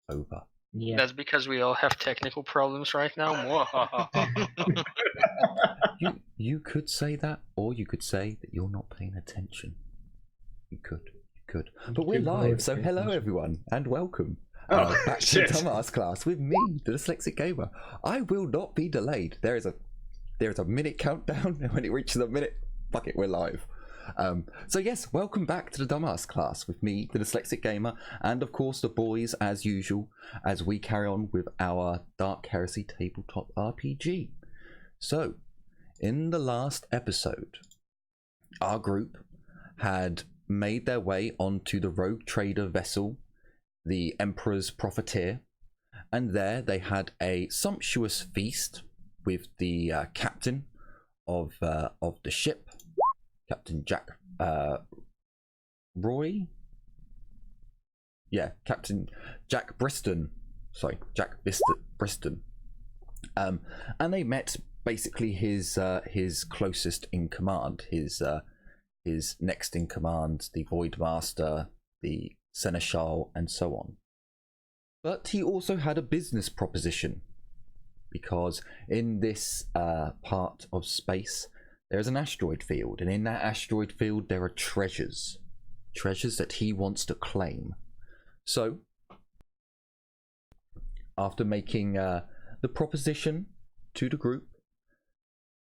over. Yeah. That's because we all have technical problems right now. You could say that, or you could say that you're not paying attention. You could. But we're live, so hello everyone, and welcome back to the Dumbass class with me, the Dyslexic Gamer. I will not be delayed. There is a minute countdown, and when it reaches a minute, fuck it, we're live. So yes, welcome back to the Dumbass class with me, the Dyslexic Gamer, and of course the boys as usual, as we carry on with our Dark Heresy tabletop RPG. So, in the last episode, our group had made their way onto the rogue trader vessel, the Emperor's Profiteer, and there they had a sumptuous feast with the captain of the ship, Captain Jack Roy. Yeah, Captain Jack Briston. Sorry, Jack Briston. And they met basically his closest in command, his next in command, the Void Master, the Seneschal, and so on. But he also had a business proposition, because in this part of space there's an asteroid field, and in that asteroid field there are treasures that he wants to claim. So after making the proposition to the group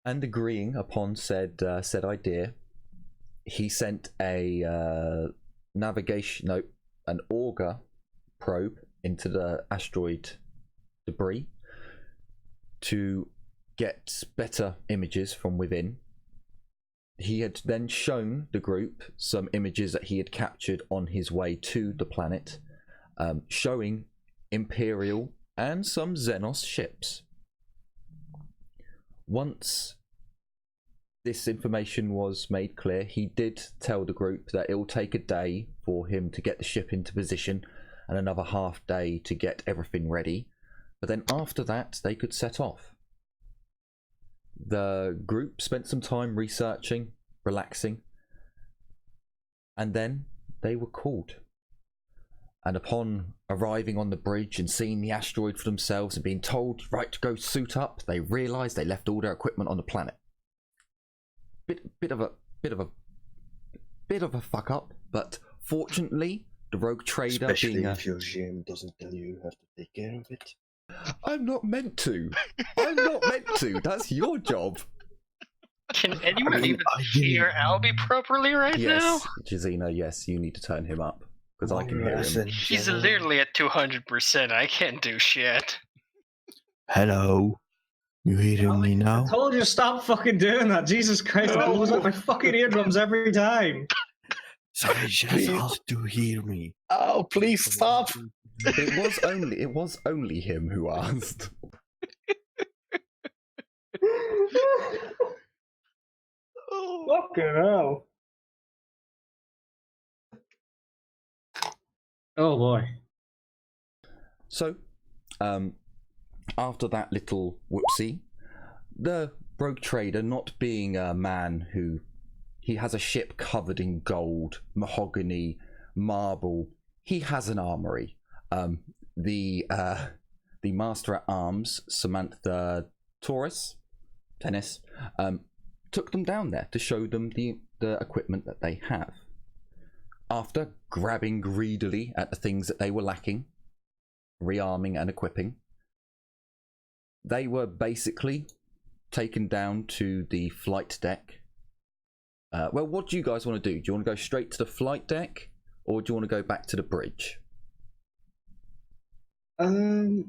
and agreeing upon said idea, he sent an auger probe into the asteroid debris to get better images from within. He had then shown the group some images that he had captured on his way to the planet, showing Imperial and some Xenos ships. Once this information was made clear, he did tell the group that it will take a day for him to get the ship into position and another half day to get everything ready. But then after that, they could set off. The group spent some time researching, relaxing, and then they were called. And upon arriving on the bridge and seeing the asteroid for themselves and being told, right, to go suit up, they realised they left all their equipment on the planet. Bit of a fuck up, but fortunately, the rogue trader, especially if your GM doesn't tell you you have to take care of it. I'm not meant to. That's your job. Can anyone even hear Albie properly right now? Yes, Jazina, yes, you need to turn him up, because I can hear him. He's literally at 200%. I can't do shit. Hello. You hearing me now? I told you to stop fucking doing that. Jesus Christ, that blows up my fucking eardrums every time. Sorry, just asked to hear me. Oh, please stop. It was only him who asked. Fucking hell. Oh boy. So, after that little whoopsie, the rogue trader, not being a man who... He has a ship covered in gold, mahogany, marble. He has an armory. The Master at Arms, Samantha Tennis, took them down there to show them the equipment that they have. After grabbing greedily at the things that they were lacking, rearming and equipping, they were basically taken down to the flight deck. Well, what do you guys want to do? Do you want to go straight to the flight deck, or do you want to go back to the bridge? Oh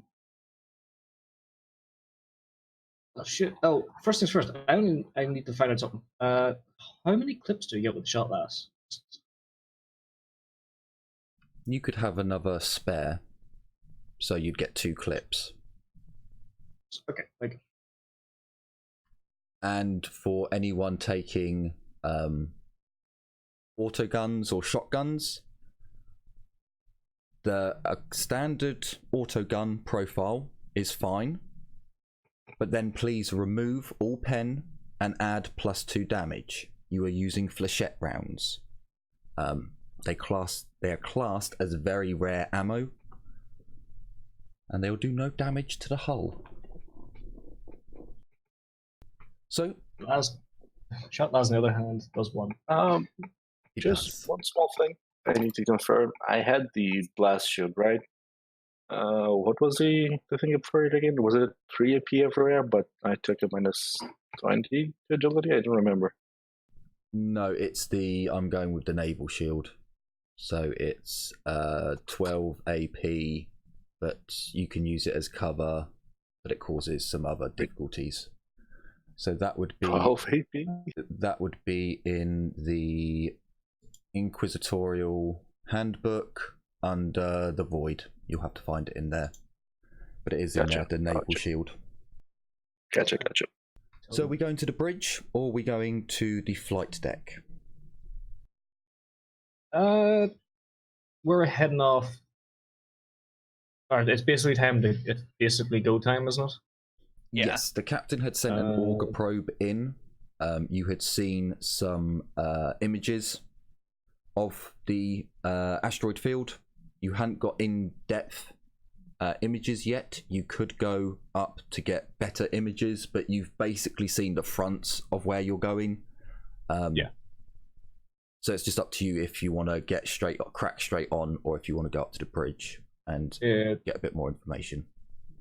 shit! Oh, first things first. I need to find out something. How many clips do you get with the shot lasts? You could have another spare, so you'd get 2 clips. Okay, thank you. And for anyone taking auto guns or shotguns, the standard auto gun profile is fine, but then please remove all pen and add +2 damage. You are using flechette rounds. They are classed as very rare ammo, and they will do no damage to the hull. So, Shotlas, on the other hand, does one. it Just does. one small thing I need to confirm. I had the blast shield, right? What was the thing for it again? Was it 3 AP everywhere, but I took a minus 20 to agility? I don't remember. No, it's I'm going with the naval shield. So it's 12 AP, but you can use it as cover, but it causes some other difficulties. So that would be 12 AP? That would be in the Inquisitorial handbook under the Void. You'll have to find it in there, but it is in there, the naval shield. Gotcha. So are we going to the bridge, or are we going to the flight deck? We're heading off. Alright, it's basically it's basically go time, isn't it? Yeah. Yes, the captain had sent an auger probe in. You had seen some images of the asteroid field. You hadn't got in-depth images yet. You could go up to get better images, but you've basically seen the fronts of where you're going. Yeah. So it's just up to you if you want to crack straight on, or if you want to go up to the bridge and get a bit more information.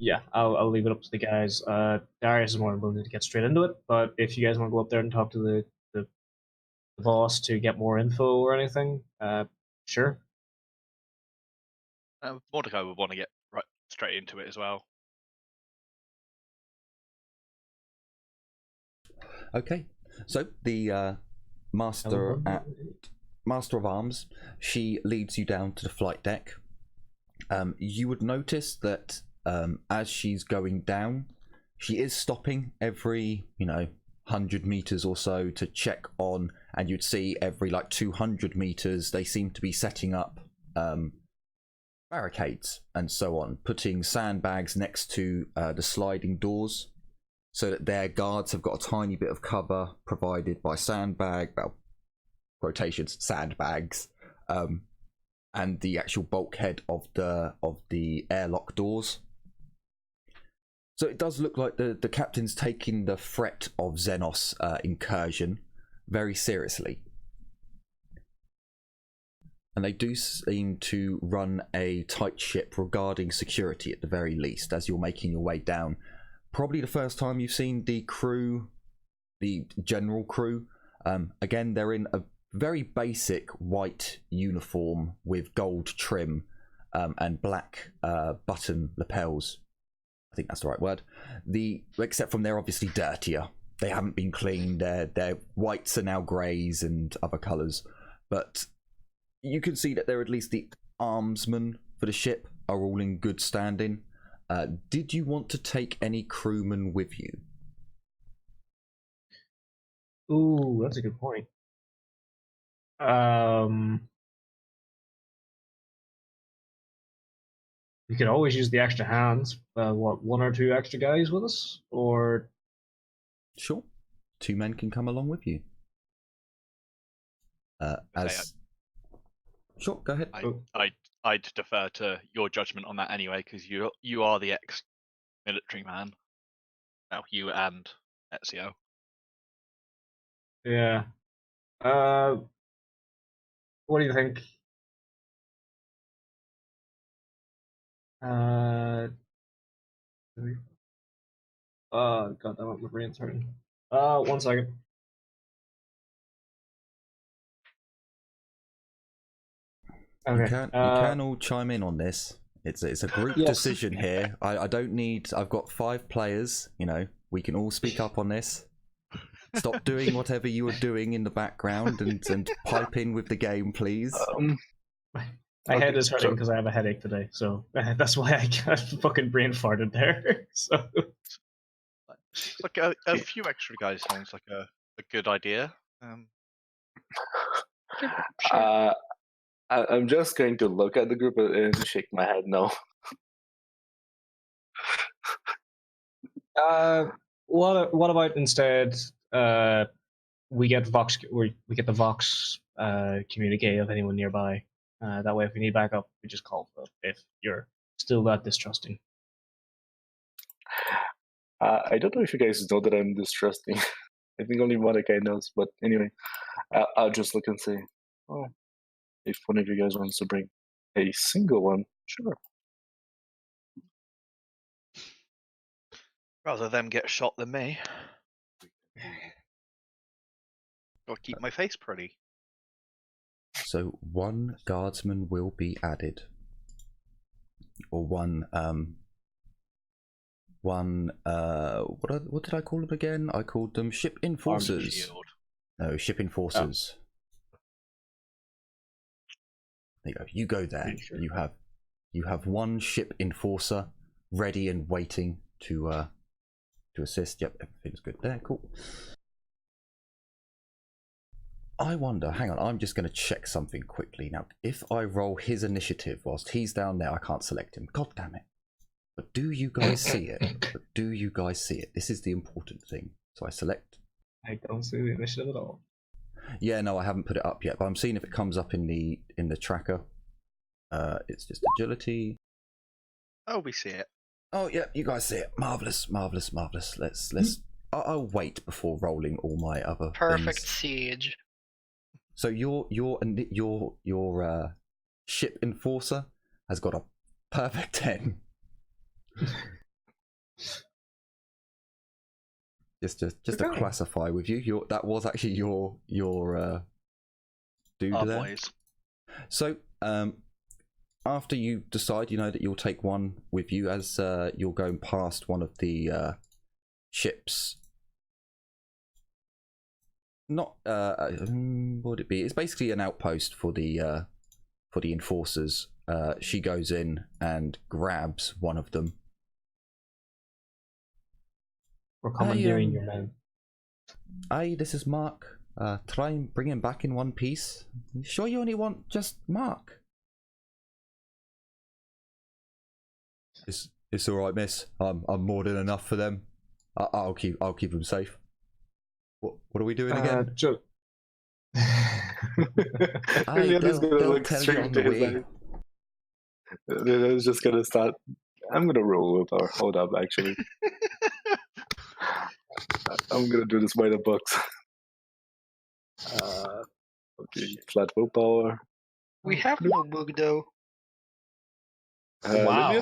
Yeah, I'll leave it up to the guys. Darius is more than willing to get straight into it, but if you guys want to go up there and talk to the boss to get more info or anything, sure. Mordecai would want to get right straight into it as well. Okay, so the Master of Arms, she leads you down to the flight deck. You would notice that as she's going down, she is stopping every 100 meters or so to check on, and you'd see every 200 meters they seem to be setting up barricades and so on, putting sandbags next to the sliding doors, so that their guards have got a tiny bit of cover provided by sandbags, and the actual bulkhead of the airlock doors. So it does look like the captain's taking the threat of Xenos incursion very seriously. And they do seem to run a tight ship regarding security at the very least, as you're making your way down. Probably the first time you've seen the crew, the general crew. Again, they're in a very basic white uniform with gold trim and black button lapels. I think that's the right word. Except from they're obviously dirtier. They haven't been cleaned. Their whites are now greys and other colours. But you can see that they're at least the armsmen for the ship are all in good standing. Did you want to take any crewmen with you? Ooh, that's a good point. We could always use the extra hands. One or two extra guys with us, or Sure, 2 men can come along with you. Sure, go ahead. I'd defer to your judgment on that anyway, because you are the ex-military man. Well, you and Ezio. yeah. What do you think? God, that went my brain's hurting. 1 second. Okay. You can all chime in on this. It's a group decision here. I don't need. I've got 5 players. We can all speak up on this. Stop doing whatever you were doing in the background and pipe in with the game, please. My head is hurting because I have a headache today, so that's why I got fucking brain farted there. So, like a few extra guys sounds like a good idea. Sure. I'm just going to look at the group and shake my head no. What about instead we get the Vox communique of anyone nearby. That way, if we need backup, we just call for it if you're still that distrusting. I don't know if you guys know that I'm distrusting. I think only Mordecai knows, but anyway, I'll just look and say, oh, if one of you guys wants to bring a single one, sure. Rather them get shot than me. Gotta keep my face pretty. So 1 guardsman will be added, or one what did I call them again? I called them ship enforcers. Shield. No, ship enforcers. There you go. You go there. Sure. You have 1 ship enforcer ready and waiting to assist. Yep, everything's good there. Cool. I wonder, hang on, I'm just going to check something quickly. Now, if I roll his initiative whilst he's down there, I can't select him. God damn it. But do you guys see it? This is the important thing. So I select. I don't see the initiative at all. Yeah, no, I haven't put it up yet, but I'm seeing if it comes up in the tracker. It's just agility. Oh, we see it. Oh, yeah, you guys see it. Marvelous, marvelous, marvelous. Let's. I'll wait before rolling all my other Perfect things. siege. So your ship enforcer has got a perfect 10. just to classify with you, that was actually your dude there. Boys. So after you decide, that you'll take one with you as you're going past one of the ships. Not what would it be? It's basically an outpost for the enforcers. She goes in and grabs one of them. We're commandeering your men. Aye, this is Mark. Try and bring him back in one piece. You sure you only want just Mark? It's all right, miss. I'm more than enough for them. I'll keep them safe. What are we doing again? Liliana's gonna they'll look tell you straight on into the his way. eyes. Liliana's just gonna start. I'm gonna roll willpower. Hold up, actually. I'm gonna do this by the books. Okay, flat willpower. We have no book though. Wow.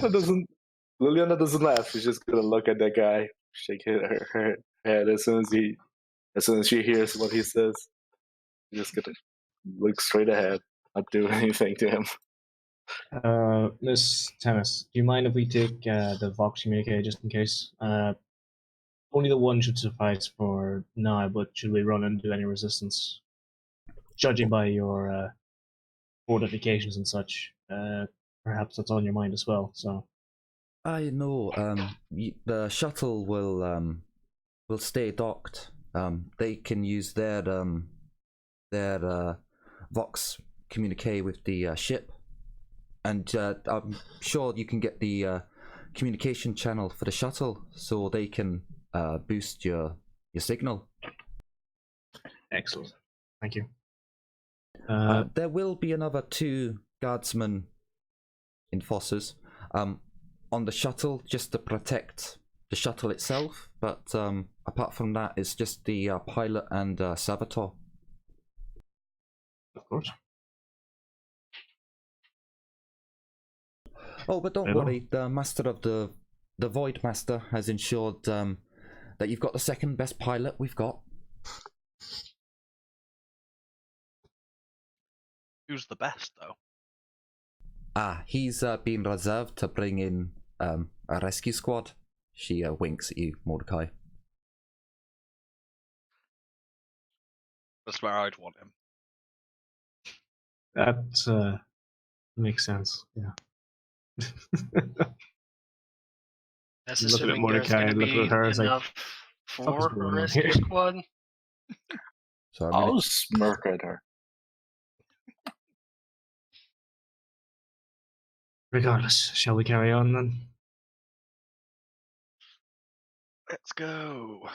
Liliana doesn't laugh. She's just gonna look at that guy, shake her head as soon as she hears what he says. She's just gonna look straight ahead, not do anything to him. Miss Tennis, do you mind if we take the Vox communique just in case? Only the one should suffice for now, but should we run into any resistance? Judging by your fortifications and such, perhaps that's on your mind as well. So I know. The shuttle will stay docked. They can use their Vox communique with the ship, and I'm sure you can get the communication channel for the shuttle, so they can boost your signal. excellent, thank you. There will be another 2 guardsmen enforcers on the shuttle, just to protect the shuttle itself, but apart from that, it's just the pilot and Saboteur. Of course. Oh, but don't worry, the master of the Void Master has ensured that you've got the second best pilot we've got. Who's the best, though? He's been reserved to bring in a rescue squad. She winks at you, Mordecai. That's where I'd want him. That makes sense. Yeah. That's Look at assuming there's Mordecai going to and look be at her, it's like, enough fuck is for going a on rescue here? squad. So I'll smirk at her. Regardless, shall we carry on then? Let's go.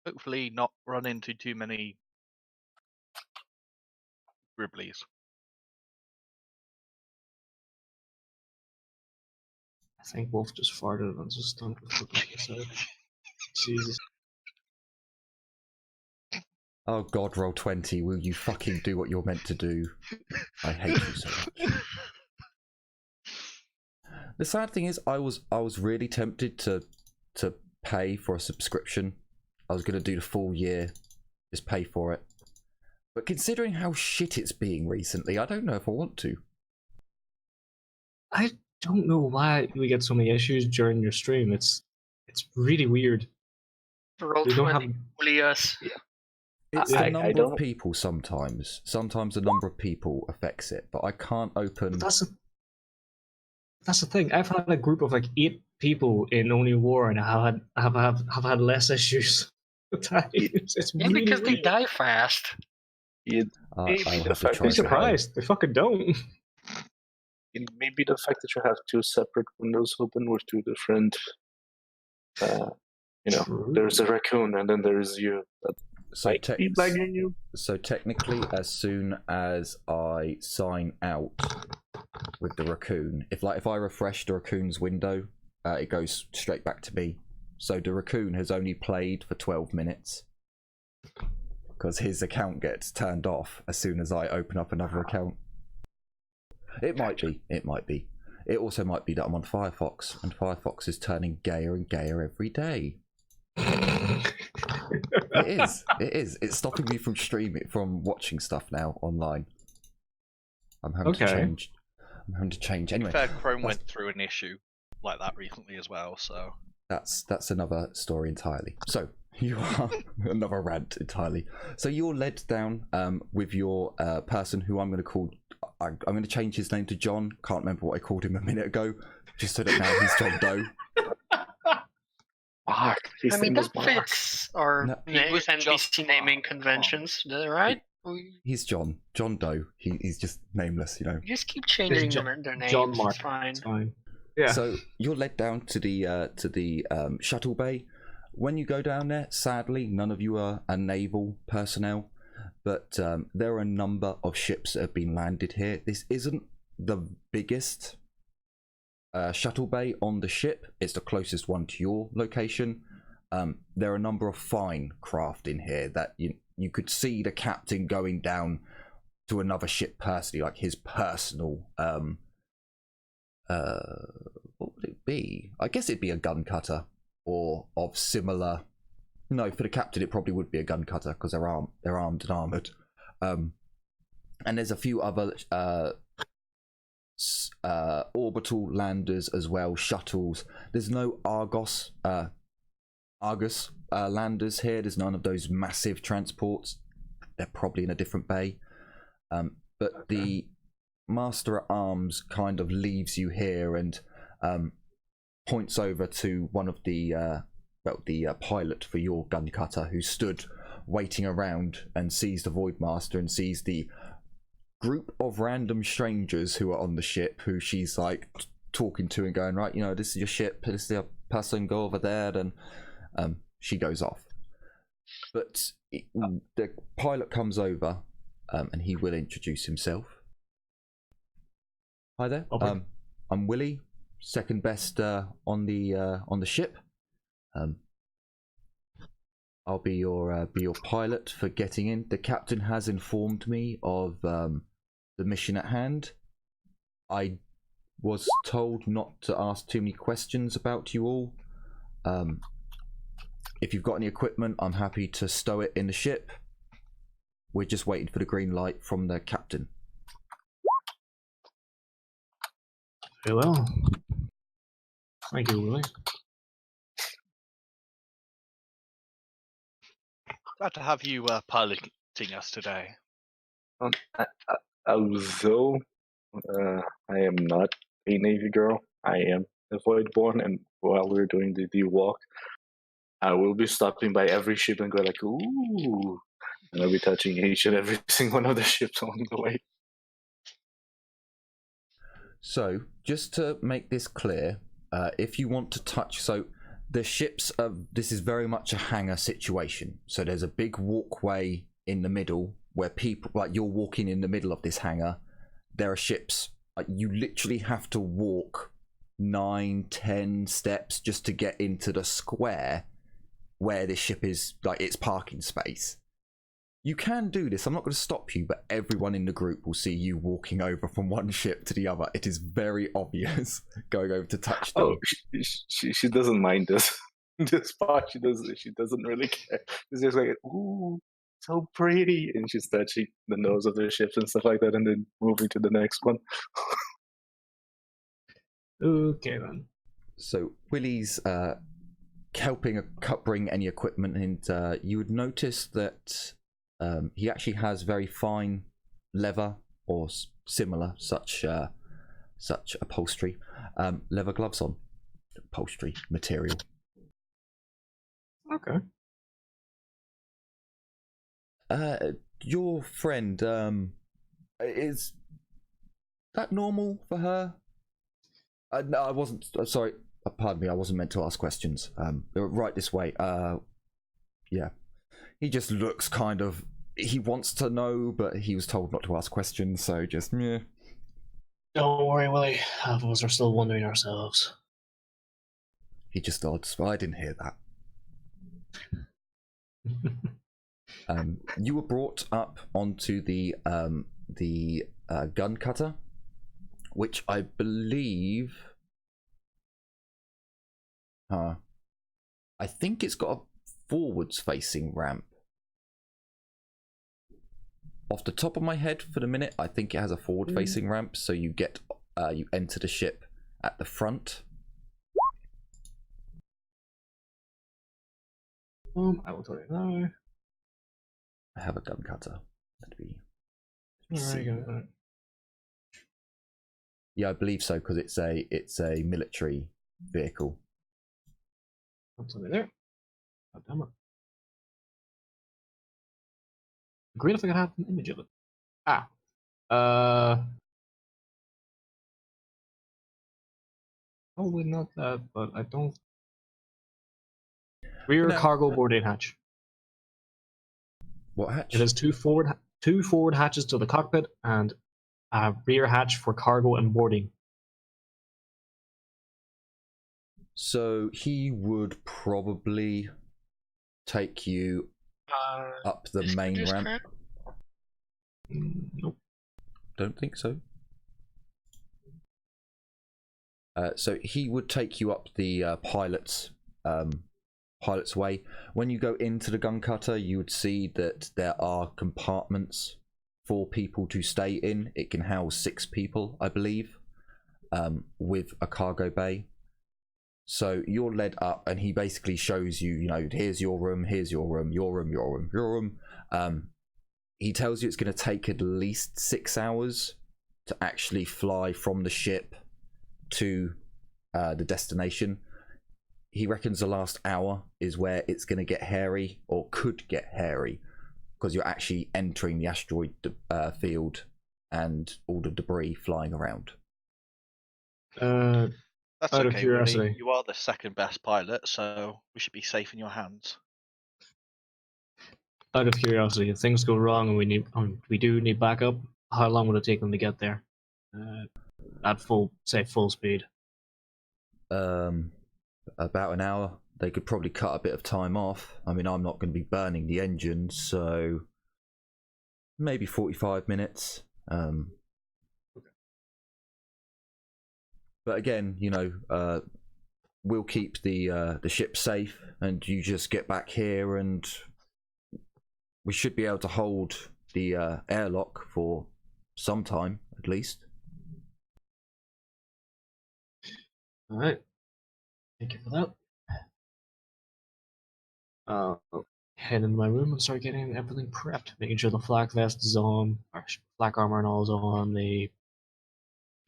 Hopefully not run into too many Gribblies. think Wolf just farted and just dumped the fucking piss out. Jesus. Oh God, roll 20. Will you fucking do what you're meant to do? I hate you so much. The sad thing is, I was really tempted to pay for a subscription. I was going to do the full year, just pay for it. But considering how shit it's being recently, I don't know if I want to. I don't know why we get so many issues during your stream. It's really weird. Roll We don't 20, have- only us. It's I the number don't- of people sometimes. Sometimes the number of people affects it, but I can't open... But that's the thing. I've had a group of like 8 people in Only War, and have had less issues. It's Yeah, really because they weird. die fast. I'll Maybe have the to fact try Be that you to- surprised. They fucking don't. It may be the fact that you have 2 separate windows open with 2 different. True. There's a raccoon, and then there's you. That So, might be lagging you. so technically, as soon as I sign out with the raccoon, if I refresh the raccoon's window, it goes straight back to me. So the raccoon has only played for 12 minutes because his account gets turned off as soon as I open up another account. It might be. It might be. It also might be that I'm on Firefox, and Firefox is turning gayer and gayer every day. It is. It is. It's stopping me from from watching stuff now online. I'm having to change. I'm having to change. Anyway, Fair, Chrome went through an issue like that recently as well, so that's another story entirely. So you are another rant entirely. So you're led down with your person who I'm going to call. I'm going to change his name to John. Can't remember what I called him a minute ago. Just so that now he's John Doe. Mark. His I mean, name was that Mark. fits our No, he was just NPC naming Mark. conventions, is that right? He's John Doe. He's just nameless, you know. You just keep changing John- their names. John Mark. It's fine. It's fine. Yeah. So you're led down to the shuttle bay. When you go down there, sadly, none of you are naval personnel, but there are a number of ships that have been landed here. This isn't the biggest shuttle bay on the ship. It's the closest one to your location. There are a number of fine craft in here that you could see the captain going down to another ship personally, like his personal what would it be? I guess it'd be a gun cutter or of similar. No, for the captain it probably would be a gun cutter because they're armed and armored. And there's a few other orbital landers as well, shuttles. There's no Argus landers here. There's none of those massive transports. They're probably in a different bay. But the Master at Arms kind of leaves you here and points over to one of the pilot for your gun cutter, who stood waiting around and sees the Void Master and sees the group of random strangers who are on the ship, who she's like talking to and going, right, this is your ship, this is your person, go over there. Then she goes off. But the pilot comes over and he will introduce himself. Hi there. Okay. I'm Willie, second best on the ship. I'll be your pilot for getting in. The captain has informed me of the mission at hand. I was told not to ask too many questions about you all. If you've got any equipment, I'm happy to stow it in the ship. We're just waiting for the green light from the captain. Very well. Thank you, Willie. glad to have you piloting us today. Although I am not a Navy girl, I am a Voidborn, and while we're doing the walk, I will be stopping by every ship and go like, ooh, and I'll be touching each and every single one of the ships along the way. So, just to make this clear, if you want to touch, so the ships, this is very much a hangar situation. So there's a big walkway in the middle where people, like you're walking in the middle of this hangar. There are ships, like you literally have to walk 9-10 steps just to get into the square where this ship is, like its parking space. You can do this, I'm not going to stop you, but everyone in the group will see you walking over from one ship to the other. It is very obvious going over to touch them. Oh, she doesn't mind this. This part, she doesn't really care. She's just like, ooh, so pretty, and she's touching the nose of the ships and stuff like that, and then moving to the next one. Okay then. So Willie's helping bring any equipment, and you would notice that he actually has very fine leather or similar such upholstery, leather gloves on, upholstery material. Okay. Your friend, is that normal for her? No, I wasn't. Sorry, pardon me. I wasn't meant to ask questions. Right this way. Yeah. He just looks kind of. He wants to know, but he was told not to ask questions, so just meh. Don't worry, Willie. Half of us are still wondering ourselves. He just nods. Well, I didn't hear that. You were brought up onto the gun cutter, which I believe. I think it's got a forwards-facing ramp. Off the top of my head, for the minute, I think it has a forward-facing ramp, so you get you enter the ship at the front. I will tell you now. I have a gun cutter. That'd be. Very good. Yeah, I believe so because it's a military vehicle. I'll tell you there. God damn it. Great if I could have an image of it. Probably not that, but I don't. Rear cargo boarding hatch. What hatch? It has two forward hatches to the cockpit and a rear hatch for cargo and boarding. So he would probably take you up the main ramp. Nope. Don't think so. So he would take you up the pilot's way. When you go into the gun cutter, you would see that there are compartments for people to stay in. It can house 6 people, I believe, with a cargo bay. So you're led up, and he basically shows you, here's your room, here's your room, your room, your room, your room. He tells you it's going to take at least 6 hours to actually fly from the ship to the destination. He reckons the last hour is where it's going to get hairy, or could get hairy, because you're actually entering the asteroid field and all the debris flying around. That's Out of okay, curiosity. Willie. You are the second best pilot, so we should be safe in your hands. Out of curiosity, if things go wrong and we do need backup, how long would it take them to get there? At full speed. About an hour. They could probably cut a bit of time off. I mean, I'm not going to be burning the engine, so maybe 45 minutes. But again, we'll keep the ship safe, and you just get back here, and we should be able to hold the airlock for some time at least. All right. Thank you for that. I'll head into my room and start getting everything prepped, making sure the flak vest is on, or flak armor and all is on, the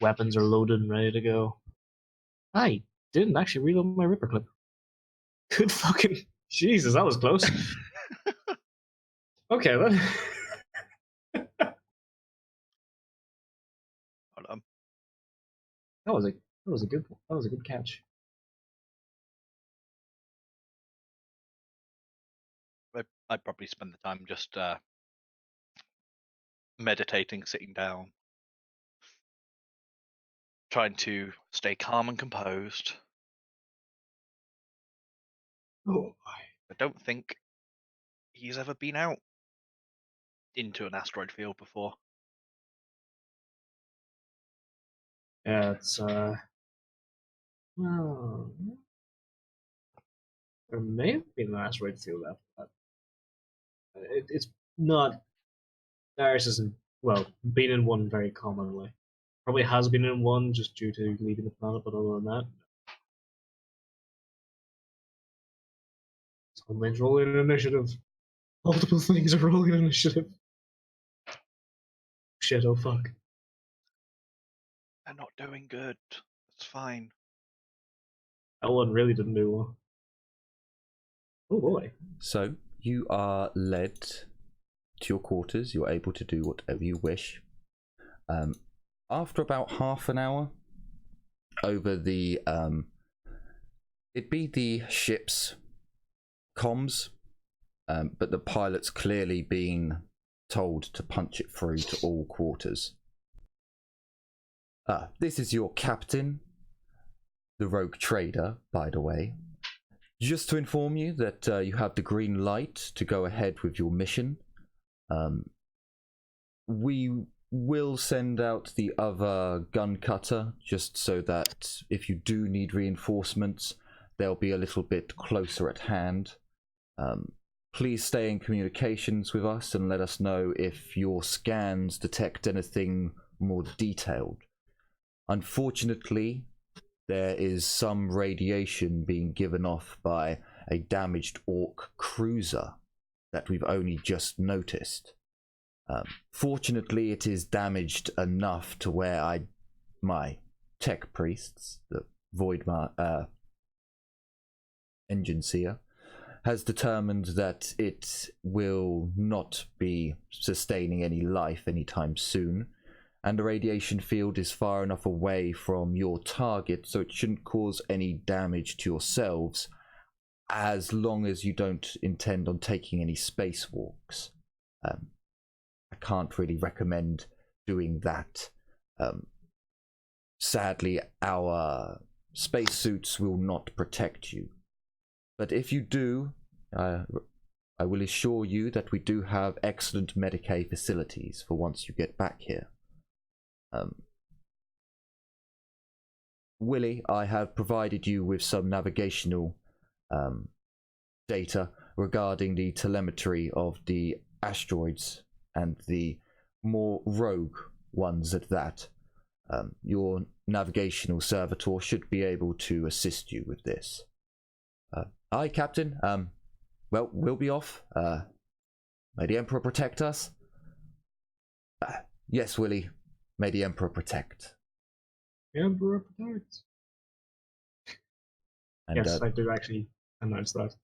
weapons are loaded and ready to go. I didn't actually reload my Ripper clip. Good fucking Jesus, that was close. Okay then. Hold on. That was a good catch. I'd probably spend the time just meditating, sitting down. trying to stay calm and composed. Oh, I don't think he's ever been out into an asteroid field before. yeah, it's well, there may have been an asteroid field after that. It's not. Darius isn't been in one very commonly. Probably has been in one just due to leaving the planet, but other than that, someone's rolling an initiative. Multiple things are rolling an initiative. Shit! Oh fuck! They're not doing good. It's fine. That one really didn't do well. Oh boy! So you are led to your quarters. You're able to do whatever you wish. After about half an hour, over the it'd be the ship's comms, but the pilot's clearly being told to punch it through to all quarters. This is your captain, the rogue trader, by the way. Just to inform you that you have the green light to go ahead with your mission. We will send out the other gun cutter just so that if you do need reinforcements, they'll be a little bit closer at hand. Please stay in communications with us and let us know if your scans detect anything more detailed. Unfortunately, there is some radiation being given off by a damaged orc cruiser that we've only just noticed. Fortunately, it is damaged enough to where my tech priests, the Void Engine Seer, has determined that it will not be sustaining any life anytime soon, and the radiation field is far enough away from your target so it shouldn't cause any damage to yourselves as long as you don't intend on taking any spacewalks. I can't really recommend doing that. Sadly, our spacesuits will not protect you. But if you do, I will assure you that we do have excellent Medicaid facilities for once you get back here. Willie, I have provided you with some navigational data regarding the telemetry of the asteroids and the more rogue ones at that. Your navigational servitor should be able to assist you with this. Aye, Captain. Well, we'll be off. May the Emperor protect us. Yes, Willie. May the Emperor protect. The Emperor protects. And, yes, I did actually announce that.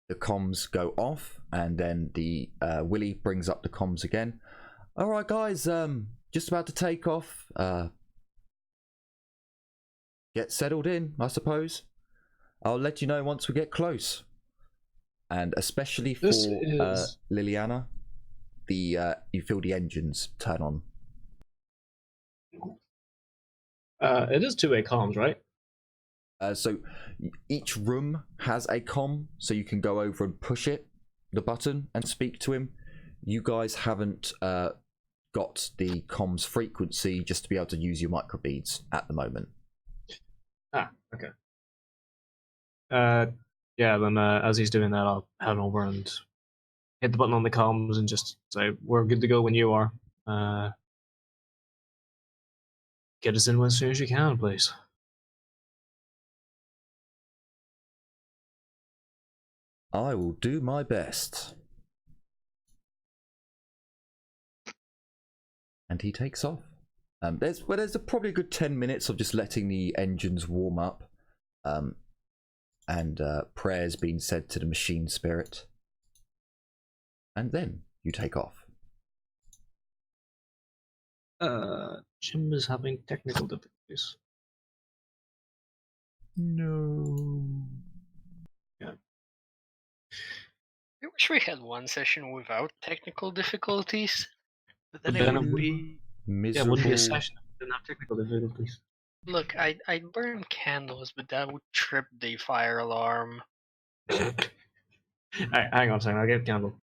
The comms go off, and then the Willie brings up the comms again. All right, guys. Just about to take off. Get settled in, I suppose. I'll let you know once we get close. And especially for Liliana, you feel the engines turn on. It is two-way comms, right? So each room has a comm, so you can go over and push the button, and speak to him. You guys haven't got the comms frequency just to be able to use your microbeads at the moment. Ah, okay. Yeah, then as he's doing that, I'll head over and hit the button on the comms and just say, we're good to go when you are. Get us in as soon as you can, please. I will do my best. And he takes off. There's probably a good 10 minutes of just letting the engines warm up. And prayers being said to the machine spirit. And then you take off. Jim is having technical difficulties. No. Yeah. I wish we had one session without technical difficulties. But then But it then would it would- be Yeah, it wouldn't be Miserable. a session if we didn't have technical difficulties. Look, I'd burn candles, but that would trip the fire alarm. Alright, hang on a second, I'll get a candle.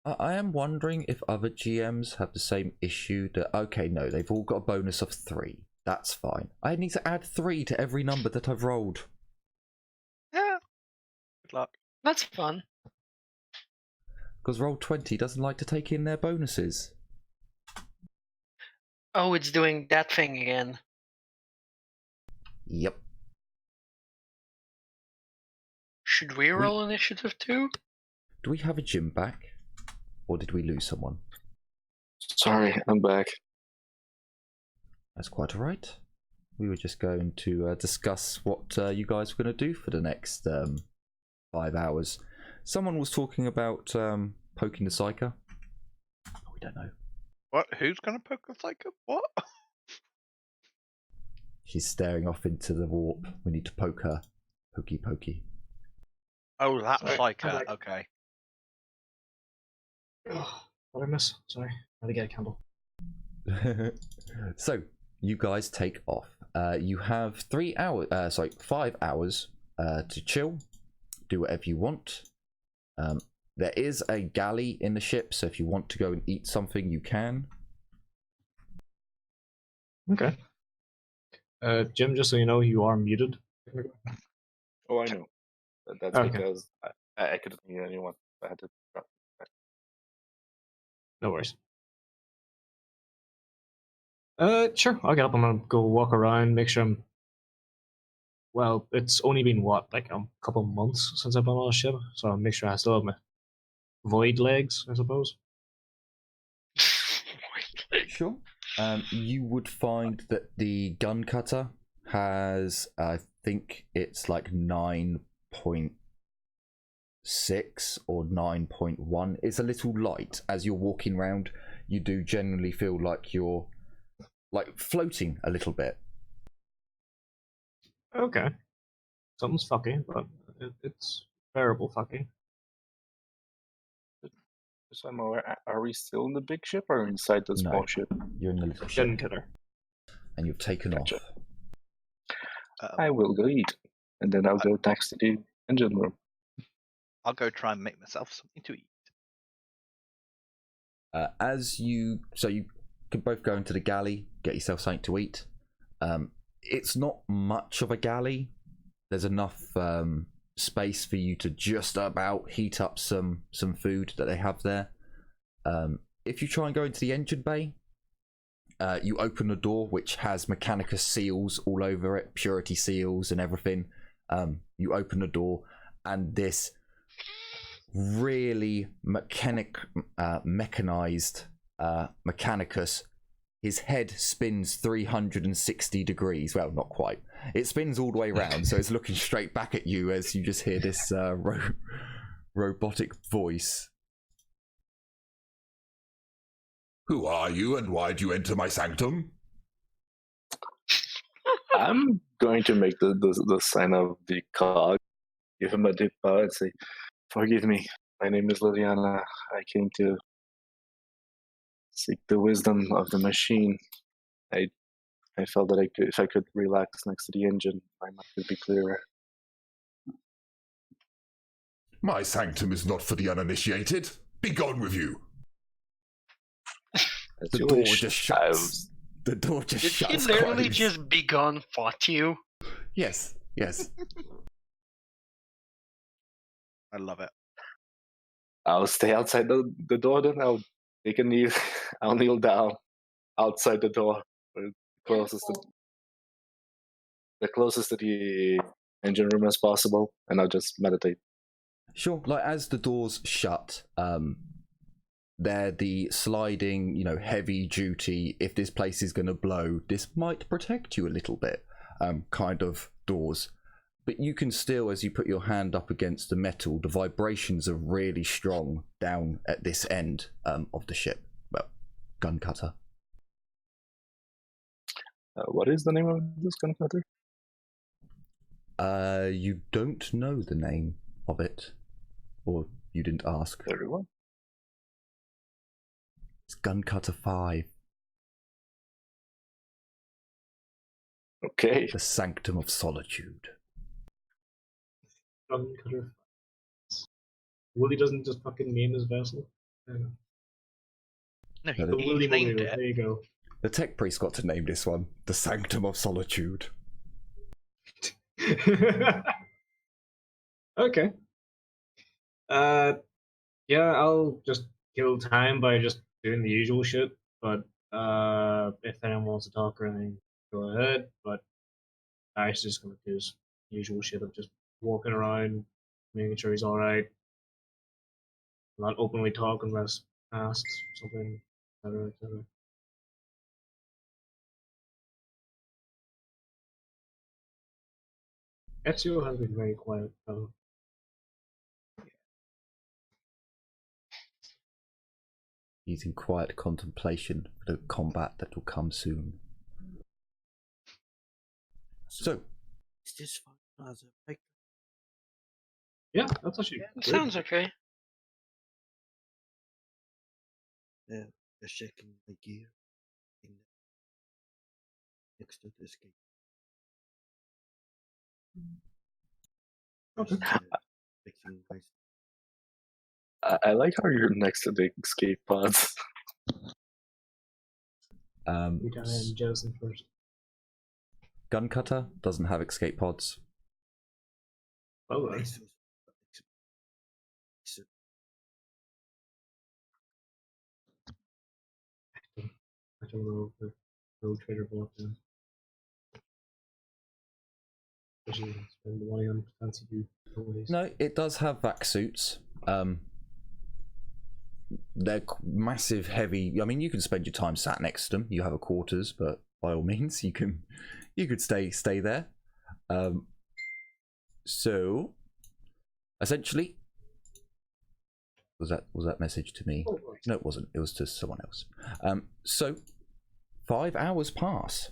I am wondering if other GMs have the same issue that, okay, no, they've all got a bonus of 3. That's fine. I need to add 3 to every number that I've rolled. Yeah. Good luck. That's fun. Because Roll20 doesn't like to take in their bonuses. Oh, it's doing that thing again. Yep. Should we roll initiative too? Do we have a gym back? Or did we lose someone? Sorry, I'm back. That's quite alright. We were just going to discuss what you guys were going to do for the next 5 hours. Someone was talking about poking the psyker. Oh, we don't know. What? Who's going to poke the psycho? What? She's staring off into the warp. We need to poke her. Pokey pokey. Oh, that Sorry, psycho. I'm back. Okay. Oh, what did I miss? Sorry, I had to get a candle. So, you guys take off. You have 5 hours to chill, do whatever you want. There is a galley in the ship, so if you want to go and eat something, you can. Okay. Jim, just so you know, you are muted. Oh, I know. That's Okay. because I couldn't hear anyone. I had to drop. No worries. Sure, I'll get up. I'm gonna go walk around, make sure I'm. Well, it's only been what, like a couple months since I've been on a ship, so I'll make sure I still have my void legs, I suppose. Sure. You would find that the gun cutter has, I think it's like 9.6 or 9.1. It's a little light. As you're walking around, you do generally feel like you're like floating a little bit. Okay. Something's fucky, but it's bearable fucky. So I'm aware, are we still in the big ship or inside the small No. ship? You're in the little ship, Gun cutter. and you've taken Gotcha. off. I will go eat, and then I'll go next to the engine room. I'll go try and make myself something to eat. You can both go into the galley, get yourself something to eat. It's not much of a galley. There's enough space for you to just about heat up some food that they have there. If you try and go into the engine bay, you open the door, which has Mechanicus seals all over it, purity seals and everything. You open the door, and this really mechanized Mechanicus, his head spins 360 degrees. Well, not quite. It spins all the way around, so it's looking straight back at you as you just hear this robotic voice. Who are you, and why do you enter my sanctum? I'm going to make the sign of the cog, give him a deep bow, and say, "Forgive me. My name is Liliana. I came to seek the wisdom of the machine. I felt that if I could relax next to the engine, my mind would be clearer." My sanctum is not for the uninitiated. Be gone with you. As The you door wish. just shuts. The door just Did shuts. he literally closed. just be gone, fought you? Yes. I love it. I'll stay outside the door. Then I'll take a kneel. I'll kneel down outside the door, closest to the engine room as possible, and I'll just meditate. Sure. Like as the doors shut, they're the sliding, heavy duty. If this place is going to blow, this might protect you a little bit. Kind of doors. But you can still, as you put your hand up against the metal, the vibrations are really strong down at this end of the ship. Well, gun cutter. What is the name of this gun cutter? You don't know the name of it, or you didn't ask. Everyone. It's Guncutter 5, Okay. the Sanctum of Solitude. Guncutter. Willie doesn't just fucking name his vessel. No, No, he, The he Willie named Mully, it. there you go. The tech priest got to name this one the Sanctum of Solitude. Okay. Yeah, I'll just kill time by just doing the usual shit. But if anyone wants to talk or anything, go ahead. But I was just gonna do his usual shit of just walking around, making sure he's all right. Not openly talk unless asked something, etc., etc. Ezio has been very quiet, though. He's in quiet contemplation for the combat that will come soon. So, Is this fun plaza big? Yeah, that's actually Yeah, good. sounds okay. Yeah, just checking my gear. Next to this gate. Okay. Fixing my I like how you're next to the escape pods. We die and jettison first. Guncutter doesn't have escape pods. Oh, right. Nice. I don't know if the road trader bought them. Especially spend the money on fancy new toys. No, it does have vac suits. They're massive, heavy. I mean, you can spend your time sat next to them. You have a quarters, but by all means, you could stay there. So, essentially, was that message to me? Oh, right. No, it wasn't. It was to someone else. So 5 hours pass.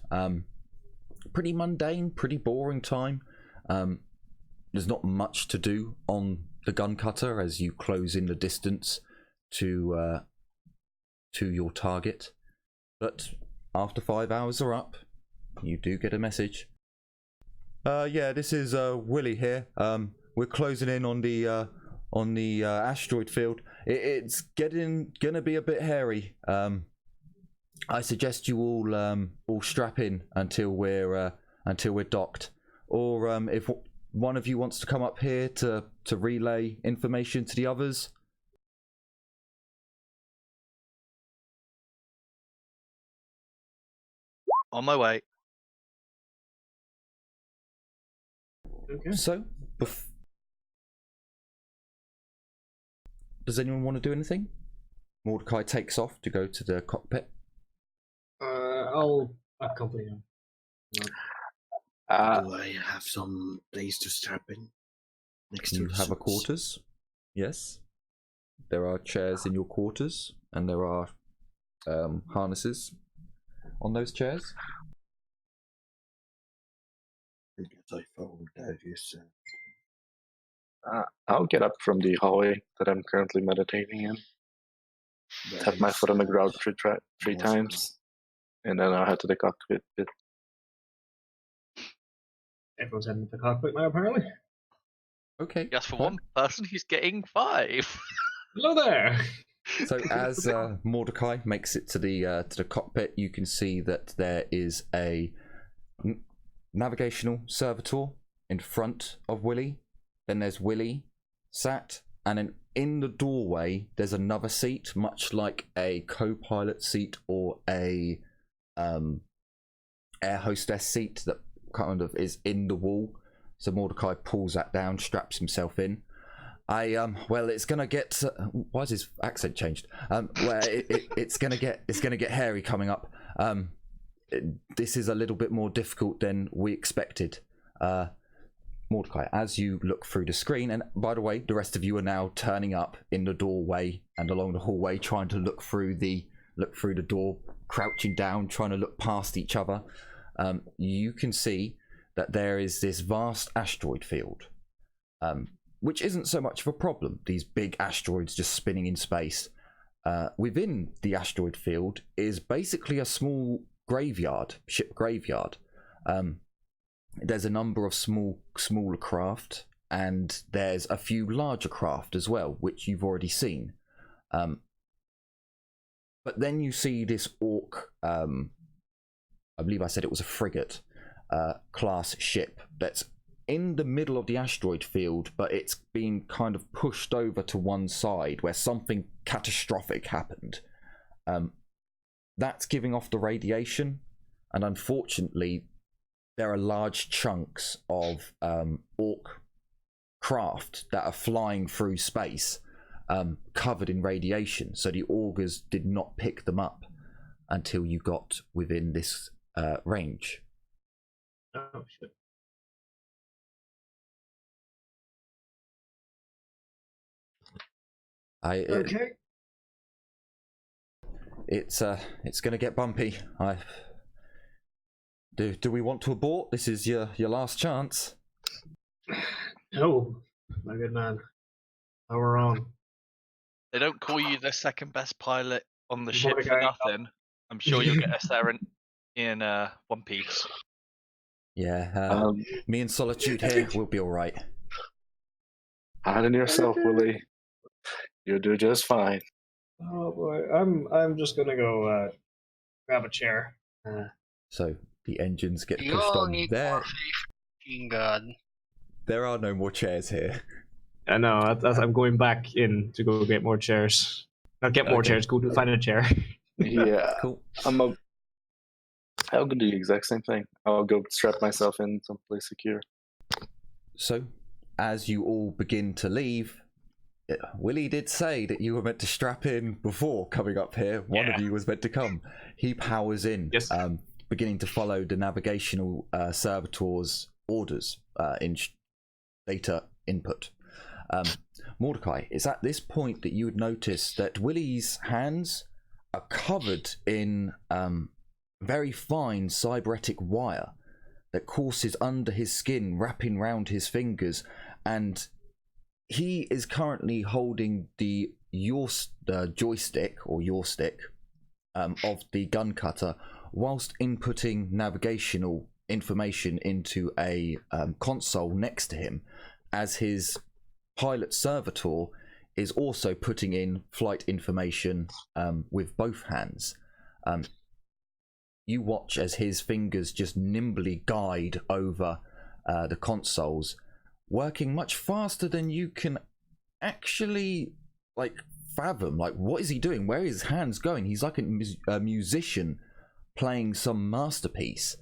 Pretty mundane, pretty boring time. There's not much to do on the Guncutter as you close in the distance to your target. But after 5 hours are up, you do get a message. Yeah, this is Willie here. We're closing in on the asteroid field. It's gonna be a bit hairy. I suggest you all strap in until we're docked, or if one of you wants to come up here to relay information to the others. On my way. Okay. So, does anyone want to do anything? Mordecai takes off to go to the cockpit. I'll accompany him. Do I have some place to strap in? Next to You the have a suits? quarters. Yes. There are chairs in your quarters, and there are harnesses on those chairs. I guess I followed that, yes. I'll get up from the hallway that I'm currently meditating in, tap my foot on the ground three times, and then I'll head to the cockpit. Everyone's heading to the cockpit now, apparently. Okay. Just for one person, he's getting 5. Hello there! So as Mordecai makes it to the cockpit, you can see that there is a navigational servitor in front of Willie. Then there's Willie sat, and then in the doorway there's another seat, much like a co-pilot seat or a air hostess seat that kind of is in the wall. So Mordecai pulls that down, straps himself in. Well, it's gonna get. Why is his accent changed? Well, it's gonna get hairy coming up. This is a little bit more difficult than we expected. Mordecai, as you look through the screen, and by the way, the rest of you are now turning up in the doorway and along the hallway, trying to look through the door, crouching down, trying to look past each other. You can see that there is this vast asteroid field, which isn't so much of a problem. These big asteroids just spinning in space. within the asteroid field is basically a small graveyard, ship graveyard. There's a number of smaller craft, and there's a few larger craft as well, which you've already seen. But then you see this orc, I believe I said it was a frigate class ship that's in the middle of the asteroid field, but it's been kind of pushed over to one side where something catastrophic happened. That's giving off the radiation, and unfortunately there are large chunks of orc craft that are flying through space, covered in radiation, so the augurs did not pick them up until you got within this range. Oh shit. Okay. It's going to get bumpy. Do we want to abort? This is your last chance. No, my good man. How we're on. They don't call you the second best pilot on the ship for Okay. nothing. I'm sure you'll get us there in one piece. Yeah, me and Solitude here will be all right. Hard on yourself, Willie. You'll do just fine. Oh boy, I'm just gonna go grab a chair. So the engines get You pushed all on. need more faith in God. There are no more chairs here. I know. I'm going back in to go get more chairs. Not get more Okay. chairs. Go to find a chair. Yeah, Cool. I'll do the exact same thing. I'll go strap myself in someplace secure. So, as you all begin to leave, Willie did say that you were meant to strap in before coming up here. One of you was meant to come. He powers in, Yes. beginning to follow the navigational servitor's orders in data input. Mordecai, it's at this point that you would notice that Willie's hands are covered in very fine cybernetic wire that courses under his skin, wrapping round his fingers, and he is currently holding the joystick or stick of the gun cutter whilst inputting navigational information into a console next to him, as his pilot servitor is also putting in flight information with both hands. You watch as his fingers just nimbly guide over the consoles, working much faster than you can actually fathom. What is he doing? Where are his hands going? He's like a musician playing some masterpiece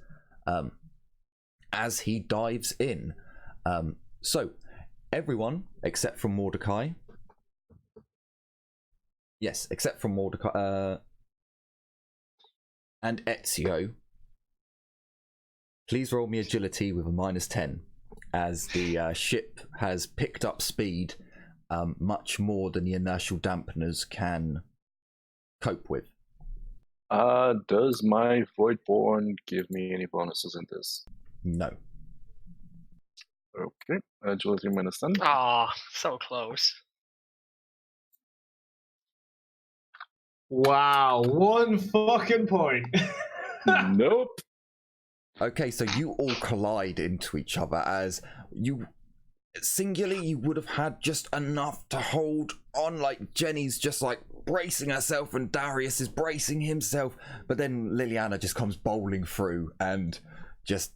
as he dives in. So everyone except from Mordecai, yes, except from Mordecai and Ezio, please roll me agility with a -10, as the ship has picked up speed much more than the inertial dampeners can cope with. Does my Voidborn give me any bonuses in this? No. Okay, agility -10. Aw, so close. Wow, 1 fucking point. Nope. Okay, so you all collide into each other, as you singularly you would have had just enough to hold on. Jenny's just bracing herself and Darius is bracing himself, but then Liliana just comes bowling through and just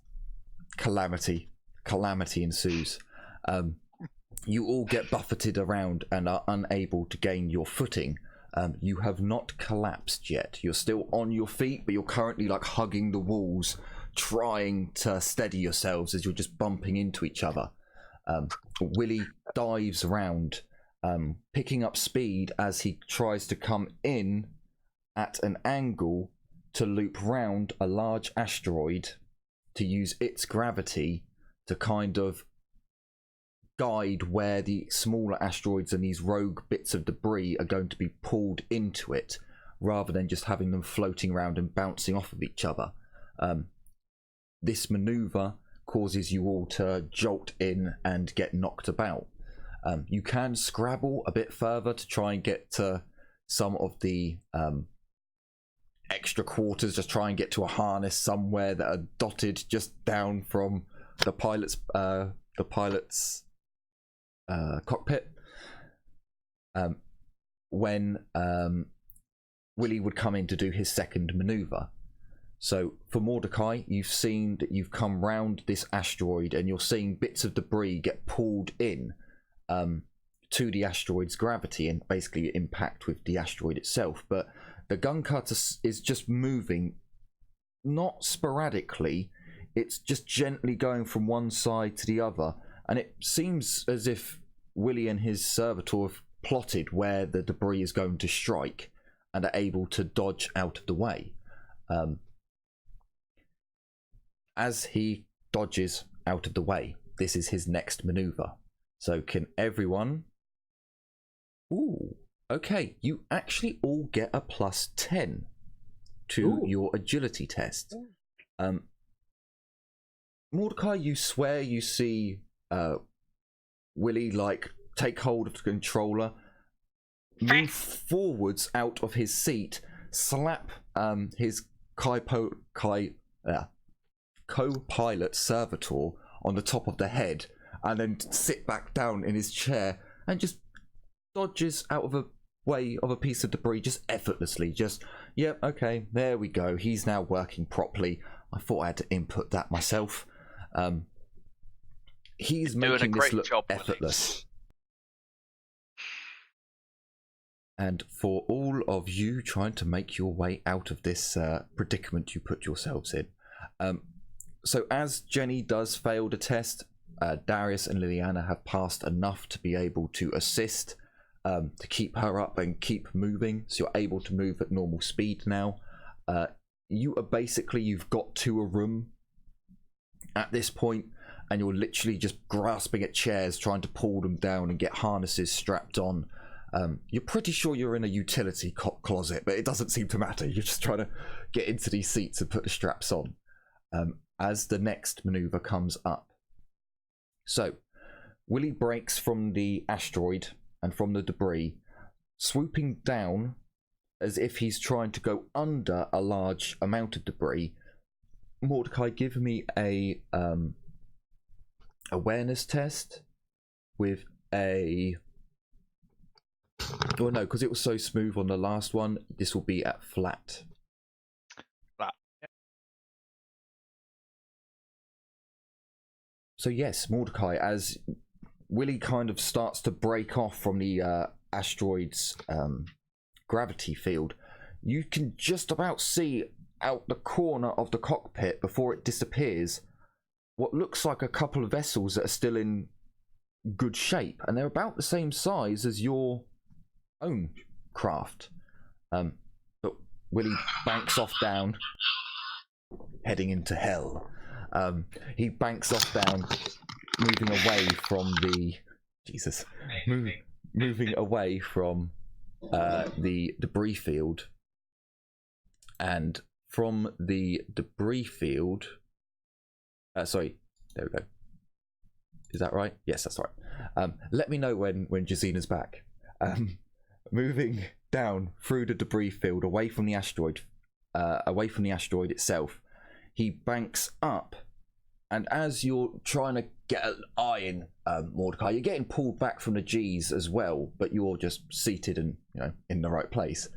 calamity ensues. You all get buffeted around and are unable to gain your footing. You have not collapsed yet. You're still on your feet, but you're currently hugging the walls, trying to steady yourselves as you're just bumping into each other. Willie dives around, picking up speed as he tries to come in at an angle to loop round a large asteroid to use its gravity to kind of guide where the smaller asteroids and these rogue bits of debris are going to be pulled into it, rather than just having them floating around and bouncing off of each other. This maneuver causes you all to jolt in and get knocked about. You can scrabble a bit further to try and get to some of the extra quarters, just try and get to a harness somewhere that are dotted just down from the pilot's cockpit. When Willie would come in to do his second maneuver. So for Mordecai, you've seen that you've come round this asteroid and you're seeing bits of debris get pulled in to the asteroid's gravity and basically impact with the asteroid itself. But the gun cutter is just moving, not sporadically, it's just gently going from one side to the other. And it seems as if Willie and his servitor have plotted where the debris is going to strike and are able to dodge out of the way. As he dodges out of the way, this is his next maneuver. So can everyone... Ooh, okay, you actually all get a +10 to your agility test. Mordecai, you swear you see Willie like take hold of the controller, move forwards out of his seat, slap his co-pilot servitor on the top of the head, and then sit back down in his chair and just dodges out of a way of a piece of debris just effortlessly. Just, yep, okay, there we go. He's now working properly. I thought I had to input that myself. He's making this look effortless. And for all of you trying to make your way out of this predicament you put yourselves in, so as Jenny does fail the test, Darius and Liliana have passed enough to be able to assist, to keep her up and keep moving, so you're able to move at normal speed now. You are basically, you've got to a room at this point, and you're literally just grasping at chairs, trying to pull them down and get harnesses strapped on. You're pretty sure you're in a utility closet, but it doesn't seem to matter. You're just trying to get into these seats and put the straps on as the next maneuver comes up. So Willie breaks from the asteroid and from the debris, swooping down as if he's trying to go under a large amount of debris. Mordecai, give me a awareness test with a... Oh no, because it was so smooth on the last one, this will be at flat. Flat. Yep. So yes, Mordecai, as Willie kind of starts to break off from the asteroid's gravity field, you can just about see out the corner of the cockpit before it disappears what looks like a couple of vessels that are still in good shape, and they're about the same size as your own craft. But Willie banks off down, heading into hell. He banks off down, moving away from the moving away from the debris field, and from the debris field. Sorry, there we go. Is that right? Yes, that's right. Let me know when Jazina's back. Moving down through the debris field, away from the asteroid itself, he banks up, and as you're trying to get an eye in, Mordecai, you're getting pulled back from the G's as well, but you're just seated and in the right place.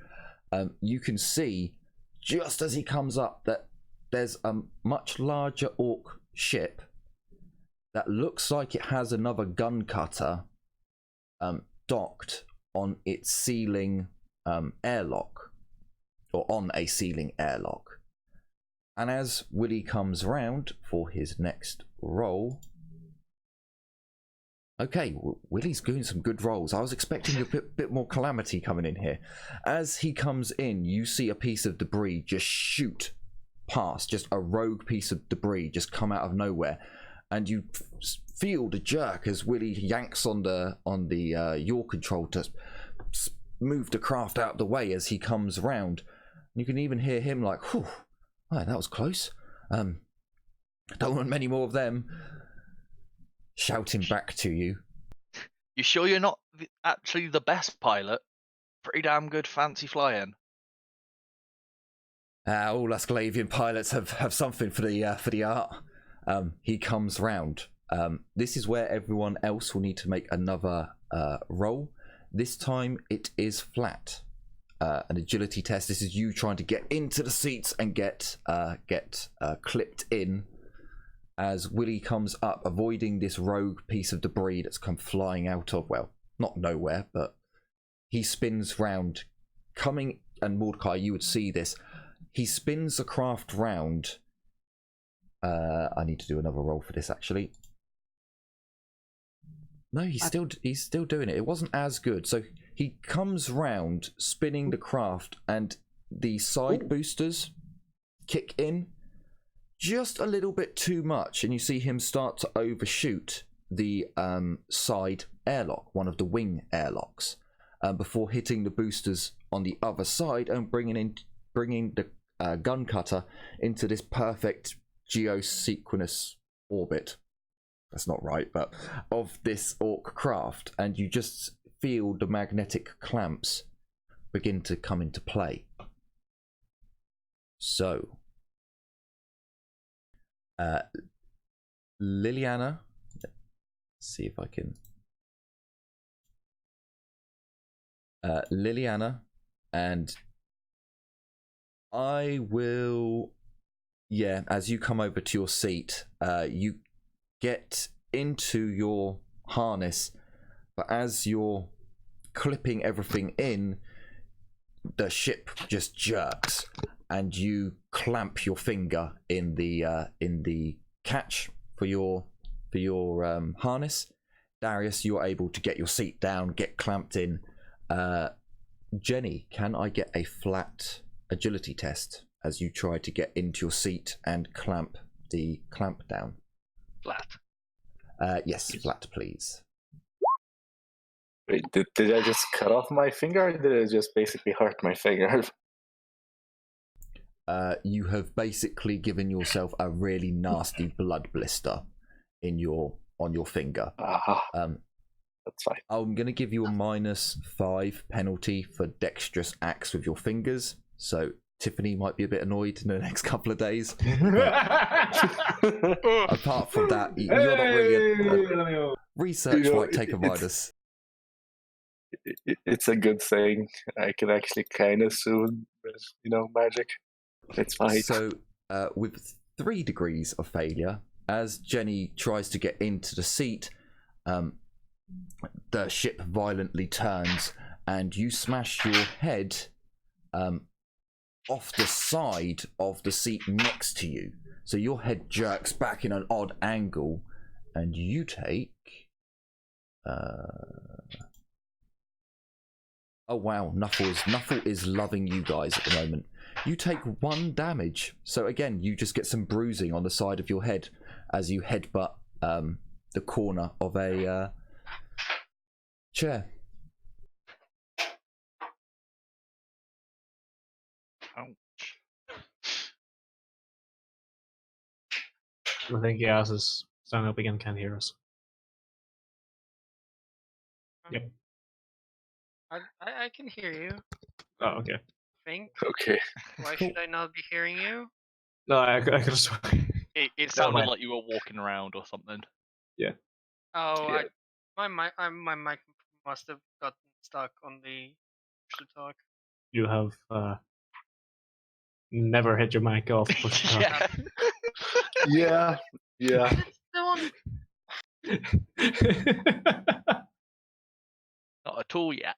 You can see just as he comes up that there's a much larger orc ship that looks like it has another gun cutter docked on its ceiling airlock, or on a ceiling airlock. And as Willie comes round for his next roll, okay, Willie's doing some good rolls. I was expecting a bit more calamity coming in here. As he comes in, you see a piece of debris just shoot past, just a rogue piece of debris just come out of nowhere, and you feel the jerk as Willie yanks on the yaw control to move the craft out of the way as he comes round. You can even hear him like, whew, oh, that was close. Don't want many more of them. Shouting back to you. You sure you're not actually the best pilot? pretty damn good fancy flying. All us Glavian pilots have something for the art. He comes round. This is where everyone else will need to make another roll. This time it is flat. An agility test. This is you trying to get into the seats and get clipped in as Willie comes up, avoiding this rogue piece of debris that's come flying out of, well, not nowhere, but he spins round, coming, and Mordecai, you would see this. He spins the craft round. I need to do another roll for this, actually. No, he's still doing it. It wasn't as good. So he comes round, spinning the craft, and the side boosters kick in just a little bit too much, and you see him start to overshoot the side airlock, one of the wing airlocks, before hitting the boosters on the other side and bringing the gun cutter into this perfect geosynchronous orbit. That's not right, but of this orc craft, and you just feel the magnetic clamps begin to come into play. So, Liliana, let's see if I can. Liliana, and I will, yeah, as you come over to your seat, you get into your harness, but as you're clipping everything in, the ship just jerks and you clamp your finger in the catch for your harness. Darius, you're able to get your seat down, get clamped in. Jenny, can I get a flat agility test as you try to get into your seat and clamp the clamp down? Flat. Yes, flat, please. Wait, did I just cut off my finger, or did it just basically hurt my finger? You have basically given yourself a really nasty blood blister on your finger. That's fine. I'm going to give you a -5 penalty for dexterous acts with your fingers. So Tiffany might be a bit annoyed in the next couple of days. Apart from that, you're not really research might take a minus. It's a good thing. I can actually kind of soon, magic. It's fine. So, with 3 degrees of failure, as Jenny tries to get into the seat, the ship violently turns, and you smash your head off the side of the seat next to you. So your head jerks back in an odd angle, and you take... Oh wow, Nuffle is loving you guys at the moment. You take 1 damage. So again, you just get some bruising on the side of your head as you headbutt the corner of a chair. Ouch. I think Yas is standing up again, can't hear us. Yep. I can hear you. Oh, okay. I think. Okay. Why should I not be hearing you? No, I could have sworn. It sounded like you were walking around or something. Yeah. Oh, Yeah. my mic must have gotten stuck on the push to talk. You have never hit your mic off. Push to talk. Yeah. Yeah. Still on. Not at all yet.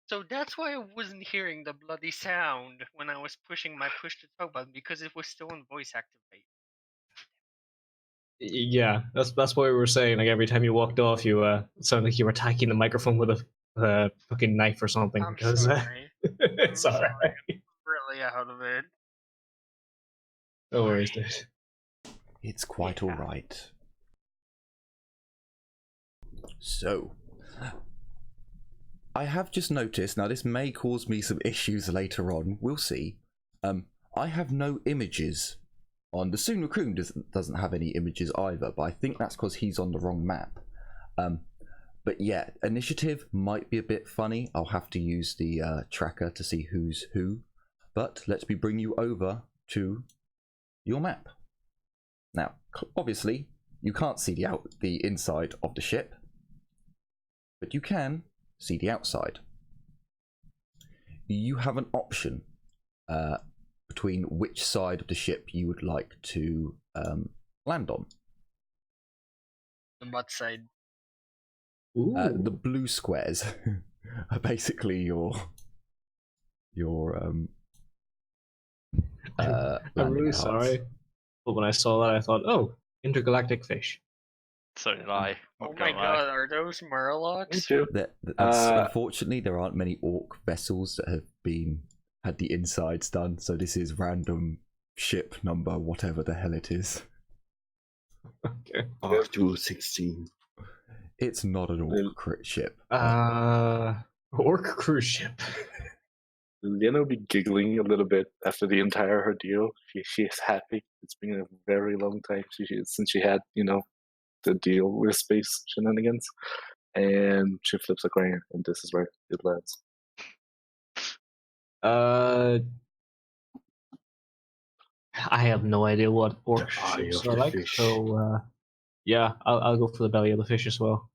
So that's why I wasn't hearing the bloody sound when I was pushing my push to talk button, because it was still on voice activate. Yeah, that's what we were saying. Like every time you walked off, you it sounded like you were attacking the microphone with a fucking knife or something. I'm Because sorry. it's I'm alright. sorry. I'm really out of it. No worries, dude. It's quite all right. So, I have just noticed, now this may cause me some issues later on, we'll see. I have no images on, the Soon Raccoon doesn't have any images either, but I think that's because he's on the wrong map. But But yeah, initiative might be a bit funny. I'll have to use the tracker to see who's who. But let me bring you over to your map. Now, obviously, you can't see the inside of the ship, but you can see the outside. You have an option between which side of the ship you would like to land on. The butt side. The blue squares are basically your I'm really landing sorry, but when I saw that, I thought, "Oh, intergalactic fish." So did I. Oh Not my gonna lie. god, are those Me Murlocs? too. Unfortunately, there aren't many orc vessels that have had the insides done, so this is random ship number, whatever the hell it is. Okay. R216. It's not an orc crit ship. Orc cruise ship. Lena will be giggling a little bit after the entire ordeal. She is happy. It's been a very long time since she had, to deal with space shenanigans. And she flips a coin, and this is where it lands. I have no idea what orc The eye ships of are the like, fish. so yeah, I'll go for the belly of the fish as well.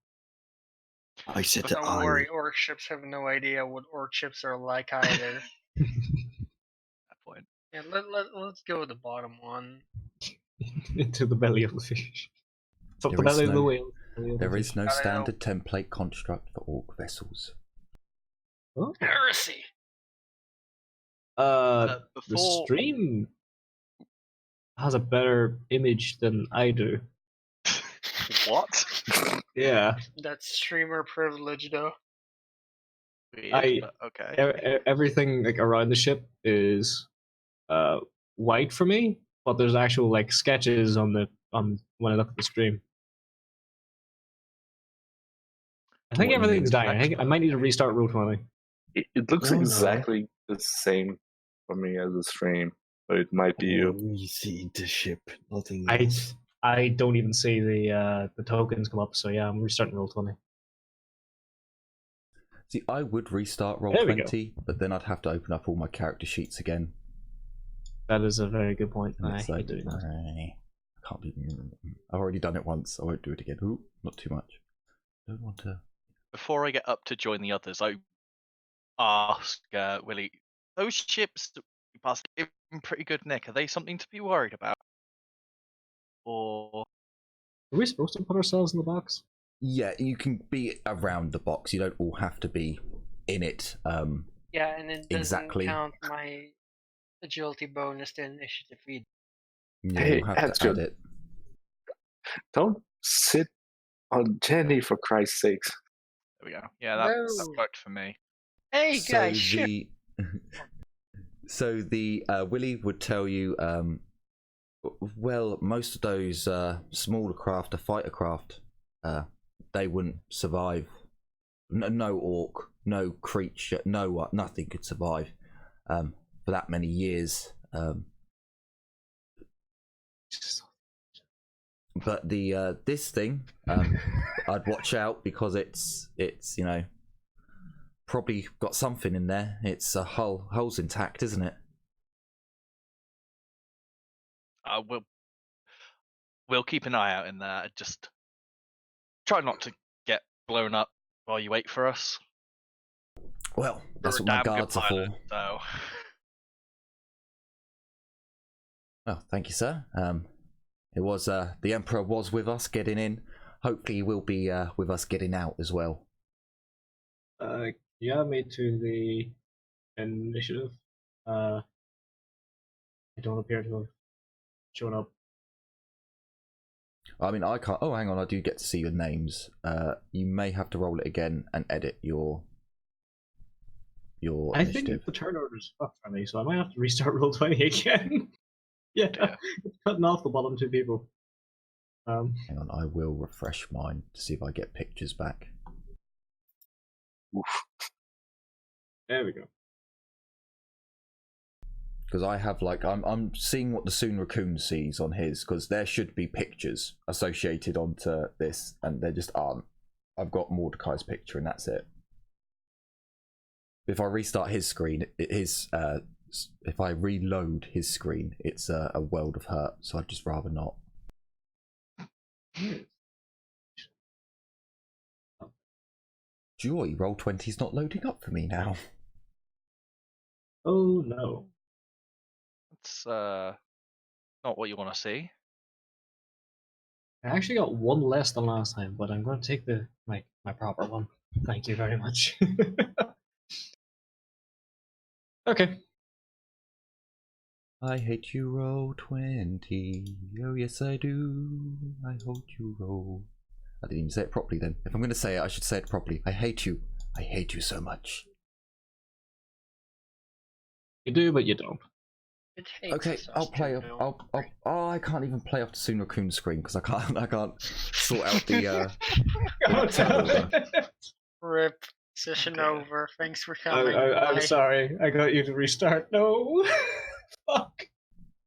I said But the don't eye. worry, orc ships have no idea what orc ships are like either. That point. Yeah, let's go with the bottom one. Into the belly of the fish. It's up There the is belly of the no- whale. Belly of the There is fish. no I know. standard template construct for orc vessels. Oh. Heresy! The Before stream has a better image than I do. what? Yeah, That's streamer privilege, though. Weird, but okay. everything like around the ship is white for me, but there's actual like sketches on when I look at the stream. I think What, you everything's mean? dying. I think I might need to restart Roll20. It looks No, no. exactly the same for me as the stream, but it might be you. You see the ship, nothing I else. I don't even see the tokens come up, so yeah, I'm restarting Roll20. See, I would restart There we go. Roll20, but then I'd have to open up all my character sheets again. That is a very good point. And I it's hate like, doing that. I can't be. I've already done it once. I won't do it again. Ooh, not too much. Don't want to. Before I get up to join the others, I ask Willie, those ships that we passed in pretty good nick, are they something to be worried about? Or Are we supposed to put ourselves in the box? Yeah, you can be around the box. You don't all have to be in it. Yeah, and it doesn't Exactly. count my agility bonus to initiative feed. Hey, you'll have to Astrid. add it. Don't sit on Jenny, for Christ's sakes. there we go. Yeah, that No. worked for me. Hey guys, shit! So the Willie would tell you, well, most of those smaller craft, fighter craft, they wouldn't survive. No orc, no creature, nothing could survive for that many years. But the this thing, I'd watch out because it's probably got something in there. It's a hull's intact, isn't it? We'll keep an eye out in there. Just try not to get blown up while you wait for us. Well, that's You're what a my damn good guards are for. pilot, so Well, thank you, sir. It was the Emperor was with us getting in. Hopefully, he will be with us getting out as well. Yeah, me to the initiative. I don't appear to have shown up. I mean, I can't. Oh, hang on, I do get to see your names. You may have to roll it again and edit your I initiative. think the turn order's fucked for me, so I might have to restart Roll20 again. yeah, it's cutting off the bottom two people. Hang on, I will refresh mine to see if I get pictures back. Oof. There we go. Because I have I'm seeing what the Soon Raccoon sees on his, because there should be pictures associated onto this, and there just aren't. I've got Mordecai's picture, and that's it. If I restart his screen, if I reload his screen, it's a world of hurt. So I'd just rather not. Joy, Roll20's not loading up for me now. Oh no. It's not what you want to see. I actually got one less than last time, but I'm going to take my proper one. Thank you very much. Okay. I hate you, Roll20. Oh yes, I do. I hope you roll. I didn't even say it properly then. If I'm going to say it, I should say it properly. I hate you. I hate you so much. You do, but you don't. It hates Okay, us I'll play. too, no? Oh, I can't even play off the Sunrakuun screen because I can't sort out the. Rip. Session Okay. over. Thanks for coming. I'm Bye. sorry. I got you to restart. No. Fuck. I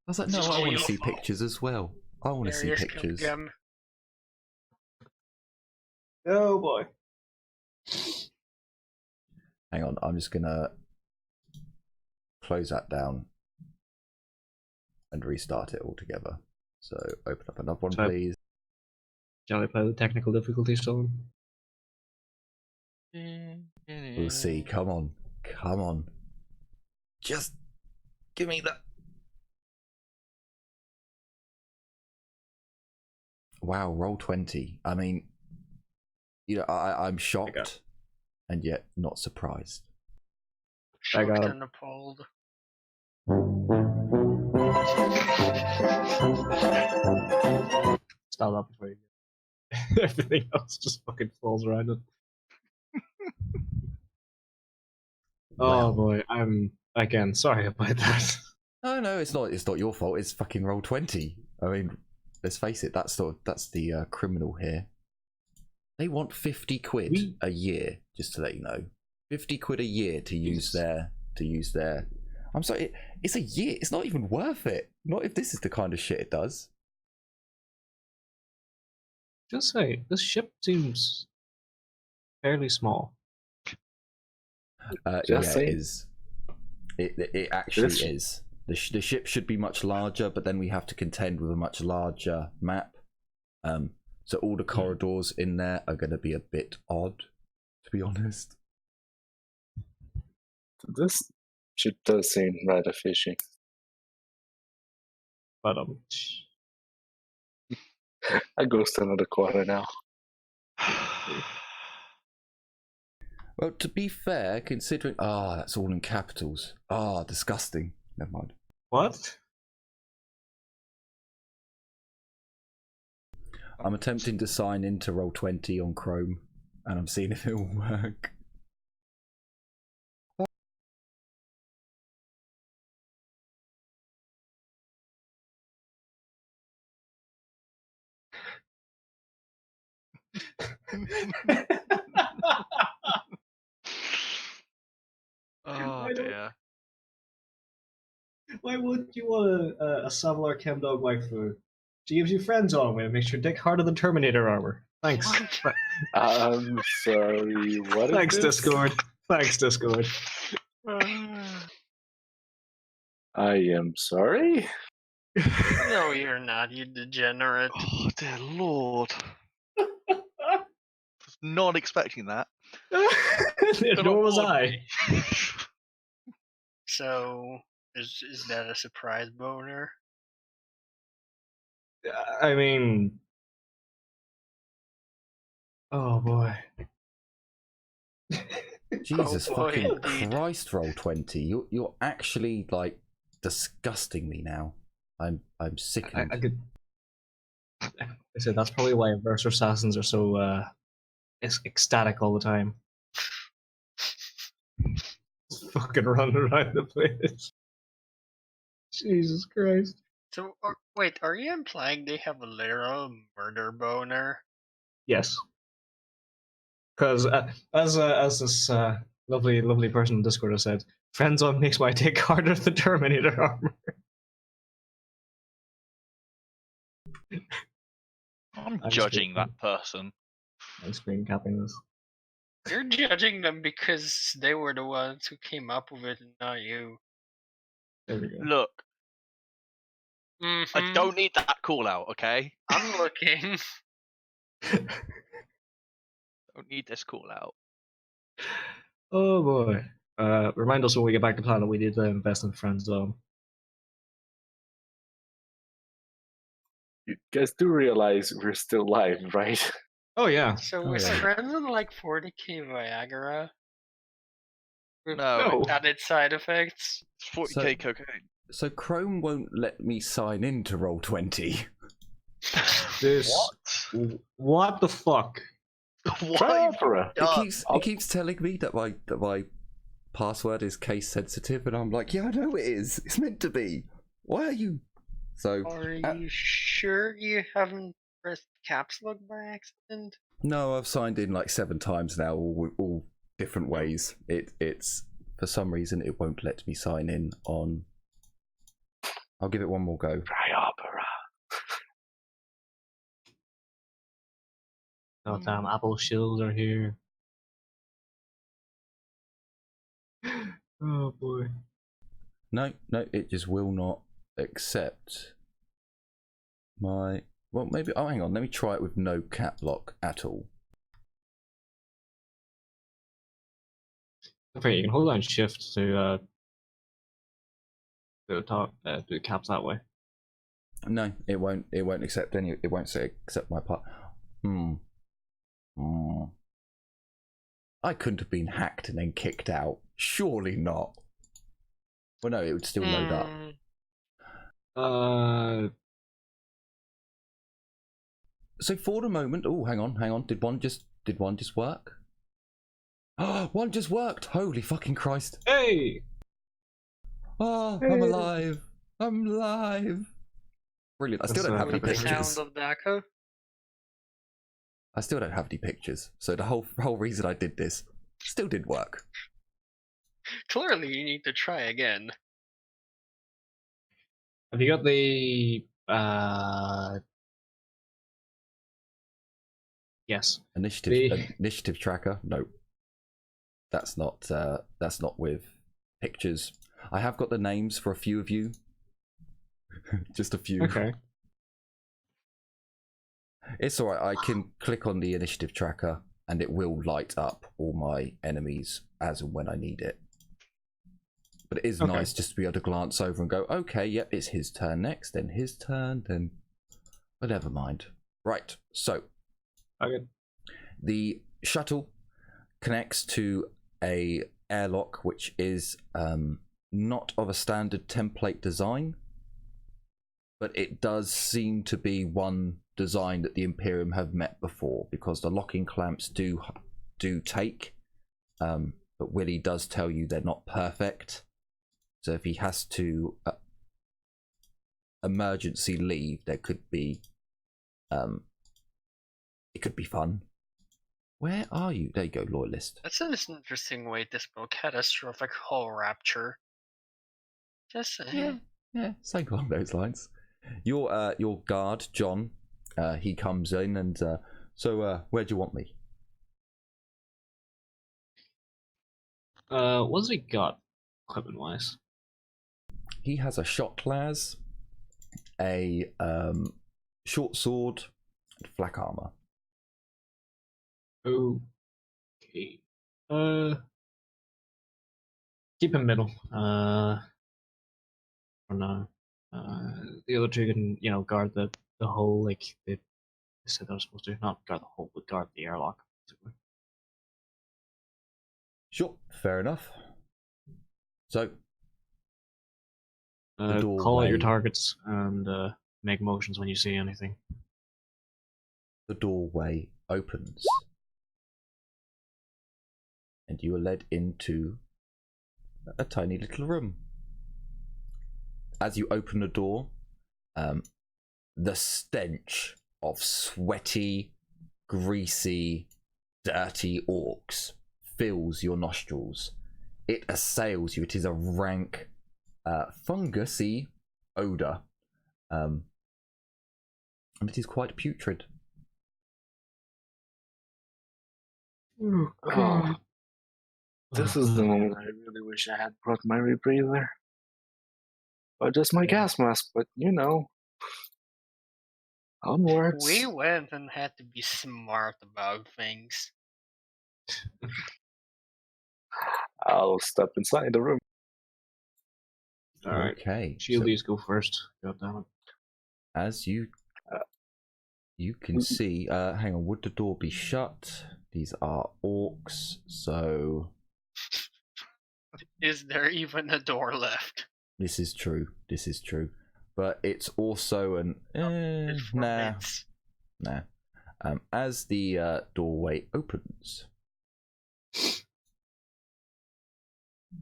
was like, no, It's I all want your to see fault. pictures as well. I want to see Various pictures. gum. Oh boy. Hang on, I'm just gonna close that down and restart it all together. So open up another one, So- please. Shall I play the technical difficulty song? We'll see. Come on, come on. Just give me that. Wow, Roll20. I mean, you know, I'm shocked and yet not surprised. I got Shocked him. and appalled. Stop that before you get everything else just fucking falls around it. Well. Oh boy, I'm again sorry about that. No, it's not your fault. It's fucking Roll20. I mean, let's face it. That's the criminal here. They want 50 quid a year, just to let you know. 50 quid a year to use their. I'm sorry, it's a year. It's not even worth it. Not if this is the kind of shit it does. Just say this ship seems fairly small. Yeah, Just it saying. is. It actually This- is. The ship should be much larger, but then we have to contend with a much larger map. So all the corridors in there are going to be a bit odd, to be honest. This shit does seem rather fishy. But I ghost another quarter now. Well, to be fair, considering that's all in capitals. Disgusting. Never mind. what? I'm attempting to sign into Roll20 on Chrome, and I'm seeing if it will work. Oh dear. Why would you want a Savlar Chemdog waifu? She gives you friends on with, makes your dick harder than Terminator armor. Thanks. I'm sorry, what is Thanks, this? Discord. Thanks, Discord. I am sorry? No, you're not, you degenerate. Oh dear lord. Was not expecting that. Nor was I. So, is that a surprise boner? I mean, oh boy. Jesus Oh boy, fucking indeed. Christ, Roll20. You're actually like disgusting me now. I'm sickened. I could. I said that's probably why Verse Assassins are so ecstatic all the time. Just fucking running around the place. Jesus Christ. So, wait, are you implying they have a literal murder boner? Yes. Because as this lovely person in Discord has said, friendzone makes my dick harder than Terminator armor. I'm I'm judging speaking. that person. I'm screen capping this. You're judging them because they were the ones who came up with it, and not you. There we go. Look, I Mhm. don't need that call out, okay? I'm looking. Don't need this call out. Oh boy. Remind us when we get back to planet we need to invest in friend zone. You guys do realize we're still live, right? Oh yeah. So Oh, is yeah. friends on like 40k Viagra? With No. added side effects? It's 40k So- cocaine. So Chrome won't let me sign in to Roll20. This. What the fuck? Try Why? Opera. It keeps telling me that my password is case sensitive, and I'm like, yeah, I know it is. It's meant to be. Why are you? So Are you sure you haven't pressed caps lock by accident? no, I've signed in like 7 times now, all different ways. It's for some reason it won't let me sign in on. I'll give it one more go. Try Opera. Oh damn, Apple shills are here. Oh boy. No, it just will not accept my. Well, maybe. Oh, hang on. Let me try it with no cap lock at all. Okay, you can hold down shift to do caps that way. No, it won't. It won't accept any. It won't say accept my part. I couldn't have been hacked and then kicked out. Surely not. Well, no, it would still load up. So for the moment, oh, hang on. Did one just work? Oh, one just worked. Holy fucking Christ! Hey! Oh, I'm alive. I'm alive. Brilliant. I still don't have any With the pictures. sound of the echo? I still don't have any pictures. So the whole reason I did this still did work. Clearly, you need to try again. Have you got the yes. Initiative tracker? No. That's not with pictures. I have got the names for a few of you. Just a few. Okay. It's alright, I can click on the initiative tracker and it will light up all my enemies as and when I need it. But it is Okay. nice just to be able to glance over and go, okay, yep, it's his turn next, then his turn, then... But never mind. Right, so... Okay. The shuttle connects to a airlock which is not of a standard template design, but it does seem to be one design that the Imperium have met before, because the locking clamps do take, but Willie does tell you they're not perfect. So if he has to emergency leave, there could be it could be fun. Where are you? There you go, loyalist. That's an interesting way to spell catastrophic hull rapture. Just saying. Yeah, something along those lines. Your guard, John, he comes in and so where do you want me? What's he got equipment wise? He has a shot las, a short sword, and flak armor. Okay. Keep him middle. For now. The other two can, guard the hole like they said they were supposed to. Not guard the hole, but guard the airlock. Basically. Sure, fair enough. So the Call out your doorway- targets and make motions when you see anything. the doorway opens, and you are led into a tiny little room. As you open the door, the stench of sweaty, greasy, dirty orcs fills your nostrils. It assails you. It is a rank, fungusy odor, and it is quite putrid. Oh, this is the moment I really wish I had brought my rebreather. Or just my gas mask, but onwards. We went and had to be smart about things. I'll step inside the room. Alright. Okay. Shieldies go first. God damn it. As you can see, hang on, would the door be shut? These are orcs, so Is there even a door left? this is true. This is true. But it's also an It's for nah. bits. Nah. As the doorway opens.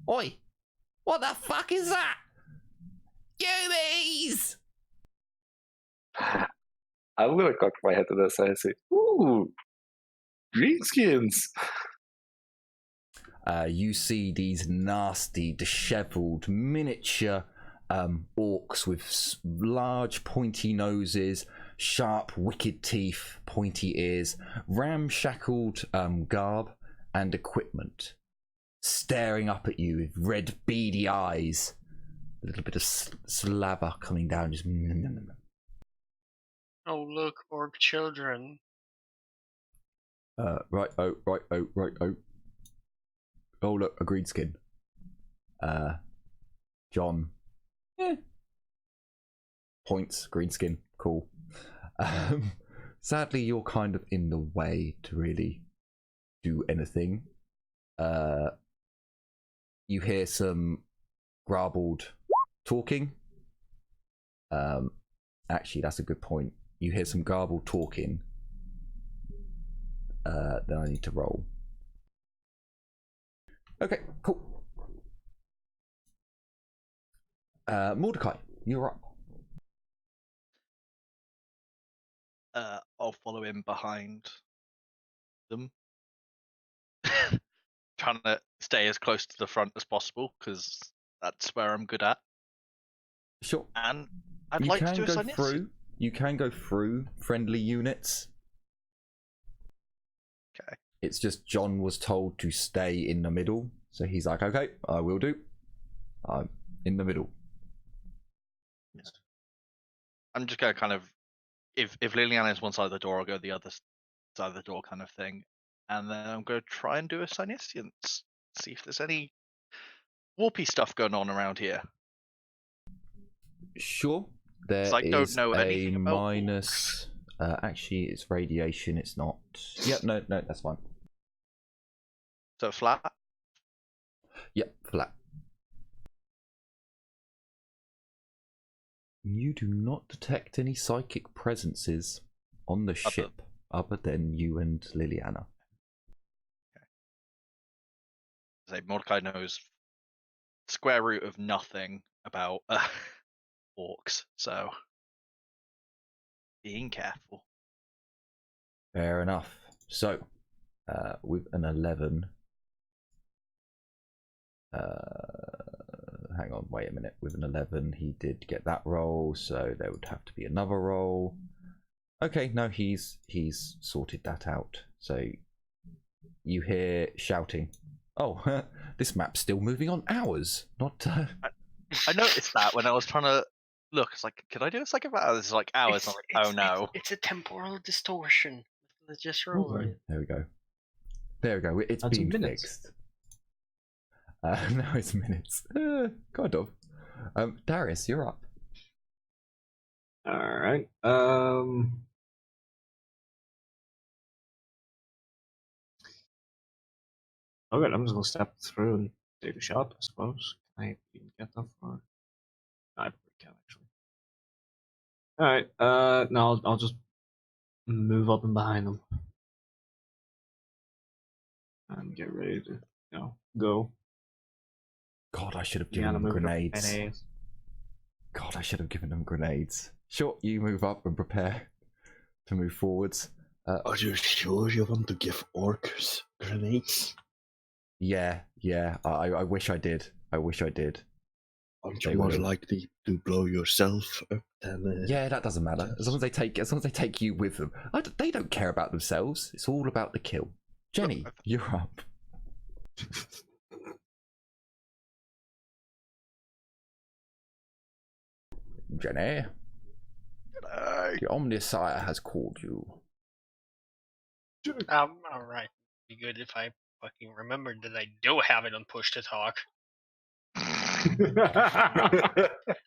Oi! What the fuck is that? Yubies! I'm gonna cock my head to this and say, ooh, greenskins. You see these nasty, dishevelled, miniature orcs with large, pointy noses, sharp, wicked teeth, pointy ears, ramshackled garb, and equipment, staring up at you with red, beady eyes. A little bit of slaver coming down, just. Oh, look, orc children. Right. Oh. Oh, look, a green skin. John. Points, green skin, cool. Sadly, you're kind of in the way to really do anything. You hear some garbled talking. Actually, that's a good point. You hear some garbled talking. Then I need to roll. Okay, cool. Mordecai, you're up. I'll follow him behind them. Trying to stay as close to the front as possible, because that's where I'm good at. Sure. And I'd You like to can do a go sign through. You can go through friendly units. Okay. It's just John was told to stay in the middle, so he's like, "Okay, I will do. I'm in the middle." Yes. I'm just gonna kind of, if Liliana is one side of the door, I'll go the other side of the door, kind of thing, and then I'm gonna try and do a Synescience. See if there's any warpy stuff going on around here. Sure. There I don't is know a anything about minus. Actually, it's radiation. It's not. Yep. No. That's fine. So flat. Yep. Flat. You do not detect any psychic presences on the ship other than you and Liliana. Say Mordecai knows square root of nothing about orcs, so being careful. Fair enough. So, with an 11, hang on, wait a minute. With an 11, he did get that roll, so there would have to be another roll. Okay, no, he's sorted that out. So you hear shouting. Oh, this map's still moving on hours, not. I noticed that when I was trying to look. It's like, could I do a second? It's like hours. I'm like, oh no. It's a temporal distortion. Let's just roll it. There we go. There we go. It's That's been minutes. fixed. Now it's minutes. Kind of. Darius, you're up. Alright. Okay, I'm just gonna step through and take a shot, I suppose. Can I even get that far? No, I probably can actually. Alright, now I'll just move up and behind them. And get ready to, go. God, I should have Yeah, given I'm them moving up grenades. NAs. God, I should have given them grenades. Sure, you move up and prepare to move forwards. Are you sure you want to give orcs grenades? Yeah. I wish I did. Aren't you They more will. likely to blow yourself up than? Yeah, that doesn't matter. As long as they take you with them. They don't care about themselves. It's all about the kill. Jenny, you're up. Jenny, the Omnisire has called you. Alright. Be good if I fucking remembered that I do have it on push to talk.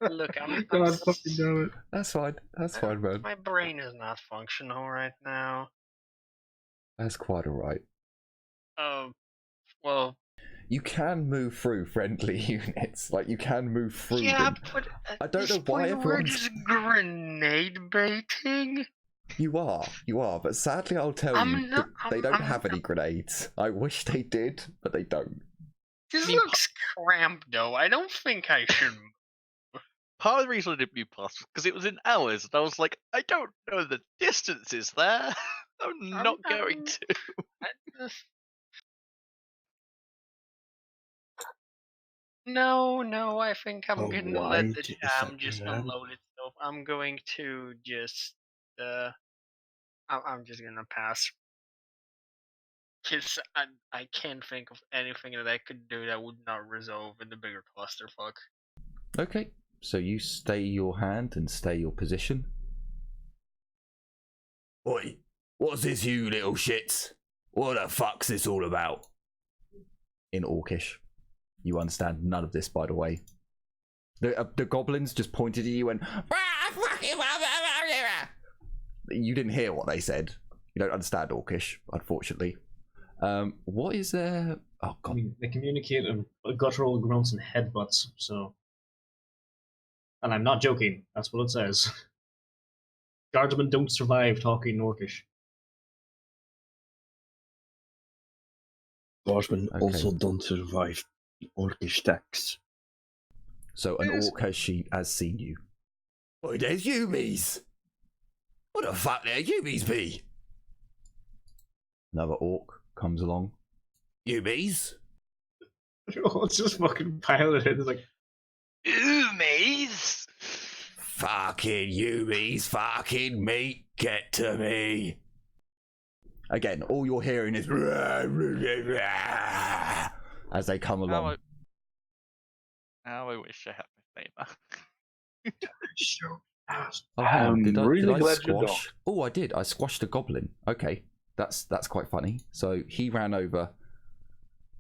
Look, God fucking damn it. That's fine. That's fine, man. My brain is not functional right now. That's quite alright. Well, You can move through friendly units. Like, you can move through yeah, them. but at I don't this know why point we're everyone's... just grenade baiting. You are, but sadly I'll tell you, they don't have any grenades. I wish they did, but they don't. This looks cramped, though. I don't think I should. Part of the reason I didn't move past was because it was in hours, and I was like, I don't know the distances there. I'm not going to. No, I think I'm Oh, gonna why let the did you jam set just me up? unload itself. I'm going to just, I'm just gonna pass. Cause I can't think of anything that I could do that would not resolve in the bigger clusterfuck. Okay, so you stay your hand and stay your position. Oi, what's this, you little shits? What the fuck's this all about? In Orcish. You understand none of this, by the way. The goblins just pointed at you and... You didn't hear what they said. You don't understand Orcish, unfortunately. What is there? Oh god. I mean, they communicate in guttural grunts and headbutts, so. And I'm not joking, that's what it says. Guardsmen don't survive talking Orcish. Guardsmen also don't survive Orcish attacks. So an orc has seen you. Oi, there's Yumis! What the fuck there Yumis be? Another orc comes along. Yumis? It's just fucking piling in. It's like, Oomies! Fucking Yumis, fucking meat, get to me. Again, all you're hearing is as they come along. How I wish I had my flavor. Oh, hang on. Did I glad you squash? Oh, I did. I squashed a goblin. Okay, that's quite funny. So he ran over.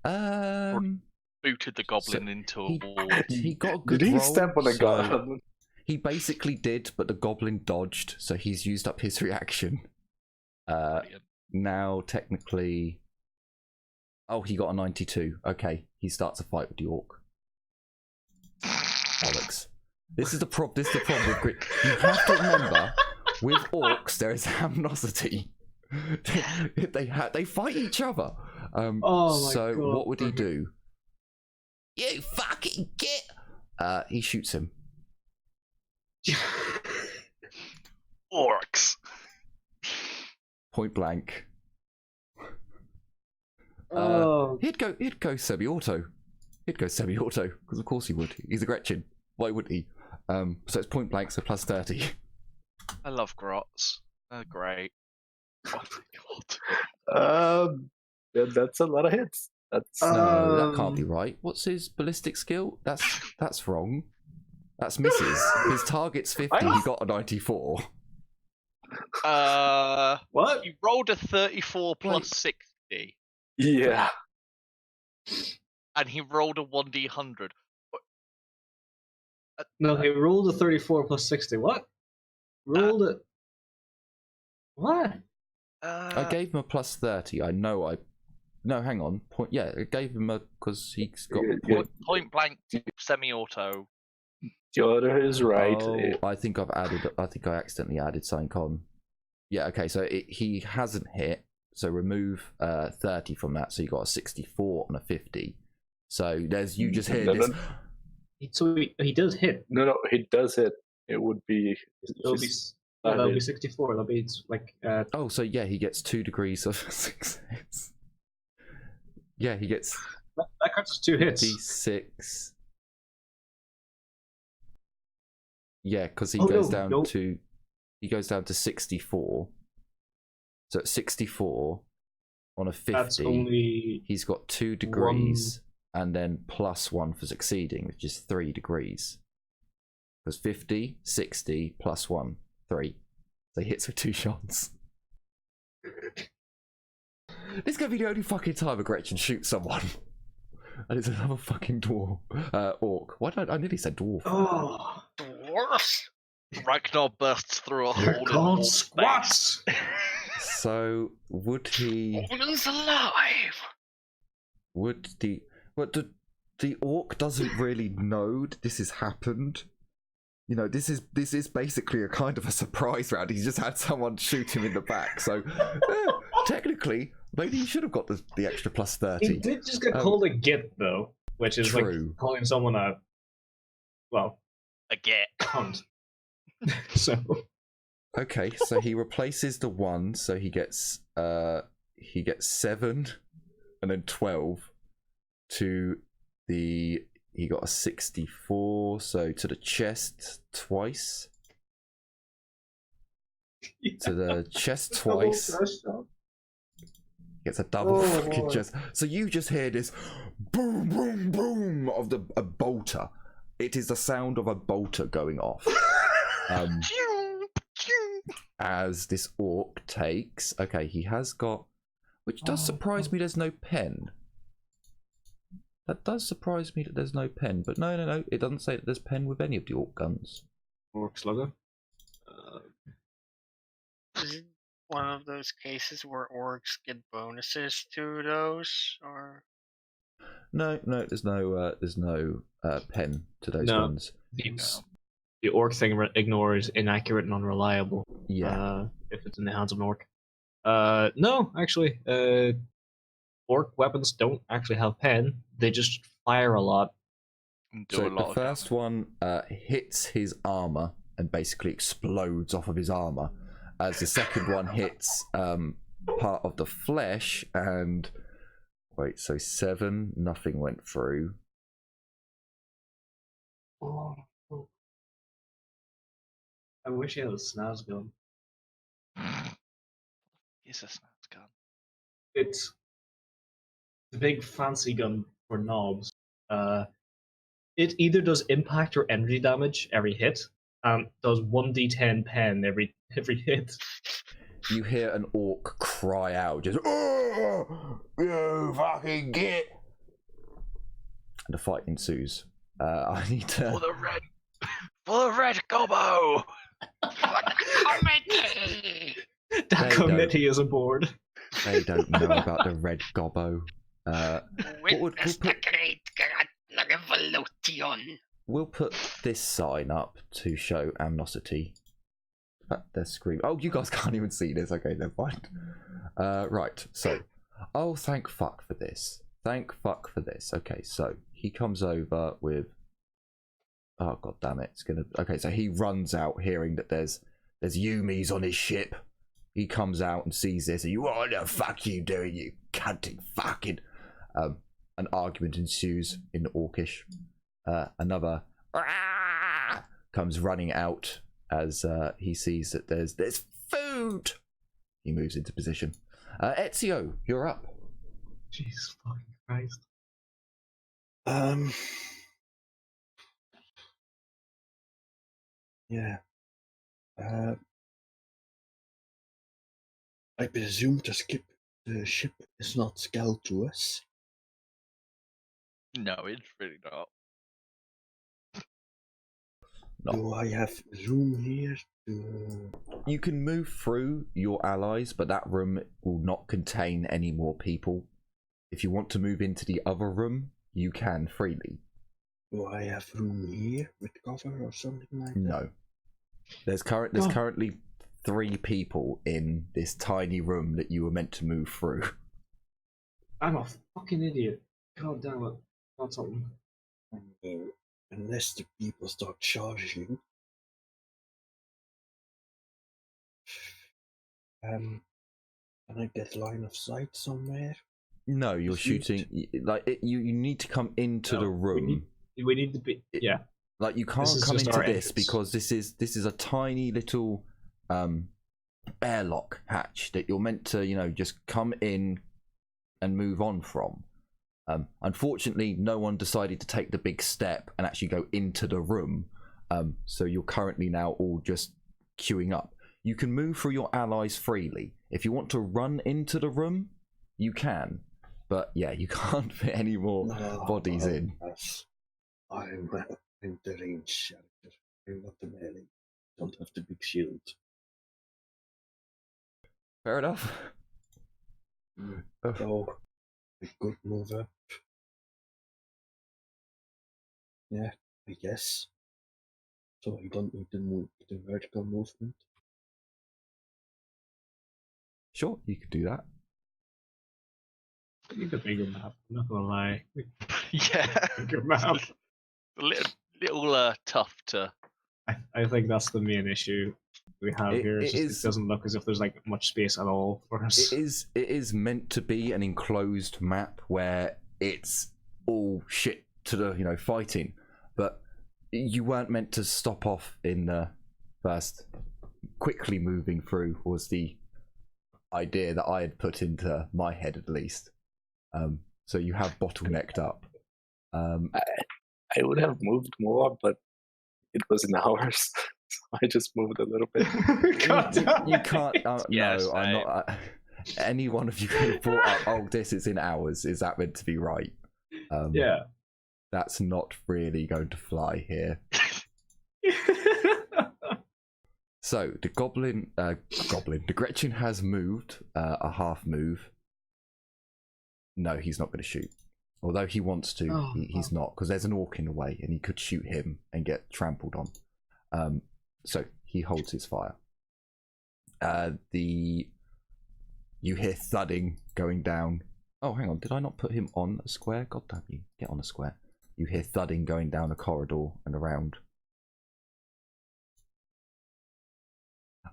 Booted the goblin into a wall. He got a good Did he roll, step on a so goblin? He basically did, but the goblin dodged, so he's used up his reaction. Now technically, oh, he got a 92. Okay, he starts a fight with the orc. Alex, this is the problem with grit. You have to remember, with orcs there is amnosity. They fight each other. So God, what would he do? You fucking git! He shoots him. Orcs. Point blank. He'd go semi-auto. Because of course he would. He's a Gretchen. Why wouldn't he? So it's point blank, so plus 30. I love grots. They're great. Oh my god. That's a lot of hits. No, that can't be right. What's his ballistic skill? That's wrong. That's misses. His target's 50. He got a 94. What? You rolled a 34 plus 60. Yeah. And he rolled a 1d100. No, he rolled a 34 plus 60. What? Rolled it. What? I gave him a plus 30. I know. No, hang on. Yeah, I gave him a because he's got point blank semi-auto. The order is right. Oh, I think I accidentally added something on. Yeah. Okay. So he hasn't hit. So remove 30 from that. So you got a 64 on a 50. So there's you just hear this. So he does hit. No, he does hit. It would be. That'll be 64. That'll be like. Oh, so yeah, he gets 2 degrees of success. Yeah, he gets. That cuts 2 hits. D6. Yeah, because he goes down to. He goes down to 64. So at 64, on a 50, That's only he's got 2 degrees, and then +1 for succeeding, which is 3 degrees. Because 50, 60, +1, 3. So he hits with 2 shots. This is going to be the only fucking time a Gretchen shoots someone. And it's another fucking dwarf. Orc. Why did I nearly said dwarf? Oh, Dwarfs. Ragnar bursts through a they're hole in called the squats. So would he? Woman's alive. Would the? But the orc doesn't really know this has happened. You know, this is basically a kind of a surprise round. He's just had someone shoot him in the back. So technically, maybe he should have got the extra +30. He did just get called a git though, which is true. like calling someone a get. cunt. So Okay, so he replaces the 1, so he gets 7 and then 12 to the. He got a 64, so to the chest twice. To the chest twice. Gets a double fucking chest. So you just hear this boom, boom, boom of a bolter. It is the sound of a bolter going off. As this orc takes. Okay, he has got. Which does surprise me there's no pen. That does surprise me that there's no pen, but no, it doesn't say that there's pen with any of the orc guns. orc slugger. Is it one of those cases where orcs get bonuses to those, or? No, there's no pen to those No. guns. The orc thing ignores inaccurate and unreliable. Yeah. If it's in the hands of an orc. No, actually, orc weapons don't actually have pen. They just fire a lot. So the first one hits his armor and basically explodes off of his armor, as the second one hits part of the flesh and wait, so 7, nothing went through. Oh. I wish he had a snaz gun. It's a snaz gun. It's the big fancy gun for knobs. It either does impact or energy damage every hit, and does 1d10 pen every hit. You hear an orc cry out, just "Oh, you fucking git!" And a fight ensues. I need to. For the red gobbo. That committee is aboard. They don't know about the red gobbo. We'll put this sign up to show amnosity. They're screaming. Oh, you guys can't even see this. Okay, never mind. Right, so. Oh, thank fuck for this. Thank fuck for this. Okay, so he comes over with. Oh, god damn it. It's gonna. Okay, so he runs out hearing that there's Yumis on his ship. He comes out and sees this. And what the fuck you doing, you cunting fucking. An argument ensues in Orcish. Another comes running out as he sees that there's food. He moves into position. Ezio, you're up. Jesus fucking Christ. Yeah. I presume the ship is not scaled to us. No, it's really not. No. Do I have room here to... You can move through your allies, but that room will not contain any more people. If you want to move into the other room, you can freely. Do I have room here with cover or something like that? No. There's currently 3 people in this tiny room that you were meant to move through. I'm a fucking idiot. God damn it. That's something. Unless the people start charging. Can I get line of sight somewhere? No, you're shooting. You need to come into the room. We need to be. Yeah. Like you can't come into this because this is a tiny little airlock hatch that you're meant to just come in, and move on from. Unfortunately, no one decided to take the big step and actually go into the room. So you're currently now all just queuing up. You can move through your allies freely. If you want to run into the room, you can. But yeah, you can't fit any more bodies in. I'm the range character. I'm not the melee. Don't have the big shield. Fair enough. So, a good move up. Yeah, I guess. So I don't need to move the vertical movement. Sure, you could do that. I need a bigger map. I'm not gonna lie. Yeah. Bigger map. A little tough to. I think that's the main issue we have here. It It doesn't look as if there's like much space at all for us. It is meant to be an enclosed map where it's all shit to the fighting, but you weren't meant to stop off in the first. Quickly moving through was the idea that I had put into my head, at least. So you have bottlenecked up. I would have moved more, but it was in hours. So I just moved a little bit. You can't. Yes, no, I'm not. Any one of you could have brought up. Oh, this is in hours. Is that meant to be right? Yeah. That's not really going to fly here. So the the Gretchen has moved a half move. No, he's not going to shoot. Although he wants to, he's not, because there's an orc in the way, and he could shoot him and get trampled on. So he holds his fire. You hear thudding going down. Oh, hang on, did I not put him on a square? God damn you, get on a square. You hear thudding going down a corridor and around.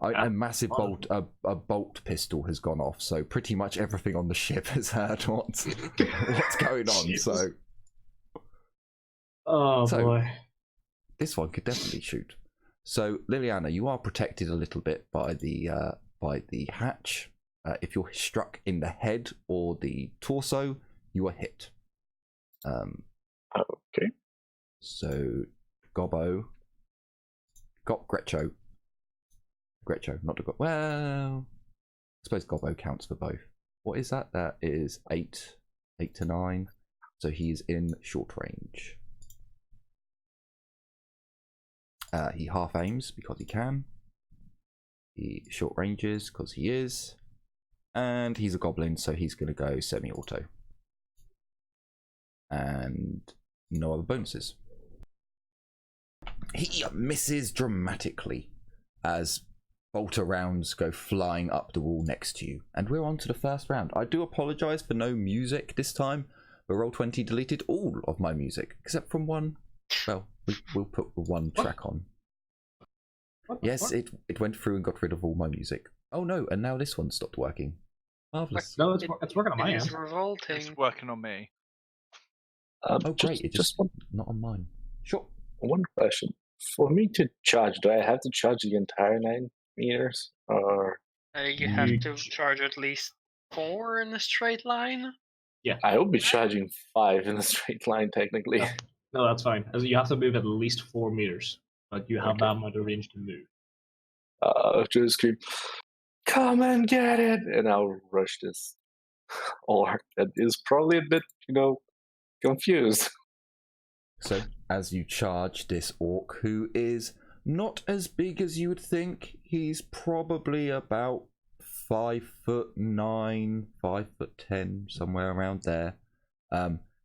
A massive bolt, a bolt pistol has gone off, so pretty much everything on the ship has heard what's going on. Jesus. So boy, this one could definitely shoot. So Liliana, you are protected a little bit by the hatch. If you're struck in the head or the torso, you are hit. Okay. So Gobbo, Gretcho, not the well. I suppose Gobbo counts for both. What is that? That is 8 to 9. So he's in short range. He half aims because he can. He short ranges because he is. And he's a goblin, so he's going to go semi-auto. And no other bonuses. He misses dramatically as bolter rounds go flying up the wall next to you. And we're on to the first round. I do apologise for no music this time, but Roll20 deleted all of my music, except from one. Well, we'll put the one track on. Yes, it went through and got rid of all my music. Oh no, and now this one stopped working. Marvellous. no, it's working on my It is end. revolting. It's working on me. Oh great, it's just not on mine. Sure. One question. For me to charge, do I have to charge the entire 9 meters? Or You have to charge at least 4 in a straight line. Yeah. I will be charging 5 in a straight line, technically. No, that's fine. You have to move at least 4 meters, but you have that amount of range to move. Just scream, "Come and get it!" And I'll rush this orc that is probably a bit, confused. So, as you charge this orc, who is not as big as you would think, he's probably about 5'9", 5'10", somewhere around there.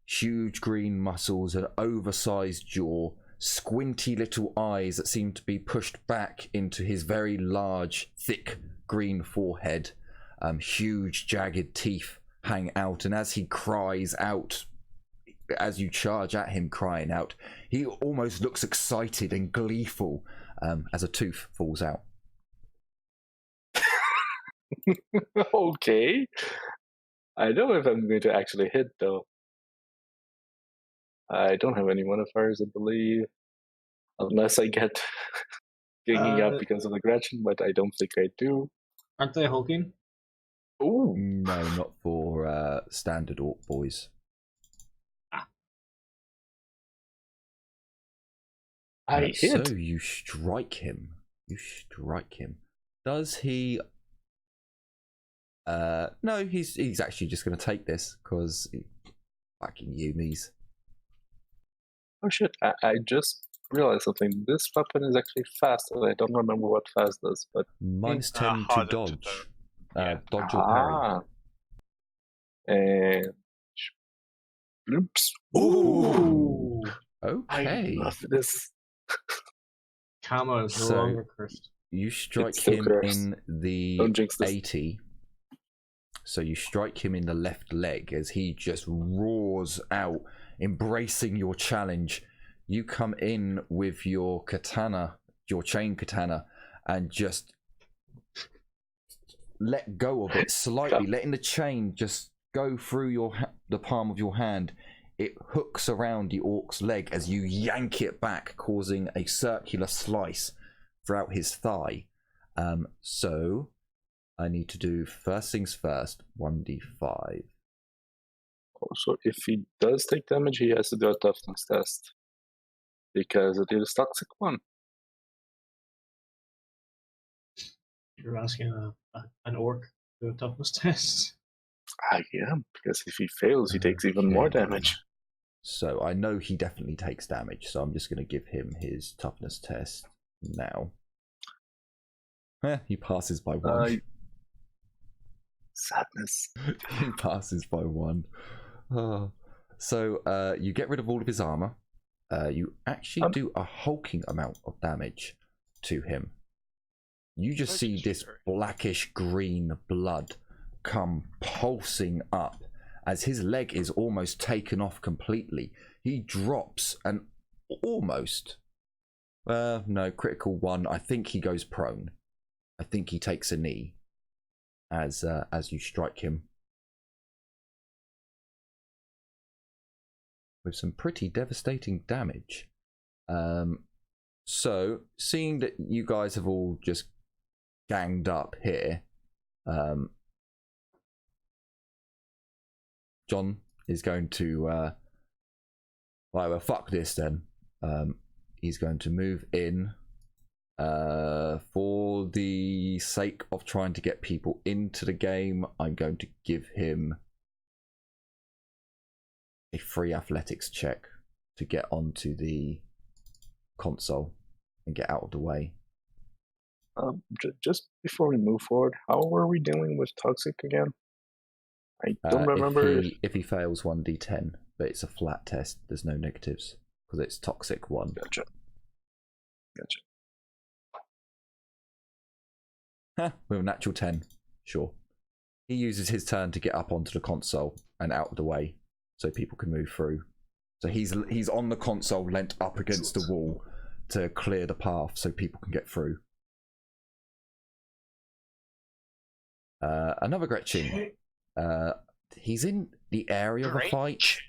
Huge green muscles, an oversized jaw, squinty little eyes that seem to be pushed back into his very large, thick green forehead. Huge, jagged teeth hang out, and as he cries out, as you charge at him crying out, he almost looks excited and gleeful as a tooth falls out. Okay. I don't know if I'm going to actually hit, though. I don't have any modifiers, I believe. Unless I get ganging up because of the Gretchen, but I don't think I do. Aren't they hulking? Ooh, No, not for standard orc boys. I hit. So you strike him. You strike him. Does he? No, he's actually just going to take this because fucking Yumis. Oh shit! I just realized something. This weapon is actually fast, and I don't remember what fast does. But -10 to harder to dodge. yeah. Dodge or parry. And bloops. Ooh. Okay. I love this. Karma is no So- longer cursed. You strike still him cursed. in the Don't jinx this. 80. So you strike him in the left leg as he just roars out, embracing your challenge. You come in with your katana, your chain katana, and just let go of it slightly, letting the chain just go through the palm of your hand. It hooks around the orc's leg as you yank it back, causing a circular slice throughout his thigh. So I need to do first things first, 1d5. Also, if he does take damage, he has to do a toughness test because it is toxic 1. You're asking an orc to do a toughness test. I am, because if he fails, he takes even more Okay. damage. So I know he definitely takes damage, so I'm just going to give him his toughness test now. He passes by 1. Sadness. He passes by 1. So you get rid of all of his armor. You actually do a hulking amount of damage to him. You just see this blackish green blood come pulsing up as his leg is almost taken off completely. He drops and almost, no, critical 1. I think he goes prone. I think he takes a knee as you strike him with some pretty devastating damage. So seeing that you guys have all just ganged up here, John is going to right, well, fuck this then. He's going to move in for the sake of trying to get people into the game. I'm going to give him a free athletics check to get onto the console and get out of the way. Just before we move forward, how are we dealing with toxic again? I don't remember. If he fails 1d10, but it's a flat test, there's no negatives because it's toxic 1. Gotcha. With a natural 10, sure. He uses his turn to get up onto the console and out of the way so people can move through. So he's on the console, leant up against the wall to clear the path so people can get through. Another Gretchen. He's in the area of a fight.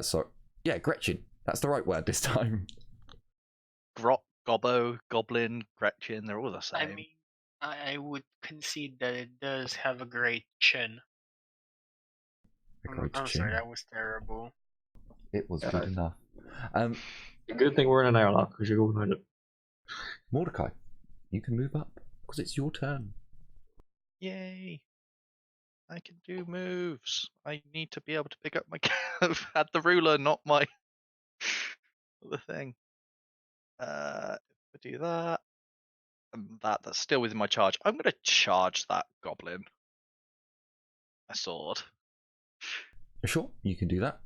Sorry. Yeah, Gretchen. That's the right word this time. Gobbo, Goblin, Gretchen, they're all the same. I mean, I would concede that it does have a great chin. I'm sorry, that was terrible. It was good enough. Good thing we're in an airlock because you're going behind it. Mordecai, you can move up because it's your turn. Yay! I can do moves. I need to be able to pick up my. I've had the ruler, not my the thing. If I do that, and that's still within my charge. I'm going to charge that goblin. My sword. Sure, you can do that.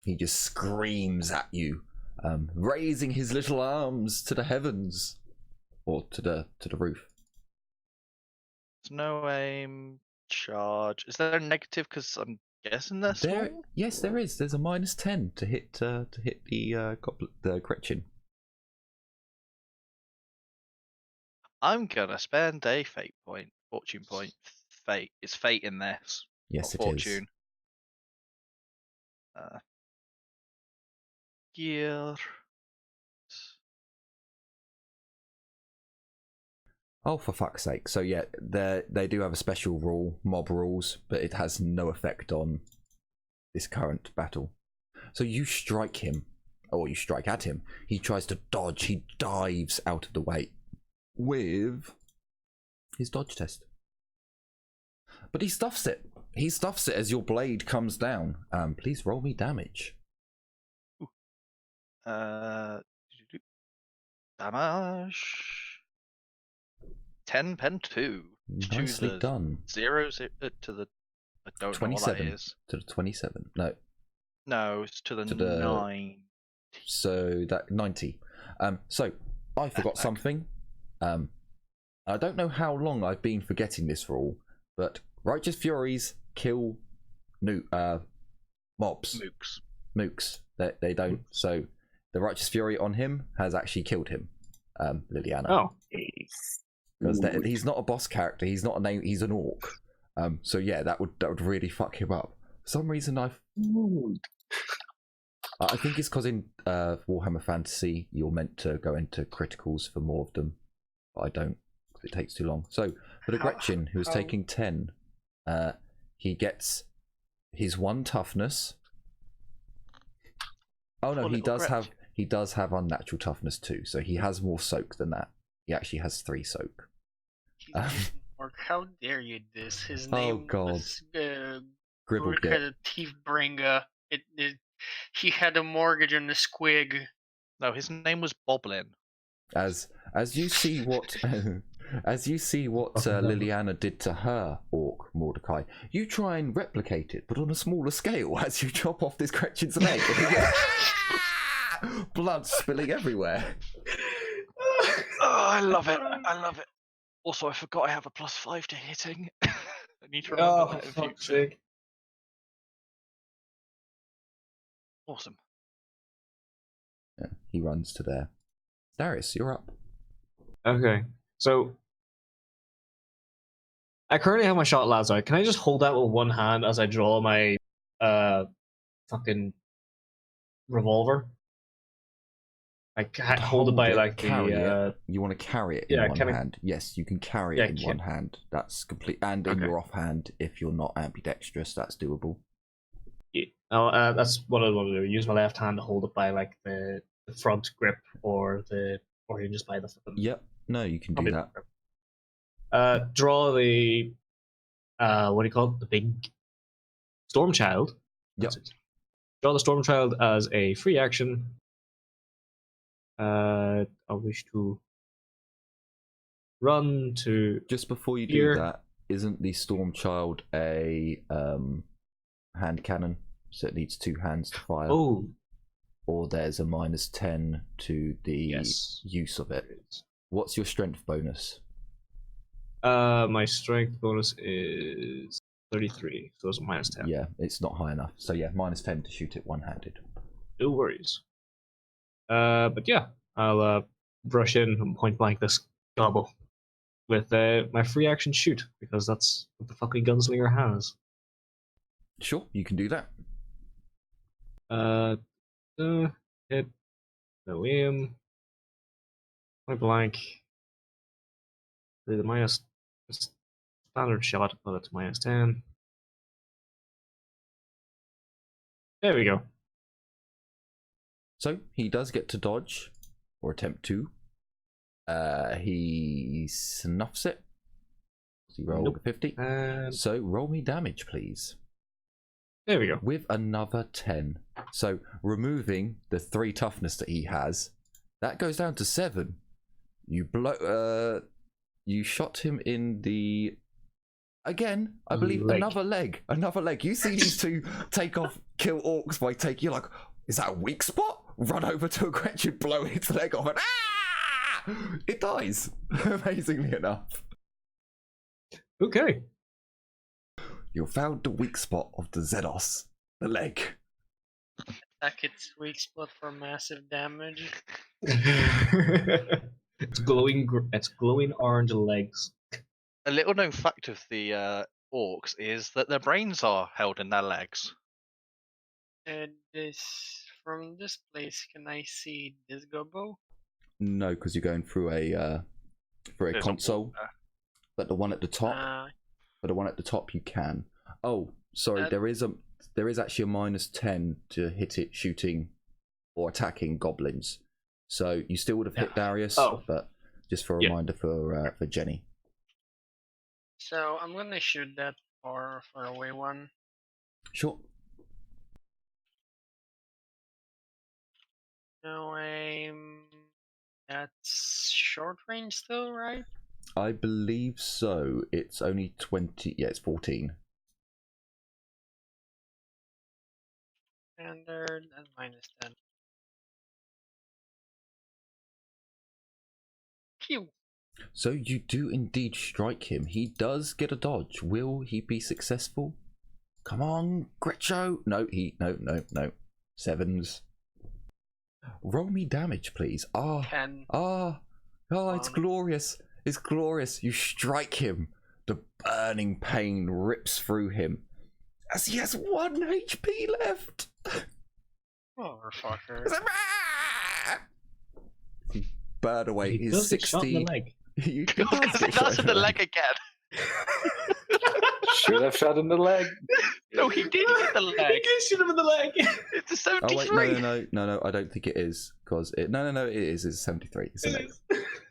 He just screams at you, raising his little arms to the heavens, or to the roof. There's no aim, charge. Is there a negative? Because I'm guessing that's small? Yes, there is. There's a -10 to hit the Gretchen. I'm gonna spend a fate point, fortune point. Fate. It's fate in this. Yes, not it fortune. is. Gear. Oh, for fuck's sake. So yeah, they do have a special rule, mob rules, but it has no effect on this current battle. So you strike him, or you strike at him. He tries to dodge. He dives out of the way with his dodge test. But he stuffs it. He stuffs it as your blade comes down. Please roll me damage. Damage. 10 pen 2. Nicely done. 0 to the. I don't know what that 27 is. to the 27. No. No, it's to the 9. So that 90. So I forgot something. I don't know how long I've been forgetting this rule, but Righteous Furies kill mobs. Mooks. They don't. So the Righteous Fury on him has actually killed him, Liliana. Oh. Because he's not a boss character. He's not a name. He's an orc. So yeah, that would really fuck him up. For some reason I think it's because in Warhammer Fantasy you're meant to go into criticals for more of them, but I don't. It takes too long. So for the Gretchen, who's taking 10, he gets his 1 toughness. Oh no, he does have unnatural toughness too. So he has more soak than that. He actually has 3 soak. How dare you diss? His name was Gribblegit. Thiefbringer. He had a mortgage on the squig. No, his name was Boblin. As you see what Liliana did to her orc Mordecai, you try and replicate it, but on a smaller scale. As you chop off this Gretchen's leg, blood spilling everywhere. Oh, I love it. I love it. Also, I forgot I have a +5 to hitting. I need to remember that in future. Awesome. Yeah, he runs to there. Darius, you're up. Okay, so I currently have my shot lads out. Can I just hold that with one hand as I draw my fucking revolver? I can't hold it by like the. You want to carry it in one hand? Yes, you can carry it in one hand. That's complete, and in your offhand if you're not ambidextrous, that's doable. Yeah. That's what I want to do. Use my left hand to hold it by like the front grip, or you just by the. Yep. No, you can do that. Draw the what do you call it? The big storm child. Yep. Draw the storm child as a free action. I wish to run to. Just before you do that, isn't the storm child a hand cannon? So it needs 2 hands to fire. Oh. Or there's a -10 to the use of it. What's your strength bonus? My strength bonus is 33, so it's a -10. Yeah, it's not high enough. So yeah, -10 to shoot it one-handed. No worries. But yeah, I'll brush in and point blank this gobble with my free action shoot, because that's what the fucking gunslinger has. Sure, you can do that. Hit. No aim. Point blank. The minus standard shot, but it's -10. There we go. So he does get to dodge, or attempt to. He snuffs it. So he rolled a 50. So roll me damage, please. There we go. With another 10. So removing the 3 toughness that he has, that goes down to 7. You shot him in the. Again, I believe another leg. You see these two take off, kill orcs by taking. You're like, is that a weak spot? Run over to a Gretchen, blow its leg off, and it dies. Amazingly enough. Okay. You found the weak spot of the Zedos, the leg. Attack its weak spot for massive damage. It's glowing orange legs. A little known fact of the orcs is that their brains are held in their legs. From this place, can I see this gobbo? No, because you're going through a for a There's console, water. but the one at the top, you can. Oh, sorry, there is actually a -10 to hit it shooting or attacking goblins. So you still would have hit Darius, but just for a reminder for Jenny. So I'm gonna shoot that far away one. Sure. No aim. That's short range still, right? I believe so. It's only 20. Yeah, it's 14. Standard and -10. Q. So you do indeed strike him. He does get a dodge. Will he be successful? Come on, Gretcho. No. 7s. Roll me damage, please. 10. It's glorious. It's glorious. You strike him. The burning pain rips through him as he has 1 HP left. Oh, fucker. He burned away. He His does get 60. shot in the leg. You That's in the leg again. Should have shot in the leg. No, he did hit the leg. He did shoot him in the leg. It's a 73. Oh wait, no, I don't think it is because it. No, it is. It's 73. It's It is.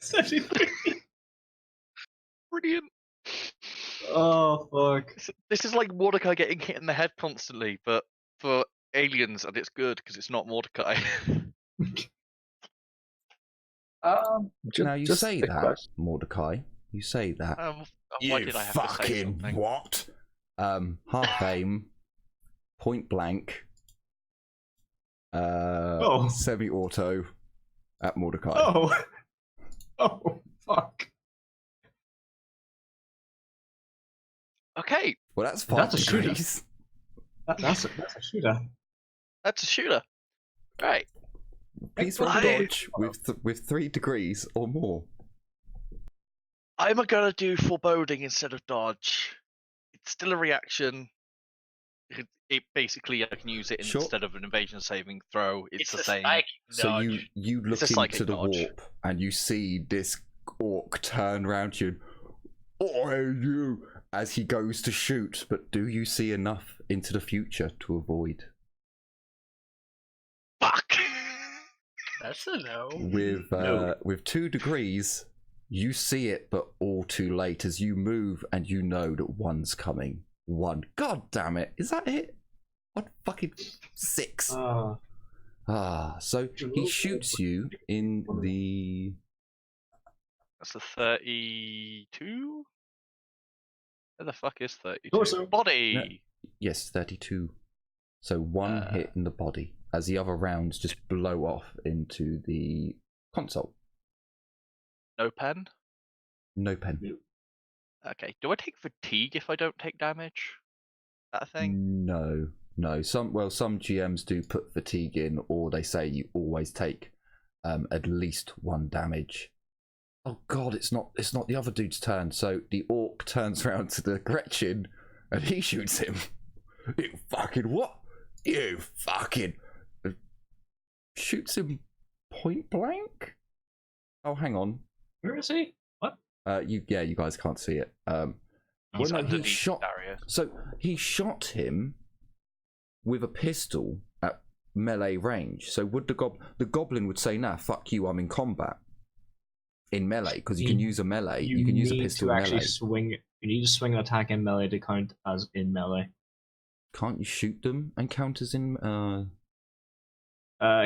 73. Brilliant. Oh fuck! This is like Mordecai getting hit in the head constantly, but for aliens, and it's good because it's not Mordecai. Now you say that, Mordecai. You say that. Why did I have to say fucking something? what? Half aim, point blank, semi-auto at Mordecai. Oh fuck! Okay, Well, that's 5 That's a shooter. degrees. That's a shooter. that's a shooter. Right. Please roll I- dodge with 3 degrees or more. I'm gonna do foreboding instead of dodge. It's still a reaction. It basically, I can use it Sure. instead of an evasion saving throw. It's the a same. psychic So dodge. you look It's a psychic into the dodge. warp and you see this orc turn round to you. Oh, you! As he goes to shoot, but do you see enough into the future to avoid? Fuck. That's a no. With 2 degrees, you see it, but all too late as you move and you know that one's coming. 1. God damn it! Is that it? What fucking 6? So he shoots you in the. That's a 32. Where the fuck is 32? Torso. Body. No. Yes, 32. So 1 hit in the body as the other rounds just blow off into the console. No pen. No pen. Okay. Do I take fatigue if I don't take damage? That a thing? No. Some GMs do put fatigue in, or they say you always take at least 1 damage. Oh god, it's not the other dude's turn. So the orc turns around to the Gretchen and he shoots him. You fucking what? You fucking shoots him point blank. Oh, hang on. Where is he? What? You guys can't see it. He's he underneath shot. Darius. So he shot him with a pistol at melee range. So would the goblin would say, "Nah, fuck you, I'm in combat." In melee, because you can use a melee. You can use a pistol to in actually melee. swing. You need to swing an attack in melee to count as in melee. Can't you shoot them and count as in?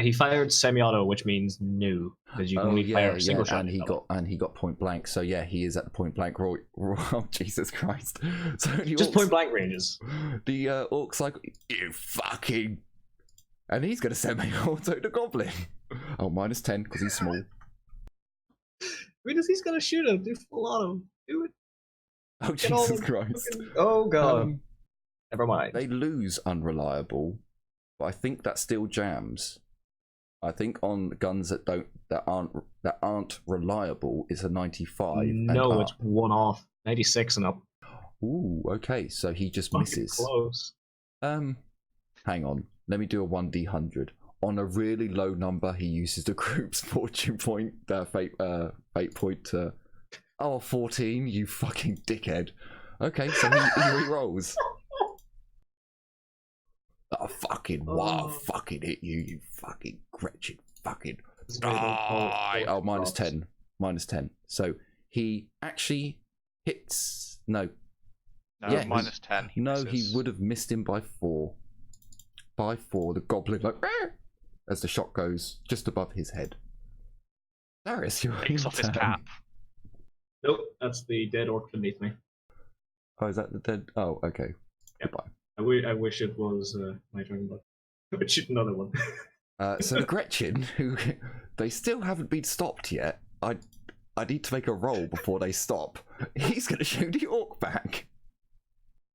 He fired semi-auto, which means no, because you can only fire a single shot. and he got point blank. So yeah, he is at the point blank. Oh, Jesus Christ! So the Just orcs- point blank ranges. The orc's like, you fucking, and he's gonna semi-auto the goblin. Oh, -10 because he's small. Because he's gonna shoot him. Do full auto. Do it. Oh, Get all Jesus the Christ! fucking- Oh god. Never mind. They lose unreliable, but I think that still jams. I think on guns that aren't reliable, it's a 95. No, and it's up. 1 off. 96 and up. Ooh, okay, so he just Fucking misses. close. Hang on. Let me do a 1d100. On a really low number, he uses the group's fortune point, fate point to Oh, 14, you fucking dickhead. Okay, so he re-rolls. Oh, fucking, wow, fucking hit you, you fucking Gretchen, fucking. Die. Oh, minus 10. Minus 10. So he actually hits. No. No, Yeah, minus 10. No, he would have missed him by 4. By 4, the goblin, like, as the shot goes just above his head. Darius, you're Takes off his cap. Nope, that's the dead orc beneath me. Oh, is that the dead? Oh, okay. Yep. Goodbye. I wish it was my turn, but I shoot another one. So the Gretchen, who they still haven't been stopped yet. I need to make a roll before they stop. He's going to shoot the orc back.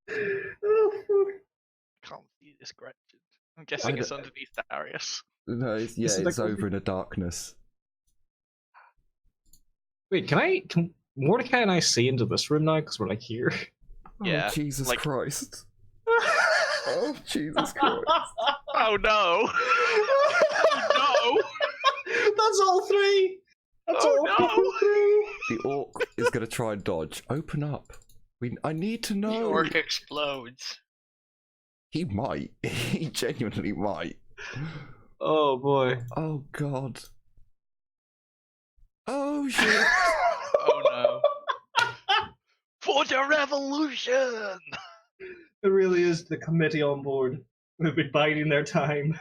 Can't see this Gretchen. I'm guessing it's underneath Darius. No, it's over in the darkness. Wait, can Mordecai and I see into this room now? Because we're like here. Yeah, Oh, Jesus like- Christ. Oh, Jesus Christ. Oh no! Oh That's all three! That's all no! three! The orc is going to try and dodge. Open up. I need to The know. orc explodes. He might. He genuinely might. Oh boy. Oh, God. Oh, shit. Oh no! For the revolution! It really is the committee on board. They've been biding their time.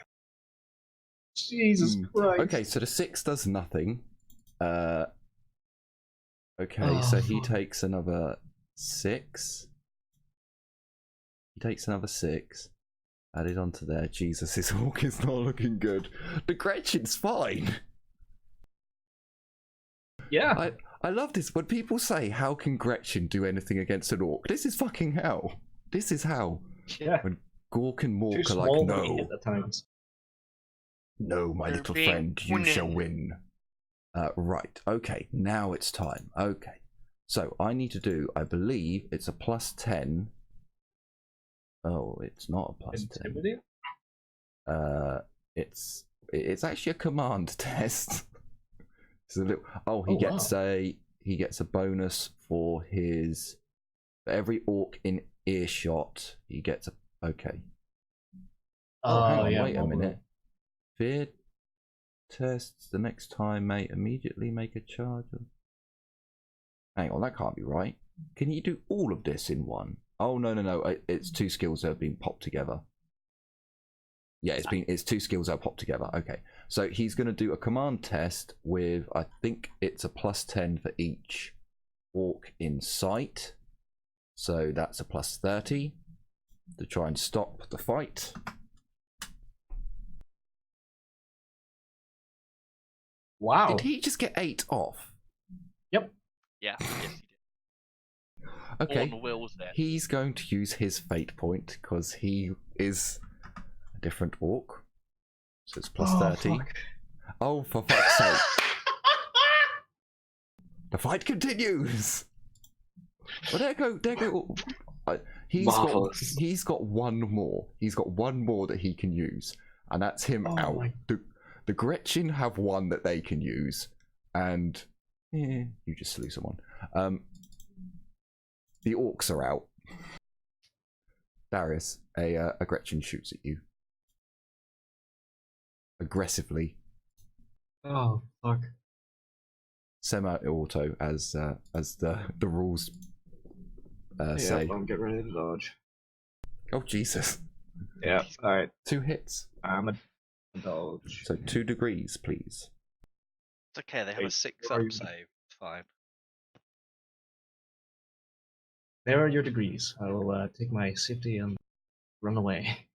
Jesus Christ. Okay, so the 6 does nothing. Okay, Oh, so he fuck. takes another 6. He takes another 6. Added onto there. Jesus, this orc is not looking good. The Gretchen's fine. Yeah. I love this. When people say, how can Gretchen do anything against an orc? This is fucking hell. This is hell. Yeah. When Gork and Too Mork are small like, to be no. hit at times. No, my They're little being friend, you shall winning. win. Right, okay, now it's time. Okay, so I need to do, I believe it's a plus 10. Oh, it's not a plus 10. Intimidate? It's actually a command test. It's a little, he gets a bonus for his, for every orc in earshot, he gets a, okay. Oh, hang on, wait a minute. Fear tests the next time, mate. Immediately make a charge. Hang on, that can't be right. Can you do all of this in one? Oh, no. It's 2 skills that have been popped together. Yeah, it's 2 skills that are popped together. Okay, so he's going to do a command test with, I think it's a plus 10 for each orc in sight. So that's a plus 30 to try and stop the fight. Wow. Did he just get 8 off? Yep. Yeah, yes he did. Okay. All Will's there. He's going to use his fate point because he is a different orc. So it's plus 30. Fuck. Oh, for fuck's sake. The fight continues. Well, there go. Marvelous. He's got one more. He's got one more that he can use, and that's him out. My... The Gretchen have one that they can use, and you just slew someone. The orcs are out. Darius, a Gretchen shoots at you aggressively. Oh fuck. Semi-auto, as the rules say. I'm getting ready to dodge. Oh Jesus! Yeah. All right. 2 hits. I'm a dodge. So 2 degrees, please. It's okay, they have a Wait, 6 are up you- save. It's fine. There are your degrees. I will take my safety and run away.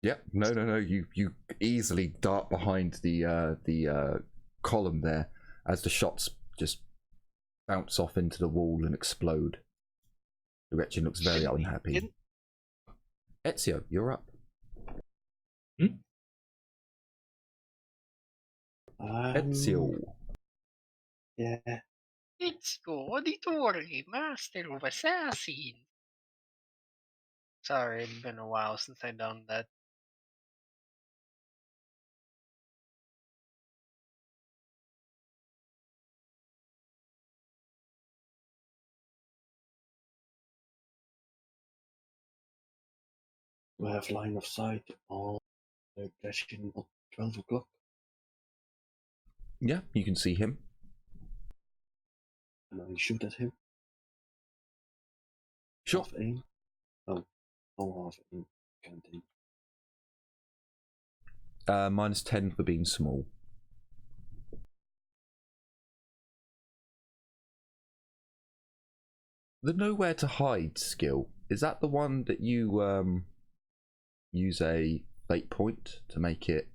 Yep. No. You easily dart behind the column there as the shots just bounce off into the wall and explode. The Gretchen looks very unhappy. Ezio, you're up. Ezio. Yeah. It's Auditore, Master of Assassins. Sorry, it's been a while since I've done that. Do I have line of sight on the Grecian at 12 o'clock? Yeah, you can see him. And I shoot at him? Sure. Half aim? No, no half aim. Can't aim. -10 for being small. The nowhere to hide skill, is that the one that you use a fate point to make it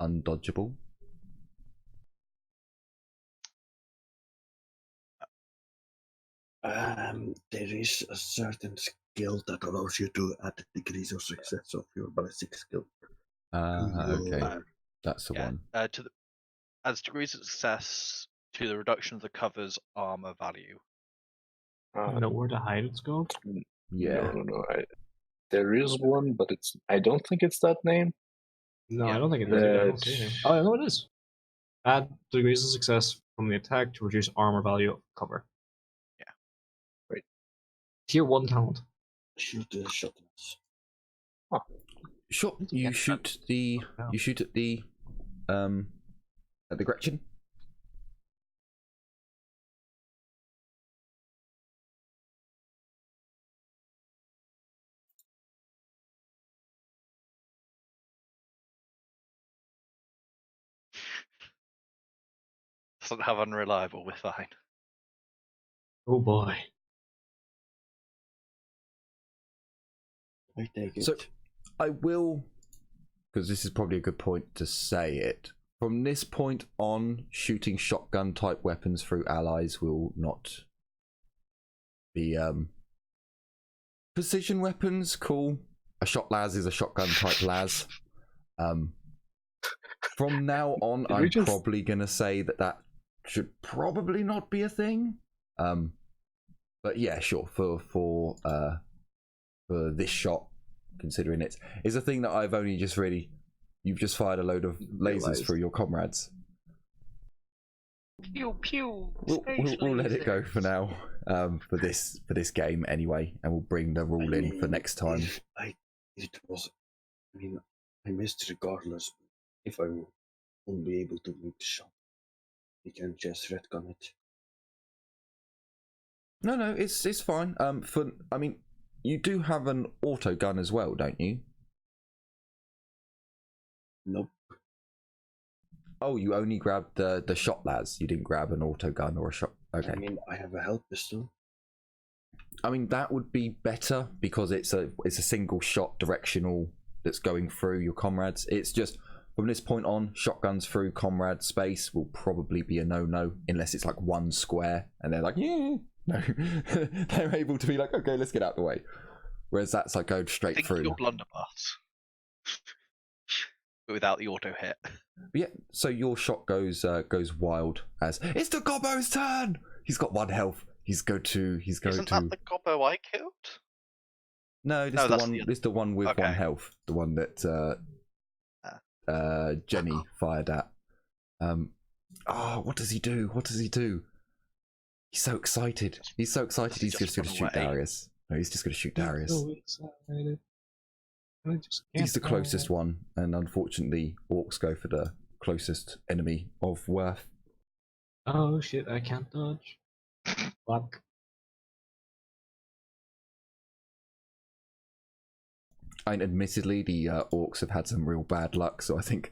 undodgeable? There is a certain skill that allows you to add degrees of success of your ballistic skill. Okay. That's the Yeah. one. Adds degrees of success to the reduction of the cover's armor value. Nowhere to hide its called? Yeah. No. There is one, but I don't think it's that name. No, Yeah. I don't think it is. I don't see anything. Oh, no, it is. Add degrees of success from the attack to reduce armor value of cover. Yeah. Right. Tier 1 talent. Shoot the shotguns. Sure. You shoot the. You shoot at the. At the Gretchen. Doesn't have unreliable, we're fine. Oh boy. I take it. So, I will, because this is probably a good point to say it. From this point on, shooting shotgun type weapons through allies will not be precision weapons. Cool. A shot las is a shotgun type las. From now on, I'm probably gonna say that should probably not be a thing. But yeah, sure. For this shot, considering it's a thing that I've only just really. You've just fired a load of lasers through your comrades. Pew pew. We'll let it go for now. For this game anyway, and we'll bring the rule in for next time. I missed regardless. If I won't be able to make the shot, you can just retcon it. No, it's fine. You do have an auto gun as well, don't you? Nope. Oh, you only grabbed the shot las. You didn't grab an auto gun or a shot. Okay. I mean, I have a help pistol. I mean, that would be better because it's a single shot directional that's going through your comrades. It's just from this point on, shotguns through comrade space will probably be a no unless it's like one square and they're like, yeah, no, they're able to be like, okay, let's get out the way. Whereas that's like going straight Think through. your blunderbuss. But without the auto hit. Yeah, so your shot goes wild as it's the Gobbo's turn. He's got 1 health. Isn't that the Gobbo I killed? No, this is the one with 1 health. The one that Jenny fired at. What does he do? He's so excited. He's just going to shoot Darius. No, he's just going to shoot Darius. So excited. He's the closest one, and unfortunately, orcs go for the closest enemy of worth. Oh shit! I can't dodge. Fuck. And admittedly, the orcs have had some real bad luck, so I think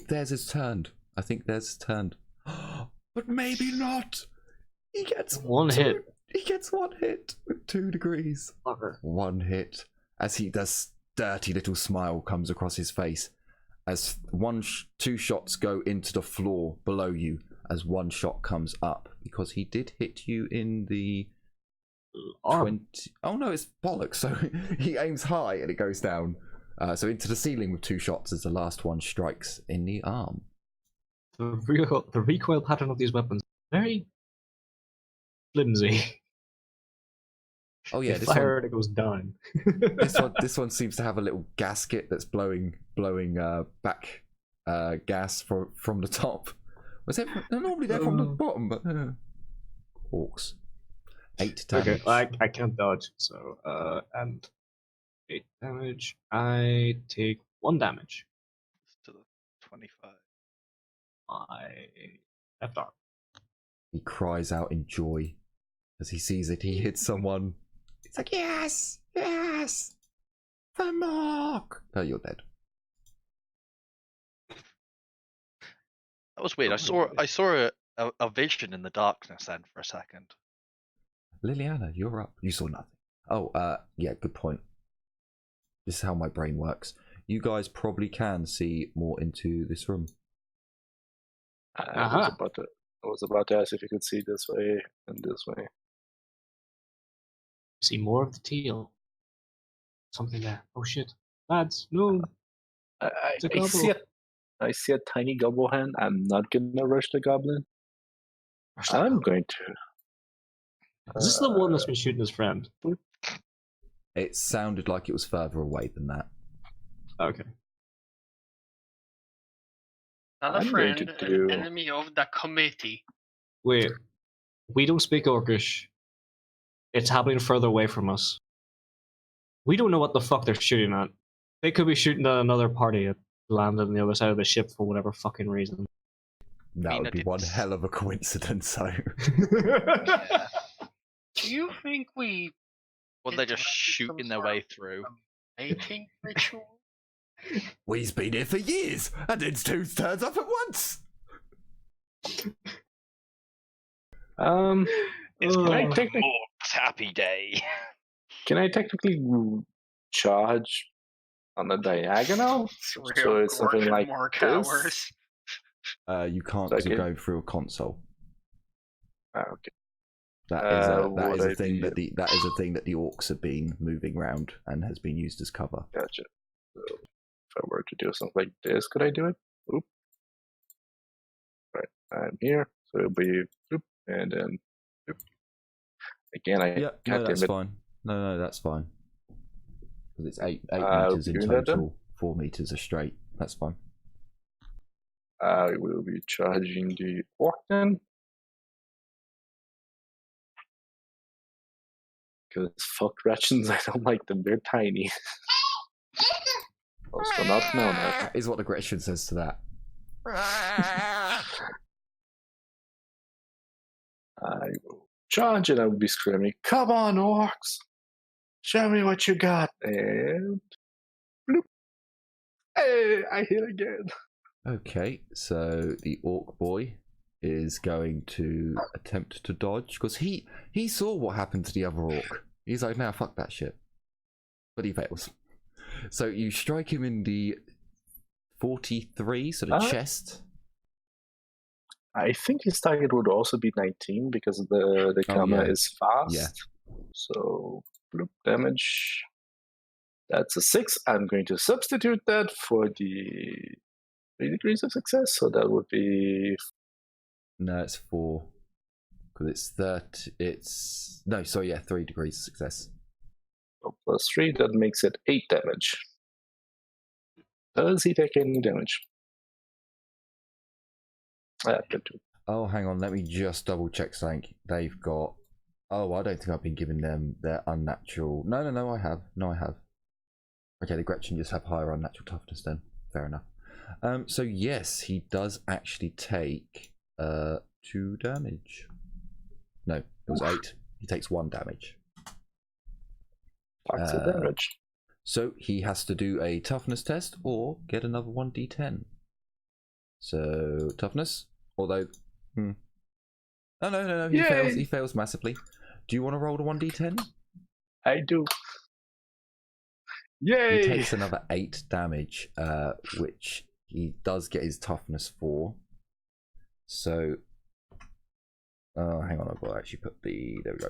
theirs is turned. But maybe not. He gets one hit. He gets 1 hit with 2 degrees. Fucker. 1 hit as he does. Dirty little smile comes across his face as 2 shots go into the floor below you as 1 shot comes up because he did hit you in the arm. 20. Oh no, it's bollocks. So he aims high and it goes down. So into the ceiling with 2 shots as the last one strikes in the arm. The recoil pattern of these weapons very flimsy. Oh yeah, this fire it goes down. this one seems to have a little gasket that's blowing back gas from the top. Normally they're from the bottom, but orcs. 8 damage. Okay, I can't dodge, so and 8 damage. I take 1 damage. To the 25. I left arm. He cries out in joy as he sees that he hit someone. It's like, yes, yes, for Mark. Oh, you're dead. That was weird. I saw a vision in the darkness then for a second. Liliana, you're up. You saw nothing. Oh, yeah, good point. This is how my brain works. You guys probably can see more into this room. I was about to ask if you could see this way and this way. See more of the teal. Something there. Oh shit. Lads, no. I see a tiny gobble hand. I'm not gonna rush the goblin. I'm going to. Is this the one that's been shooting his friend? It sounded like it was further away than that. Okay. Not a I'm going friend, to do- an enemy of the committee. Wait. We don't speak Orcish. It's happening further away from us. We don't know what the fuck they're shooting at. They could be shooting at another party that landed on the other side of the ship for whatever fucking reason. That would be one hell of a coincidence, so. Yeah. Do you think we... Well, they're just shooting their way through. Mating ritual? We've been here for years, and then two turns up at once. It's Oh. gonna be a more happy day. Can I technically charge on the diagonal? So it's something like more this? cowards. You can't So I because you're can- going through a console. Okay. That is would a I thing be- that is a thing that the orcs have been moving around and has been used as cover. Gotcha. So if I were to do something like this, could I do it? Oop. Right, I'm here. So it'll be oop, and then oop. Again, I Yeah, can't no, that's limit. fine. No, that's fine. Because it's 8 I'll meters in do that then. total. 4 meters are straight. That's fine. I will be charging the orc then. Because fuck Ratchins, I don't like them. They're tiny. Also not known as. That is what the Gretchen says to that. I will charge and I will be screaming, "Come on, orcs! Show me what you got!" And bloop. Hey, I hit again. Okay, so the orc boy is going to attempt to dodge because he saw what happened to the other orc. He's like, "Nah, fuck that shit," but he fails. So you strike him in the 43, so the chest. I think his target would also be 19 because the camera yeah. is fast. Yeah. So bloop damage. That's a 6. I'm going to substitute that for the 3 degrees of success. So that would be No, it's 4 because it's 30. It's no, so yeah, 3 degrees of success. plus 3. That makes it 8 damage. Does he take any damage? Good too. Oh, hang on, let me just double check something. They've got. Oh, I don't think I've been giving them their unnatural. No, I have. No, I have. Okay, the Gretchen just have higher unnatural toughness then. Fair enough. So yes, he does actually take 2 damage. No, it was 8. He takes 1 damage. Lots of damage. So he has to do a toughness test or get another 1d10. So toughness, although no, he Yay! fails. He fails massively. Do you want to roll a 1d10? I do. Yay! He takes another 8 damage, which he does get his toughness for. So, hang on, I've got to actually put the. There we go.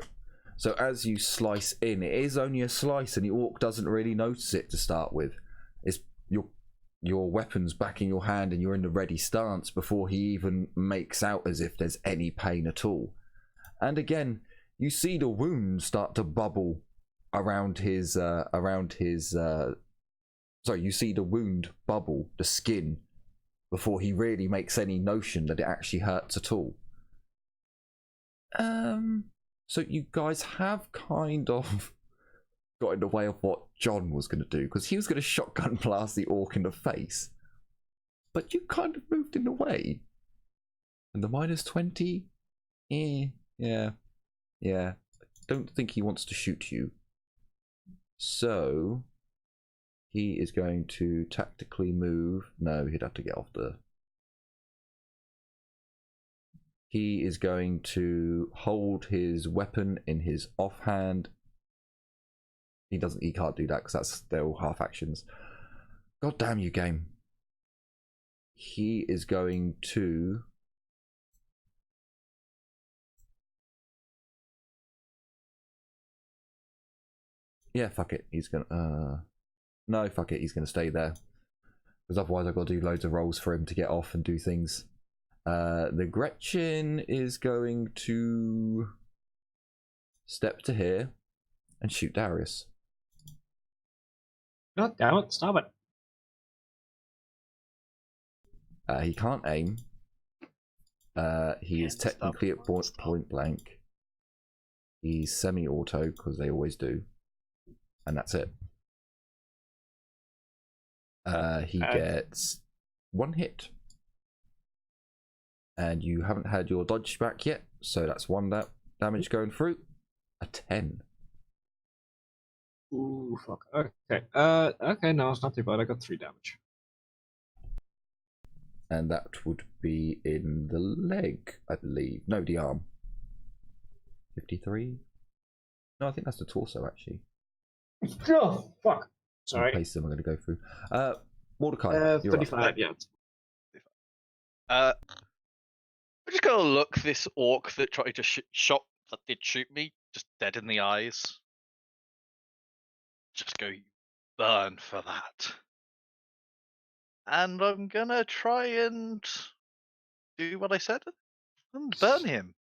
So as you slice in, it is only a slice, and the orc doesn't really notice it to start with. It's your weapon's back in your hand, and you're in the ready stance before he even makes out as if there's any pain at all. And again, you see the wound start to bubble around his. Sorry, you see the wound bubble, the skin, before he really makes any notion that it actually hurts at all. So you guys have kind of got in the way of what John was going to do, because he was going to shotgun blast the orc in the face. But you kind of moved in the way. And the -20? Yeah. Don't think he wants to shoot you. So he is going to tactically move. No, he'd have to get off the... He is going to hold his weapon in his offhand. He can't do that because they're all half actions. God damn you, game. He is going to... Yeah, fuck it. He's gonna... No, fuck it. He's gonna stay there. Because otherwise I've got to do loads of rolls for him to get off and do things. The Gretchen is going to step to here and shoot Darius. God damn it, stop it. He can't aim. He is technically at point blank. He's semi-auto, because they always do. And that's it. He gets 1 hit. And you haven't had your dodge back yet, so that's 1 damage going through. A 10. Ooh, fuck. Okay. Okay, no, it's not too bad. I got 3 damage. And that would be in the leg, I believe. No, the arm. 53? No, I think that's the torso, actually. Oh, fuck. Sorry. Place them, I'm going to go through. Mordecai, you're 35, up. yeah. I'm just gonna look this orc that tried to shoot me, just dead in the eyes. Just go, "You burn for that." And I'm gonna try and do what I said and burn him.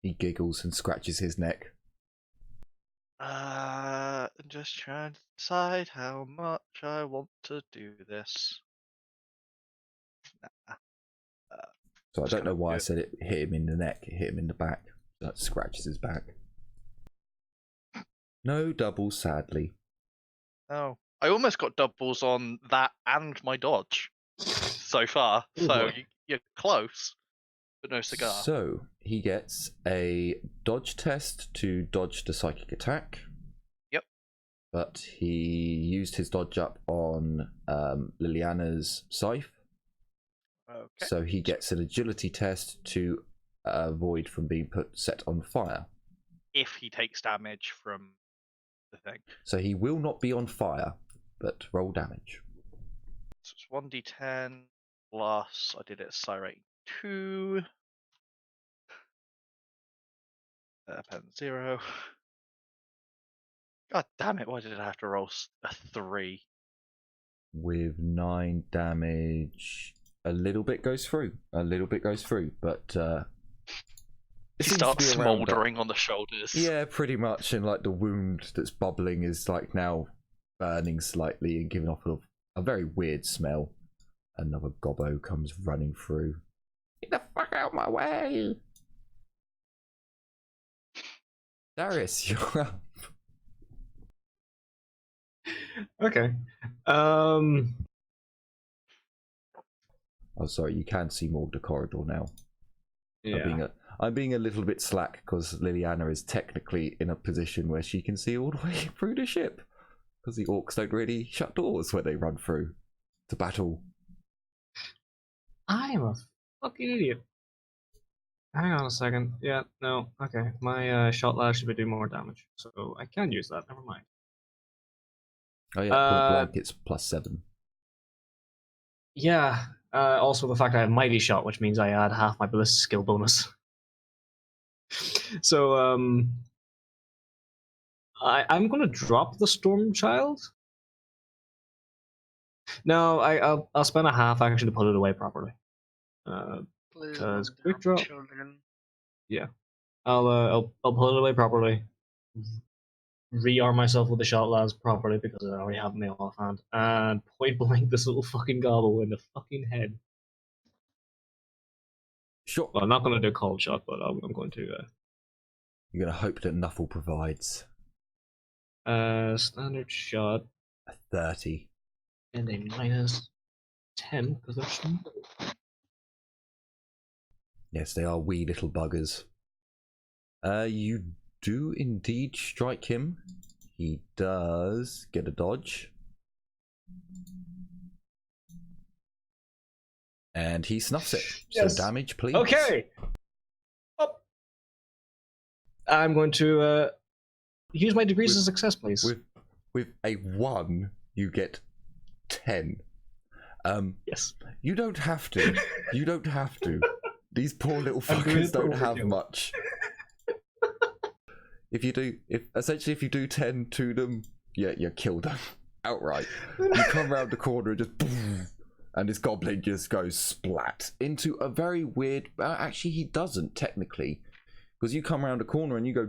He giggles and scratches his neck. I'm just trying to decide how much I want to do this. Nah. So I don't know why I said it hit him in the neck, it hit him in the back. That scratches his back. No doubles, sadly. Oh, I almost got doubles on that and my dodge so far. Ooh, So boy. you're close, but no cigar. So he gets a dodge test to dodge the psychic attack. Yep. But he used his dodge up on Liliana's scythe. Okay. So he gets an agility test to avoid from being set on fire. If he takes damage from the thing. So he will not be on fire, but roll damage. So it's 1d10 plus, I did it at rating 2. Pen 0. God damn it, why did I have to roll a 3? With 9 damage, a little bit goes through. But He seems starts to be around smouldering on the shoulders. Yeah, pretty much. And like the wound that's bubbling is like now burning slightly and giving off a very weird smell. Another gobbo comes running through. Get the fuck out my way! Darius, you're up. Okay. Oh, sorry, you can see more of the corridor now. Yeah. I'm being a little bit slack because Liliana is technically in a position where she can see all the way through the ship. Because the orcs don't really shut doors when they run through to battle. I'm a fucking idiot. Hang on a second. Yeah, no, okay. My shot lash should be doing more damage, so I can use that. Never mind. Oh yeah, point blank, it's +7. Yeah. Also, the fact I have mighty shot, which means I add half my ballistic skill bonus. So, I'm gonna drop the Storm Child. No, I'll spend a half action to put it away properly. Please Because don't quick drop drop. children. Yeah, I'll put it away properly. Rearm myself with the shot lads properly because I already have my offhand, and point blank this little fucking gobble in the fucking head. Sure. Well, I'm not going to do a cold shot, but I'm going to. You're going to hope that Nuffle provides. Standard shot A 30. and a minus 10 because they're small. Yes, they are wee little buggers. You do indeed strike him. He does get a dodge. And he snuffs it. Yes. So damage, please. Okay. Oh. I'm going to use my degrees of success, please. With a 1, you get 10. Yes. You don't have to. You don't have to. These poor little fuckers don't have much. If you do 10 to them, yeah, you kill them outright. You come around the corner and just boom, and this goblin just goes splat into a very weird. Actually, he doesn't technically, because you come around the corner and you go,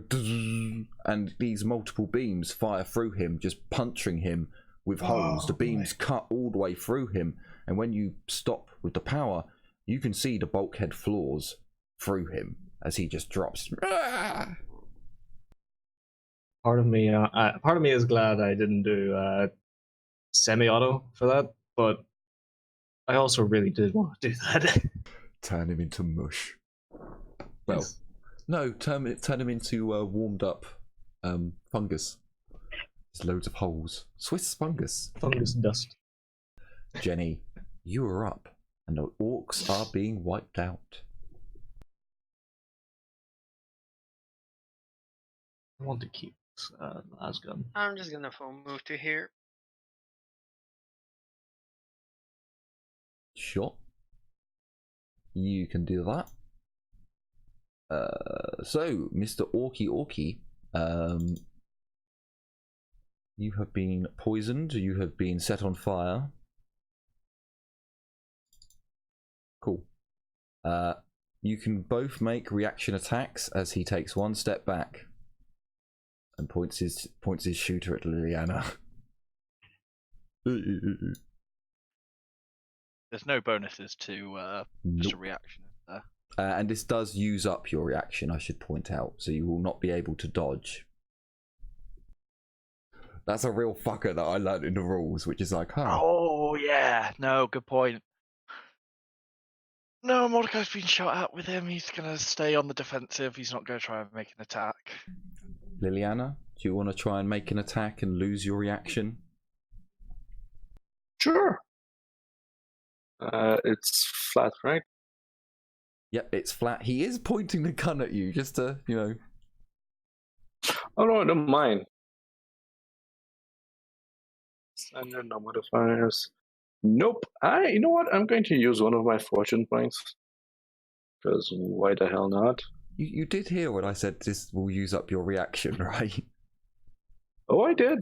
and these multiple beams fire through him, just puncturing him with holes. The beams cut all the way through him, and when you stop with the power, you can see the bulkhead floors through him as he just drops. Part of me is glad I didn't do semi-auto for that, but I also really did want to do that. Turn him into mush. Well, Yes. no, turn him into warmed up fungus. There's loads of holes. Swiss fungus. Fungus dust. Jenny, you are up, and the orcs are being wiped out. I want to keep this last gun. I'm just gonna phone move to here. Sure. You can do that. So, Mr. Orky, you have been poisoned. You have been set on fire. Cool. You can both make reaction attacks as he takes one step back and points his shooter at Liliana. There's no bonuses to just a reaction, is there? And this does use up your reaction, I should point out, so you will not be able to dodge. That's a real fucker that I learned in the rules, which is like, huh. Oh yeah, no, good point. No, Mordecai's been shot at with him. He's gonna stay on the defensive. He's not gonna try and make an attack. Liliana, do you want to try and make an attack and lose your reaction? Sure. It's flat, right? Yep, it's flat. He is pointing the gun at you, just to, you know. Oh no, I don't mind. Standard, no modifiers. Nope. You know what? I'm going to use one of my fortune points. Because why the hell not? You did hear what I said, this will use up your reaction, right? Oh, I did.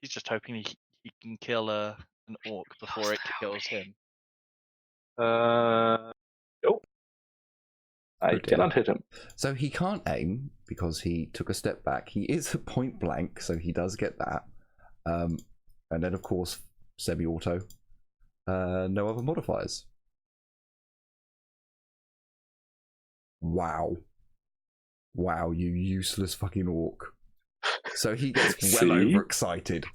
He's just hoping he can kill an orc before it kills him. Nope. I Okay. cannot hit him. So he can't aim because he took a step back. He is at point blank, so he does get that. And then, of course, semi-auto. No other modifiers. Wow, you useless fucking orc. So he gets well overexcited.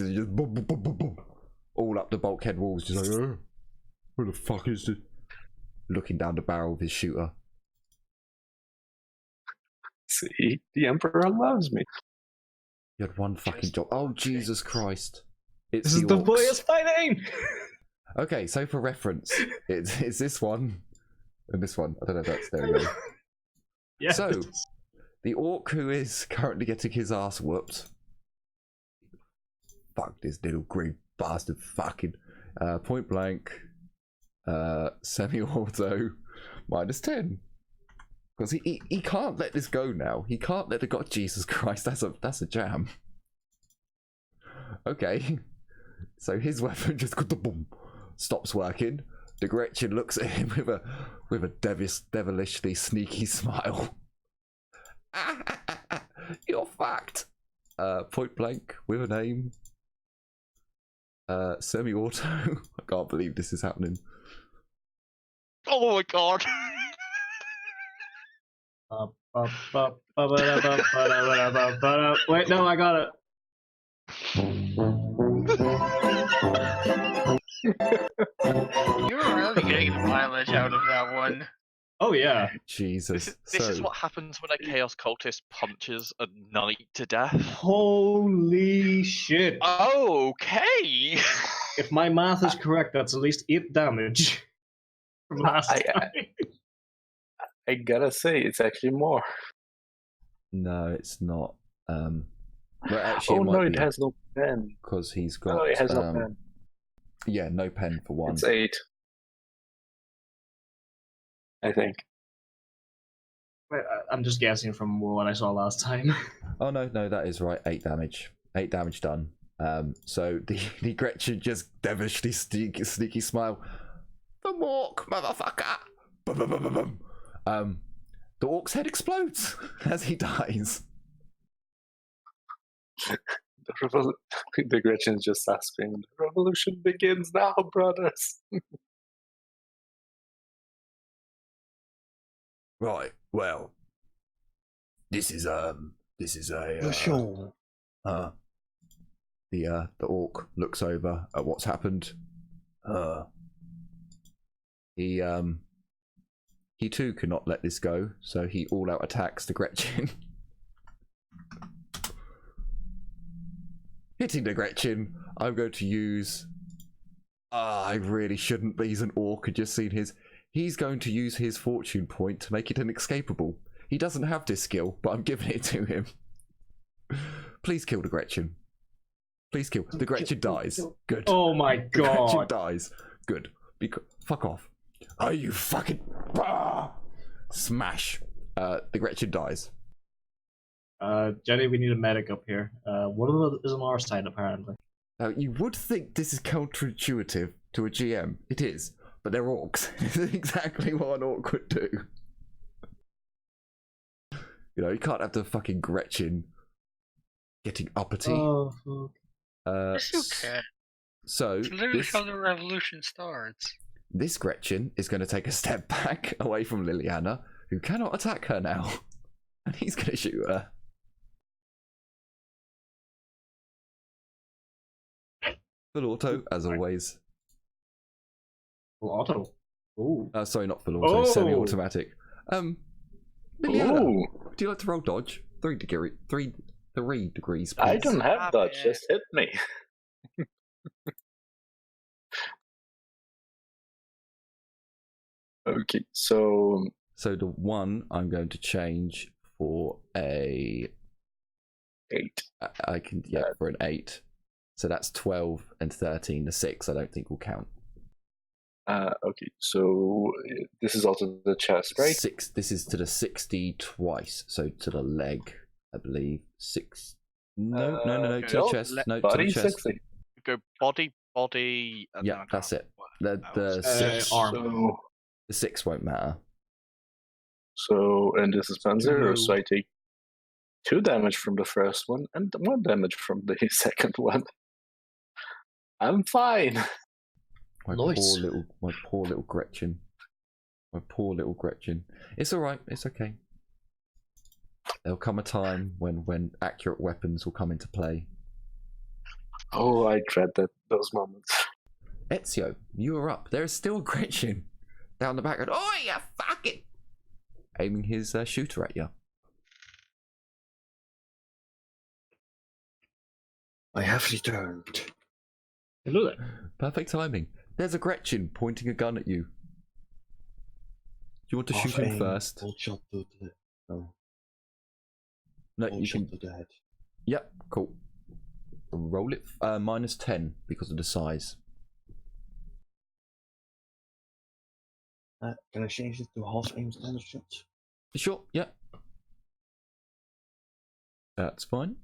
He just boom, boom, boom, boom, boom, all up the bulkhead walls, just like, oh, who the fuck is this? Looking down the barrel of his shooter. See, the Emperor loves me. You had one fucking job. Oh, Jesus Christ. It's This is the orcs. boyest fighting! Okay, so for reference, it's this one and this one. I don't know if that's there we go. Yeah. So, the orc who is currently getting his ass whooped. Fuck this little green bastard fucking. Point blank. Semi-auto. -10. Because he can't let this go now. He can't let it go. Jesus Christ, that's a jam. Okay. So his weapon just boom, stops working. The Gretchen looks at him with a devilishly sneaky smile. You're fucked. Point blank with an aim. Semi-auto. I can't believe this is happening. Oh my god! Wait, no, I got it. You're really getting mileage out of that one. Oh yeah. Jesus. This is So, what happens when a chaos cultist punches a knight to death. Holy shit. Okay. If my math is correct, that's at least 8 damage from last time. I gotta say, it's actually more. no, it's not. Well, actually, Oh it no, might it be has no pen. because he's got. No, it has no pen. Yeah, no pen for one. It's 8. I think. Wait, I'm just guessing from what I saw last time. Oh no, that is right. 8 damage. 8 damage done. So the Gretchen just devilishly sneaky smile. The Mork, motherfucker. Bum, bum, bum, bum, bum. The orc's head explodes as he dies. The Gretchen's just asking, the revolution begins now, brothers. Right. Well, this is a Sure. The orc looks over at what's happened. He too cannot let this go, so he all out attacks the Gretchen. Hitting the Gretchen, I'm going to use. I really shouldn't, but he's an orc. I just seen his. He's going to use his fortune point to make it inescapable. He doesn't have this skill, but I'm giving it to him. Please kill the Gretchen. Please kill. The Gretchen dies. Good. Oh my The Gretchen god. dies. Good. Fuck off. Are you fucking. Ah! Smash. The Gretchen dies. Jenny, we need a medic up here. One of them is on our side, apparently. Now, you would think this is counterintuitive to a GM. It is. But they're orcs. This is exactly what an orc would do. You know, you can't have the fucking Gretchen getting uppity. Oh, fuck. Yes, you can. So, It's literally how the revolution starts. this Gretchen is going to take a step back away from Liliana, who cannot attack her now. And he's going to shoot her. Full auto, as always. Full auto. Ooh. Sorry, not full auto, Oh. semi-automatic. Liliana, Ooh, would you like to roll dodge? 3 degrees, please. I don't have Stop that. it. Just hit me. Okay, so So the 1 I'm going to change for a 8. I can for an 8. So that's 12 and 13. The 6 I don't think will count. Okay, so this is also the chest, right? 6. This is to the 60 twice. So to the leg, I believe. 6. No. To the no, chest. No, to Body the chest. 60. Go body, and Yeah, then I that's can't it. work The out. 6. Arm. The 6 won't matter. So, and this is Panzer, Hello. so I take 2 damage from the first one and 1 damage from the second one. I'm fine. My Nice. poor little Gretchen. My poor little Gretchen. It's alright, it's okay. There'll come a time when accurate weapons will come into play. Oh, I dread those moments. Ezio, you are up. There is still Gretchen down the back. Oh, you fucking! Aiming his shooter at you. I have returned. Hello there. Perfect timing. There's a Gretchen pointing a gun at you. Do you want to shoot him Aim, first? Hold shot to the no. No, Hold you shot can. to the head. Yep, cool. Roll it minus 10 because of the size. Can I change it to half aim standard shots? Sure, yep. That's fine.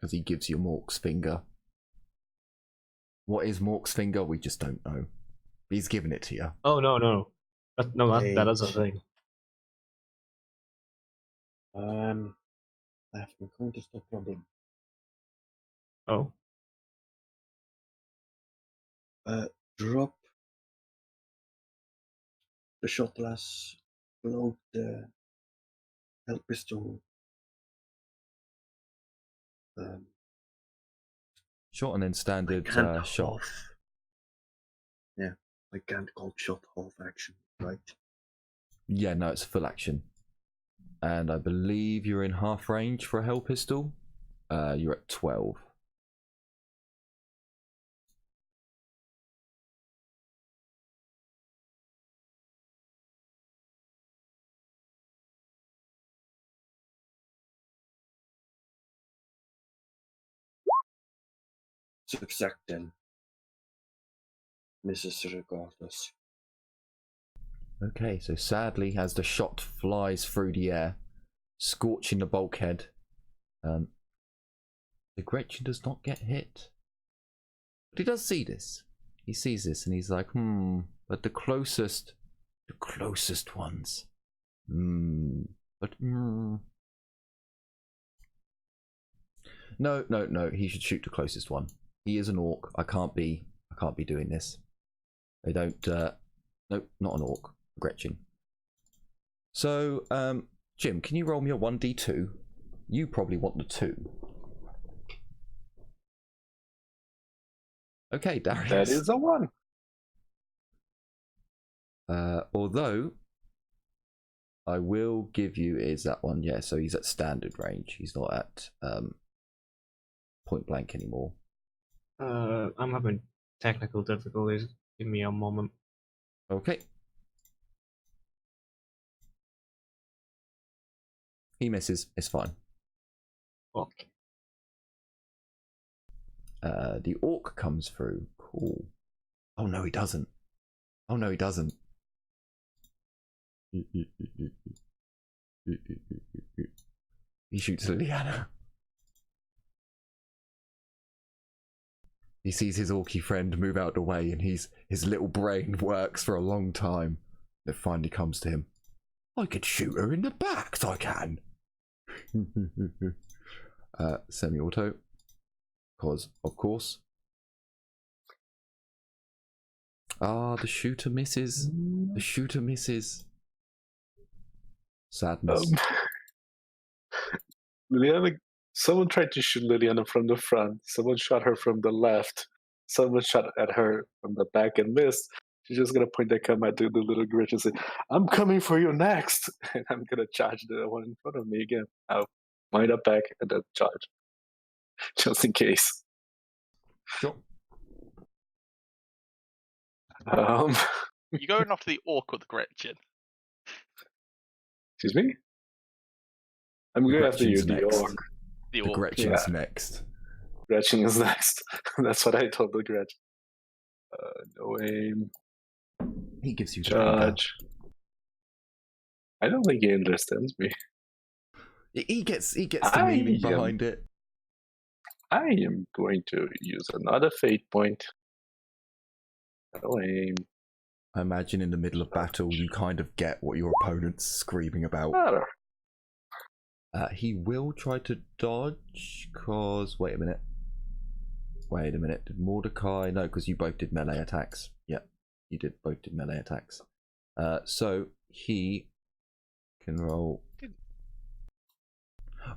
Because he gives you Mork's finger. What is Mork's finger? We just don't know. He's giving it to you. Oh, no. That is a thing. I have encountered a problem. Oh. drop the shot glass below the held pistol. Short and then standard I can't shot. half. Yeah, I can't call shot half action, right? Yeah, no, it's full action. And I believe you're in half range for a hell pistol. You're at 12. It's exact 10. Misses regardless. Okay, so sadly, as the shot flies through the air, scorching the bulkhead, the Gretchen does not get hit. But he does see this. He sees this and he's like, but the closest ones. No, he should shoot the closest one. He is an orc. I can't be doing this. They don't, nope, not an orc. Gretchen. So, Jim, can you roll me a 1d2? You probably want the 2. Okay, Darius. That is a 1. Although, I will give you, is that one? Yeah, so he's at standard range. He's not at point blank anymore. I'm having technical difficulties. Give me a moment. Okay. He misses. It's fine. Okay. The orc comes through. Cool. Oh no, he doesn't. Oh no, he doesn't. He shoots Liliana. He sees his orky friend move out the way, and his little brain works for a long time. It finally comes to him. I could shoot her in the back, I can. Semi-auto. Because, of course. Ah, the shooter misses. The shooter misses. Sadness. Liliana, someone tried to shoot Liliana from the front. Someone shot her from the left. Someone shot at her from the back and missed. She's just gonna point that gun at the little Gretch and say, "I'm coming for you next," and I'm gonna charge the one in front of me again. I'll wind up back and then charge, just in case. Sure. You going after the orc or the Gretchen? Excuse me? I'm going after you, the next. orc. The The orc. Gretchen's next. Gretchen is next. That's what I told the Gretchen. No aim. He gives you the finger. Charge. I don't think he understands me. He gets the meaning behind it. I am going to use another fate point. No aim. I imagine in the middle of battle, you kind of get what your opponent's screaming about. Matter. He will try to dodge, cause wait a minute. Did Mordecai? No, because you both did melee attacks. Yep, you both did melee attacks. So he can roll.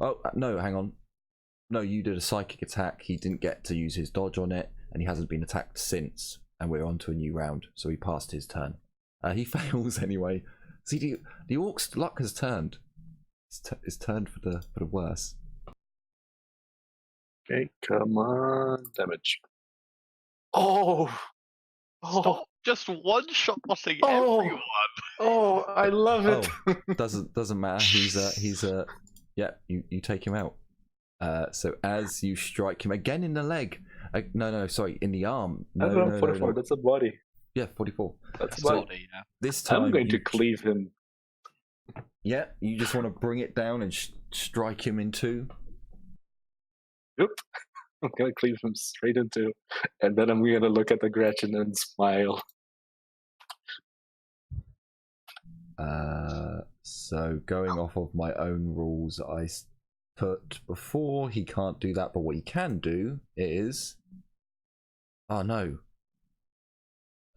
Oh no, hang on. No, you did a psychic attack. He didn't get to use his dodge on it, and he hasn't been attacked since. And we're on to a new round, so he passed his turn. He fails anyway. See, the orc's luck has turned. It's turned for the worse. Okay, come on. Damage. Oh! Stop just one-shotting Oh. everyone. Oh, I love it. Doesn't matter. He's a yeah. You take him out. So as you strike him again in the leg. No, sorry, in the arm. No, 44. no. That's a body. Yeah, 44. That's a So, body. yeah. This time I'm going to cleave him. Yeah, you just want to bring it down and strike him in two. Yep. I'm going to cleave him straight in two. And then I'm going to look at the Gretchen and smile. So going off of my own rules, I put before he can't do that, but what he can do is, oh no,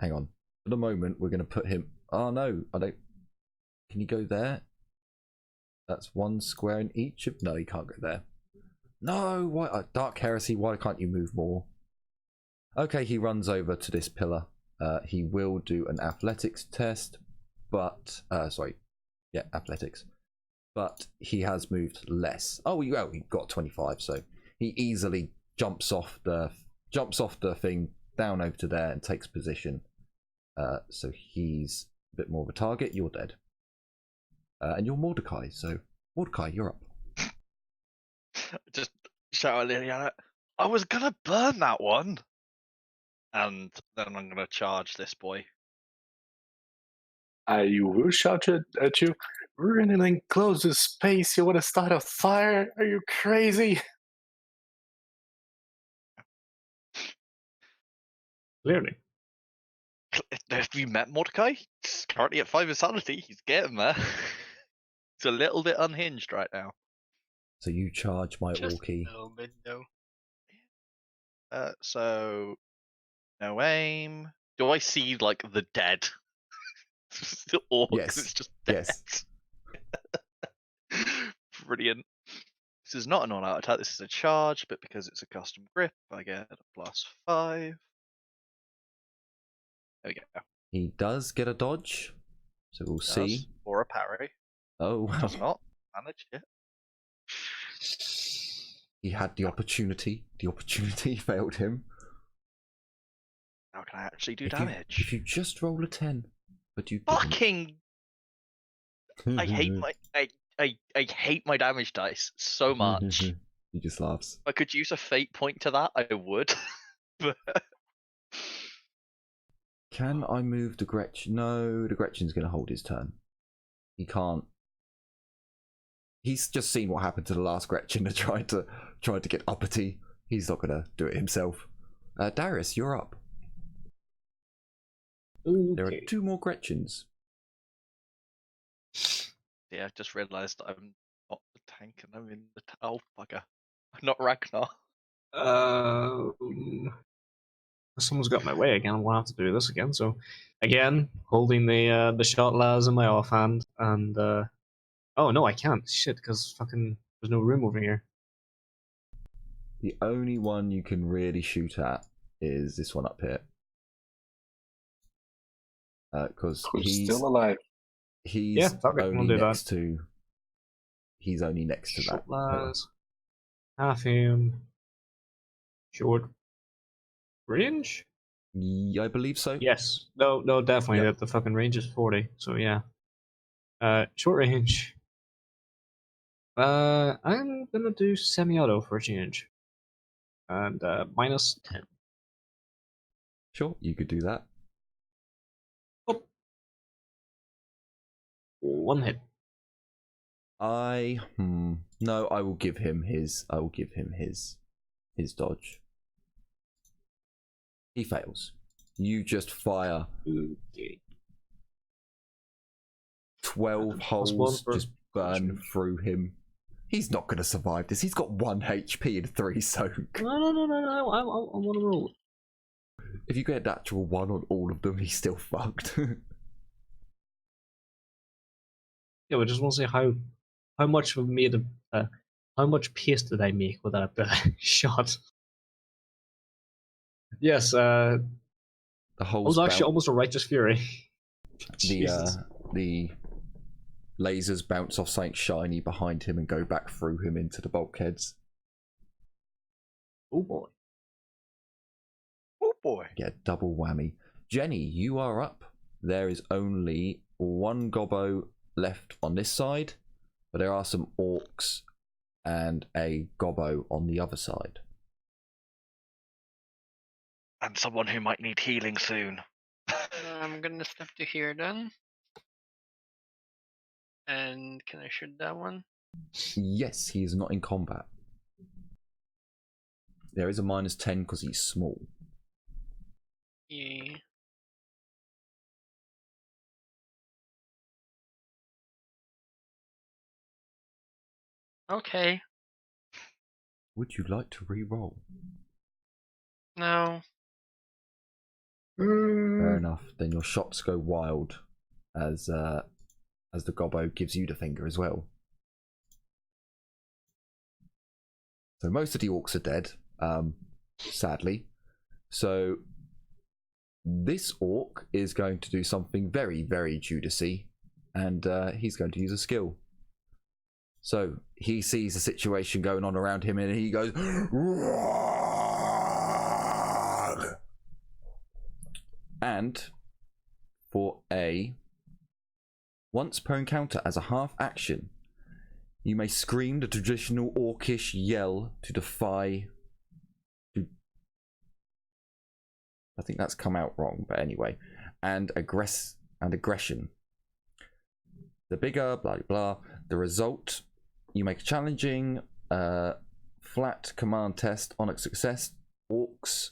hang on. For the moment, we're going to put him. Oh no, I don't. Can you go there? That's one square in each of. No, you can't go there. No, why? Dark Heresy. Why can't you move more? Okay, he runs over to this pillar. He will do an athletics test, but athletics. But he has moved less. Oh, he got 25, so he easily jumps off the thing down over to there and takes position. So he's a bit more of a target. You're dead, and you're Mordecai. So Mordecai, you're up. Just shout at Liliana, I was gonna burn that one, and then I'm gonna charge this boy. I will shout at you. We're in an enclosed space. You want to start a fire? Are you crazy? Clearly. Have you met Mordecai? He's currently at 5 insanity. He's getting there. He's a little bit unhinged right now. So you charge my Just Orky. a little bit, though. So no aim. Do I see like the dead? The orc Yes. is just dead. Yes. Brilliant. This is not an all-out attack. This is a charge, but because it's a custom grip, I get a +5. There we go. He does get a dodge, so we'll see. Or a parry. Oh wow. Does not manage it. He had the opportunity. The opportunity failed him. How can I actually do If damage? you just roll a 10, but you didn't. Fucking! I hate my I hate my damage dice so much. He just laughs. If I could use a fate point to that, I would. But Can I move the Gretchen? No, the Gretchen's going to hold his turn. He can't. He's just seen what happened to the last Gretchen that tried to get uppity. He's not going to do it himself. Darius, you're up. Okay. There are 2 more Gretchens. yeah, I just realised I'm not the tank and I'm in the oh bugger. I'm not Ragnar. Someone's got my way again. I'm gonna have to do this again. So, again, holding the shot las in my offhand, and oh no, I can't. Shit, because fucking there's no room over here. The only one you can really shoot at is this one up here. Because he's still alive. He's we'll only do next to. He's only next to Shot that. pillar. las, half aim, short range. I believe so. Yes. No, definitely. Yep. The fucking range is 40. So yeah. Short range. I'm gonna do semi-auto for a change, and -10. Sure, you could do that. Oh. 1 hit. No, I will give him his his dodge. He fails. You just fire Okay. 12 Plus one holes, for just burn damage. through him. He's not going to survive this. He's got 1 HP and 3 soak. No. I want to roll. If you get a natural 1 on all of them, he's still fucked. Yeah, I just want to say how much of made how much pace did I make with that shot? Yes, The I holes was actually bounce. almost a righteous fury. The lasers bounce off something shiny behind him and go back through him into the bulkheads. Oh boy. Oh boy. Yeah, double whammy. Jenny, you are up. There is only 1 gobbo left on this side, but there are some orcs and a gobbo on the other side. And someone who might need healing soon. I'm gonna step to here then. And can I shoot that one? Yes, he is not in combat. There is a -10 because he's small. Yeah. Okay. Would you like to re-roll? No. Fair enough. Then your shots go wild as the gobbo gives you the finger as well. So most of the orcs are dead, sadly. So this orc is going to do something very, very Judasy, and he's going to use a skill. So he sees the situation going on around him, and he goes, "Run!" And for once per encounter as a half action, you may scream the traditional orcish yell to defy. I think that's come out wrong, but anyway, and aggression. The bigger, blah blah. The result: you make a challenging, flat command test on a success. Orcs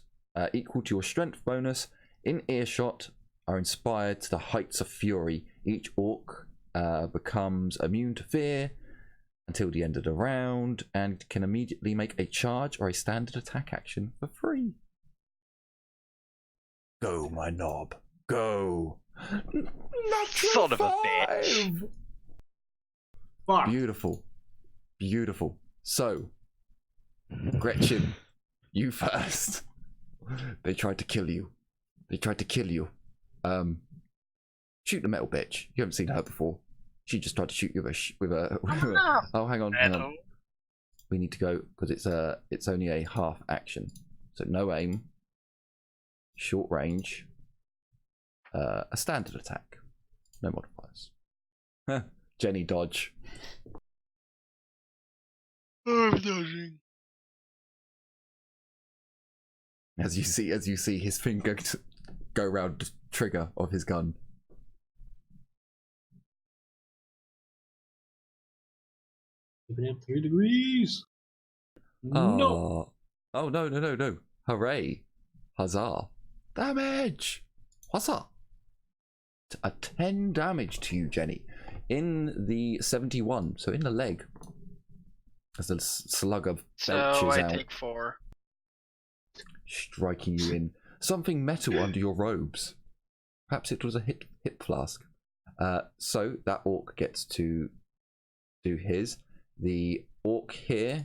equal to your strength bonus in earshot are inspired to the heights of fury. Each orc becomes immune to fear until the end of the round and can immediately make a charge or a standard attack action for free. Go, my knob. Go. Son of a bitch. Fuck. Beautiful. Beautiful. So, Gretchen, you first. They tried to kill you. Shoot the metal bitch. You haven't seen her before. She just tried to shoot you with a oh, hang on. We need to go because it's only a half action. So no aim, short range, a standard attack, no modifiers. Jenny dodge. I'm dodging. As you see his finger go round the trigger of his gun. Keeping up 3 degrees. No. Oh no. Hooray. Huzzah. Damage. Huzzah. A 10 damage to you, Jenny. In the 71, so in the leg. As the slugger belches So I out, take 4. striking you in something metal under your robes. Perhaps it was a hip flask. So that orc gets to do his. The orc here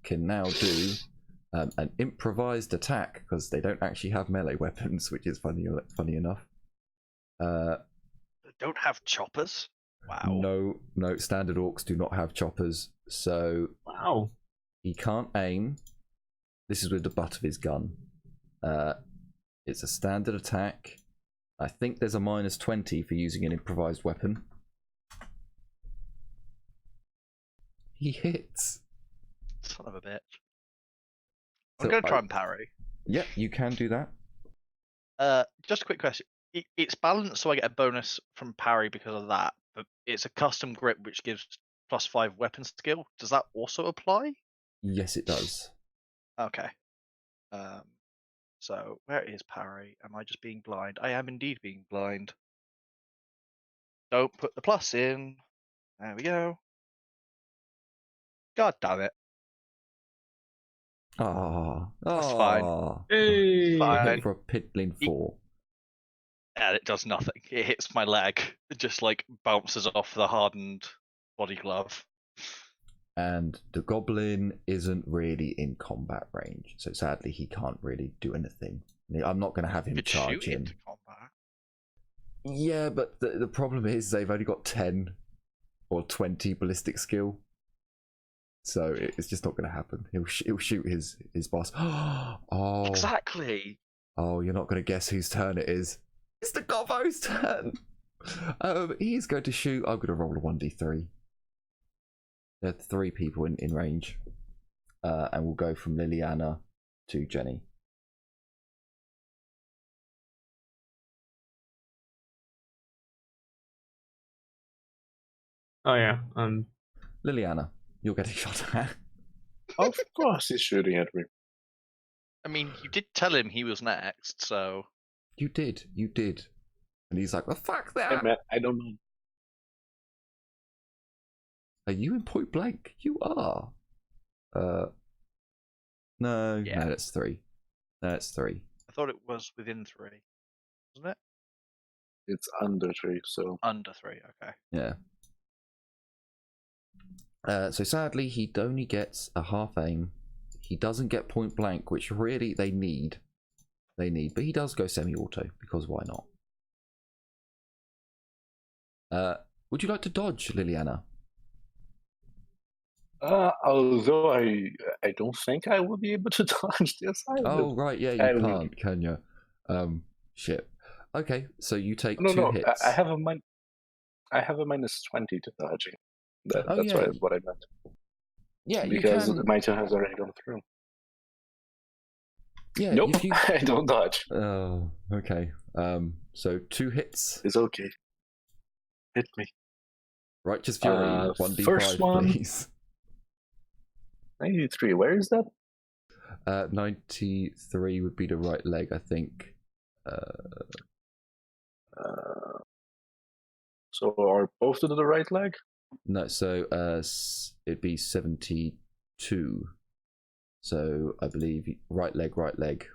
can now do an improvised attack because they don't actually have melee weapons, which is funny enough. They don't have choppers? Wow. No, standard orcs do not have choppers, so Wow. he can't aim. This is with the butt of his gun. It's a standard attack. I think there's a -20 for using an improvised weapon. He hits. Son of a bitch. So I'm going to try and parry. Yep, you can do that. Just a quick question. It's balanced, so I get a bonus from parry because of that, but it's a custom grip which gives +5 weapon skill. Does that also apply? Yes, it does. Okay. So where is parry? Am I just being blind? I am indeed being blind. Don't put the plus in. There we go. God damn it. That's fine. Hey. Fine. For a piddling 4. And it does nothing. It hits my leg. It just like bounces off the hardened body glove. And the goblin isn't really in combat range, so sadly he can't really do anything. I'm not going to have him You could charge shoot in. into combat. Yeah, but the problem is they've only got 10 or 20 ballistic skill, so it's just not going to happen. He'll shoot his boss. Oh, Exactly. Oh, you're not going to guess whose turn it is. It's the gobbo's turn. He's going to shoot. I'm going to roll a 1d3. There are 3 people in range, and we'll go from Liliana to Jenny. Oh yeah. Liliana, you're getting shot at. Of course he's shooting at me. I mean, you did tell him he was next, so. You did. And he's like, well, fuck that. Hey, man, I don't know. Are you in point blank? You are. No, Yeah. no, that's 3. That's 3. I thought it was within 3. Isn't it? It's under 3, so Under 3, okay. Yeah. So sadly, he only gets a half aim. He doesn't get point blank, which really they need. But he does go semi-auto, because why not? Would you like to dodge, Liliana? although I don't think I will be able to dodge this. Oh right, yeah, you can't, can you? Shit. Okay, so you take two hits. I have a -20 to dodging. That's what I meant. Yeah, because you can... my turn has already gone through. Yeah, nope, I don't dodge. Oh, okay. So 2 hits. It's okay. Hit me. Righteous Fury, 1d5, first one, please. 93. Where is that? 93 would be the right leg, I think. So are both of the right leg? No, so it'd be 72. So I believe right leg.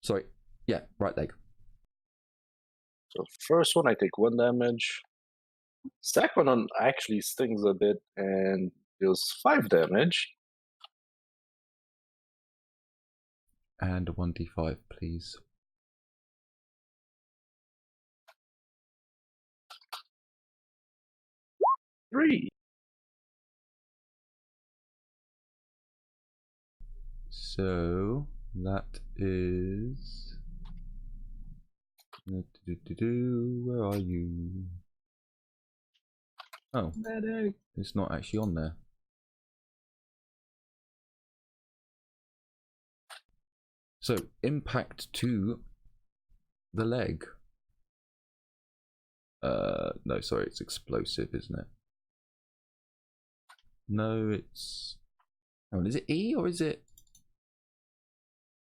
Sorry, yeah, right leg. So first one I take 1 damage. Second one actually stings a bit and deals 5 damage. And a 1d5, please. Three. So that is... Where are you? Oh, it's not actually on there. So, impact to the leg. No, sorry, it's explosive, isn't it? No, it's... Oh, is it E or is it...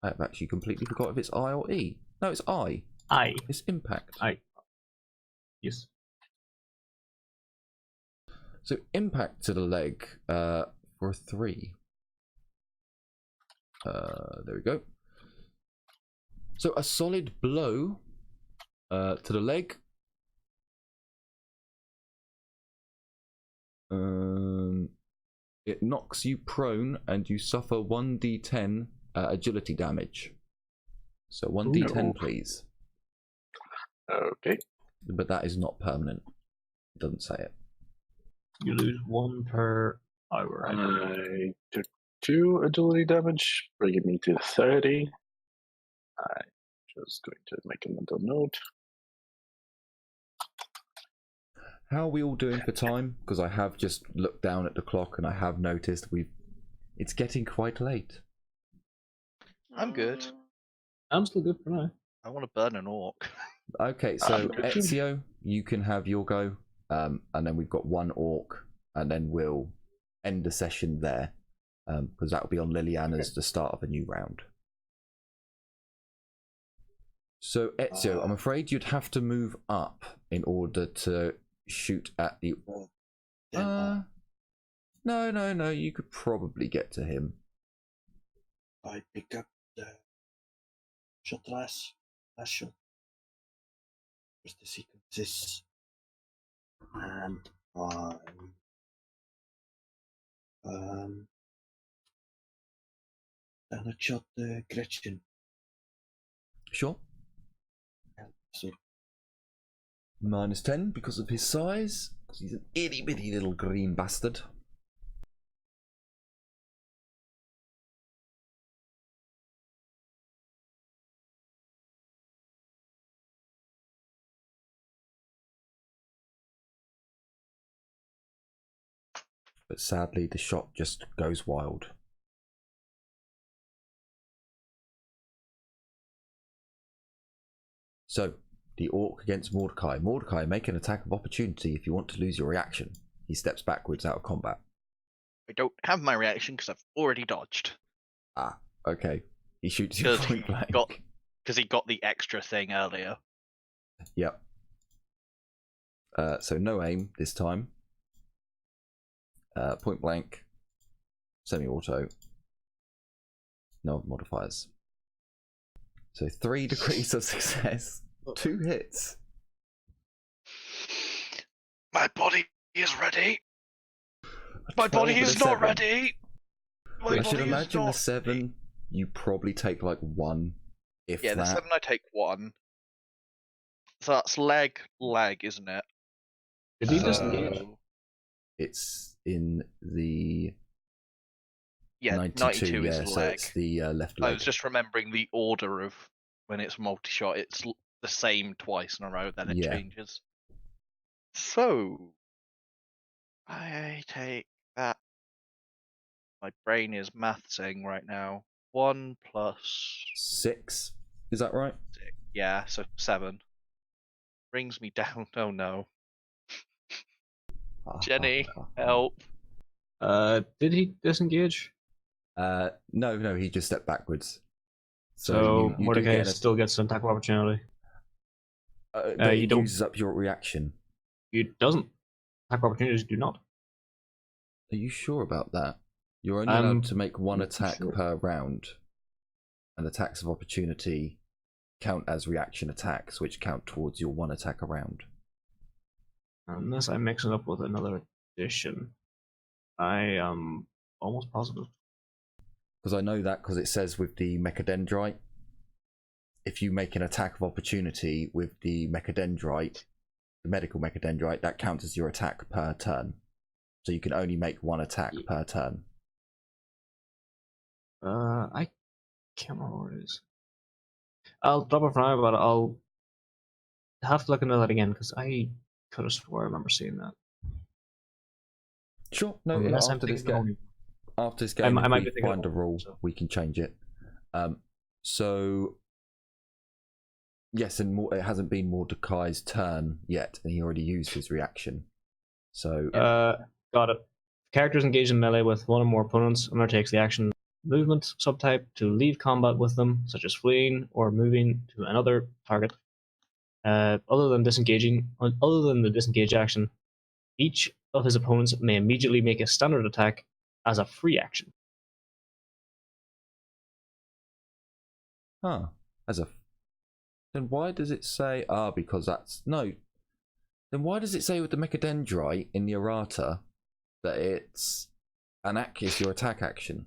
I've actually completely forgot if it's I or E. No, it's I. I. It's impact. I. Yes. So impact to the leg for 3. There we go. So a solid blow to the leg. It knocks you prone and you suffer 1d10 agility damage. So 1d10, please. Okay. But that is not permanent. It doesn't say it. You lose 1 per hour. I took 2 agility damage, bringing me to 30. I'm just going to make a mental note. How are we all doing for time? Because I have just looked down at the clock and I have noticed it's getting quite late. I'm good. I'm still good for now. I want to burn an orc. Okay, so Ezio, you can have your go, and then we've got 1 orc, and then we'll end the session there, because that will be on Liliana's the start of a new round. So Ezio, I'm afraid you'd have to move up in order to shoot at the... No, you could probably get to him. I pick up the shot last shot. Where's the sequences? And and I shot Gretchen. Sure. So -10 because of his size, because he's an itty bitty little green bastard. But sadly, the shot just goes wild. So, the orc against Mordecai. Mordecai, make an attack of opportunity if you want to lose your reaction. He steps backwards out of combat. I don't have my reaction because I've already dodged. Ah, okay. He shoots you point blank. Because he got the extra thing earlier. Yep. So no aim this time. Point blank. Semi-auto. No modifiers. So 3 degrees of success, 2 hits. My body is ready. My 12 body and a is not 7. ready. My I should body is imagine the not 7, you probably take like 1, if Yeah, the that. 7 I take 1. So that's leg, isn't it? Did he disengage? So, It's in the yeah, 92, is yeah, so leg. it's the left I leg. was just remembering the order of when it's multi-shot. It's the same twice in a row, then it Yeah. changes. So, I take that. My brain is mathsing right now. 1 plus 6, is that right? 6. Yeah, so 7. Brings me down. Oh no. Jenny, help. Did he disengage? No, he just stepped backwards. So you do Mordecai get still gets an attack of opportunity. but you it don't- uses up your reaction. It doesn't. Attack of opportunities do not. Are you sure about that? You're only I'm allowed to make 1 pretty attack sure. per round, and attacks of opportunity count as reaction attacks, which count towards your 1 attack a round. Unless I mix it up with another edition. I am almost positive. Because I know that because it says with the Mechadendrite, if you make an attack of opportunity with the Mechadendrite, the medical Mechadendrite, that counts as your attack per turn. So you can only make 1 attack per turn. I can't remember what it is. I'll drop it for now, but I'll have to look into that again because I could have swore I remember seeing that. Sure, no, Unless I'm after this thinking game, after this game, I might be if we thinking find a of- rule, so. we can change it. So yes, and it hasn't been Mordecai's turn yet, and he already used his reaction. So Got it. Characters engaged in melee with 1 or more opponents undertakes the action movement subtype to leave combat with them, such as fleeing or moving to another target. Other than the disengage action, each of his opponents may immediately make a standard attack as a free action. then why does it say because that's no. Then why does it say with the Mechadendrite in the errata that it's your attack action?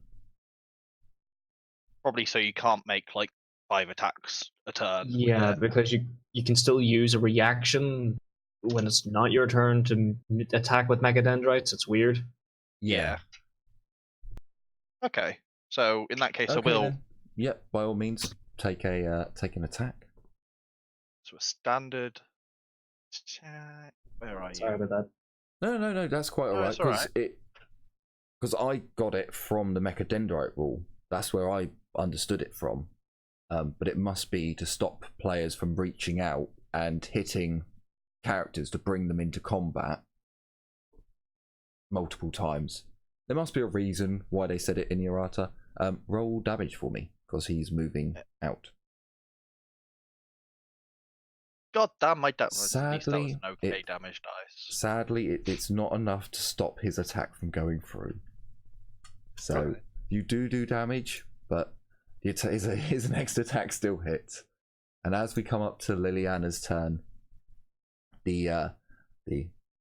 Probably so you can't make like 5 attacks a turn. Yeah, because you can still use a reaction when it's not your turn to attack with Mechadendrites. It's weird. Yeah. Okay. So in that case, I Okay, will. then. Yep, by all means, take an attack. So a standard. Where are Sorry you? about that. No, that's quite No, alright it's alright. because I got it from the Mechadendrite rule. That's where I understood it from. But it must be to stop players from reaching out and hitting characters to bring them into combat multiple times. There must be a reason why they said it in the errata. Roll damage for me because he's moving out. God damn, my at least that was Sadly, an okay damage dice. Sadly, it's not enough to stop his attack from going through. So Right. you do damage, but his next attack still hits. And as we come up to Liliana's turn, the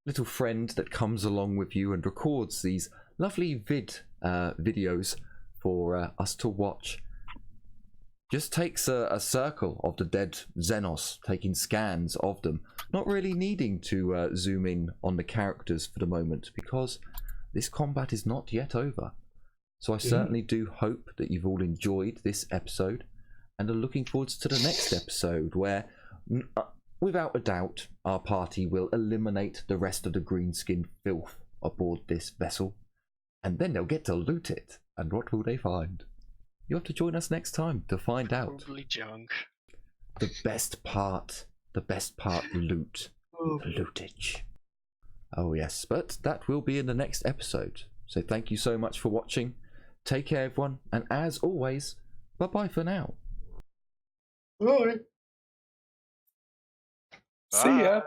little friend that comes along with you and records these lovely videos for us to watch just takes a circle of the dead Xenos, taking scans of them, not really needing to zoom in on the characters for the moment because this combat is not yet over. So I certainly do hope that you've all enjoyed this episode and are looking forward to the next episode where, without a doubt, our party will eliminate the rest of the greenskin filth aboard this vessel, and then they'll get to loot it. And what will they find? You have to join us next time to find out. Probably junk. The best part, loot. Lootage. Oh yes, but that will be in the next episode. So thank you so much for watching. Take care everyone, and as always, bye-bye for now. All right. See ya. Bye.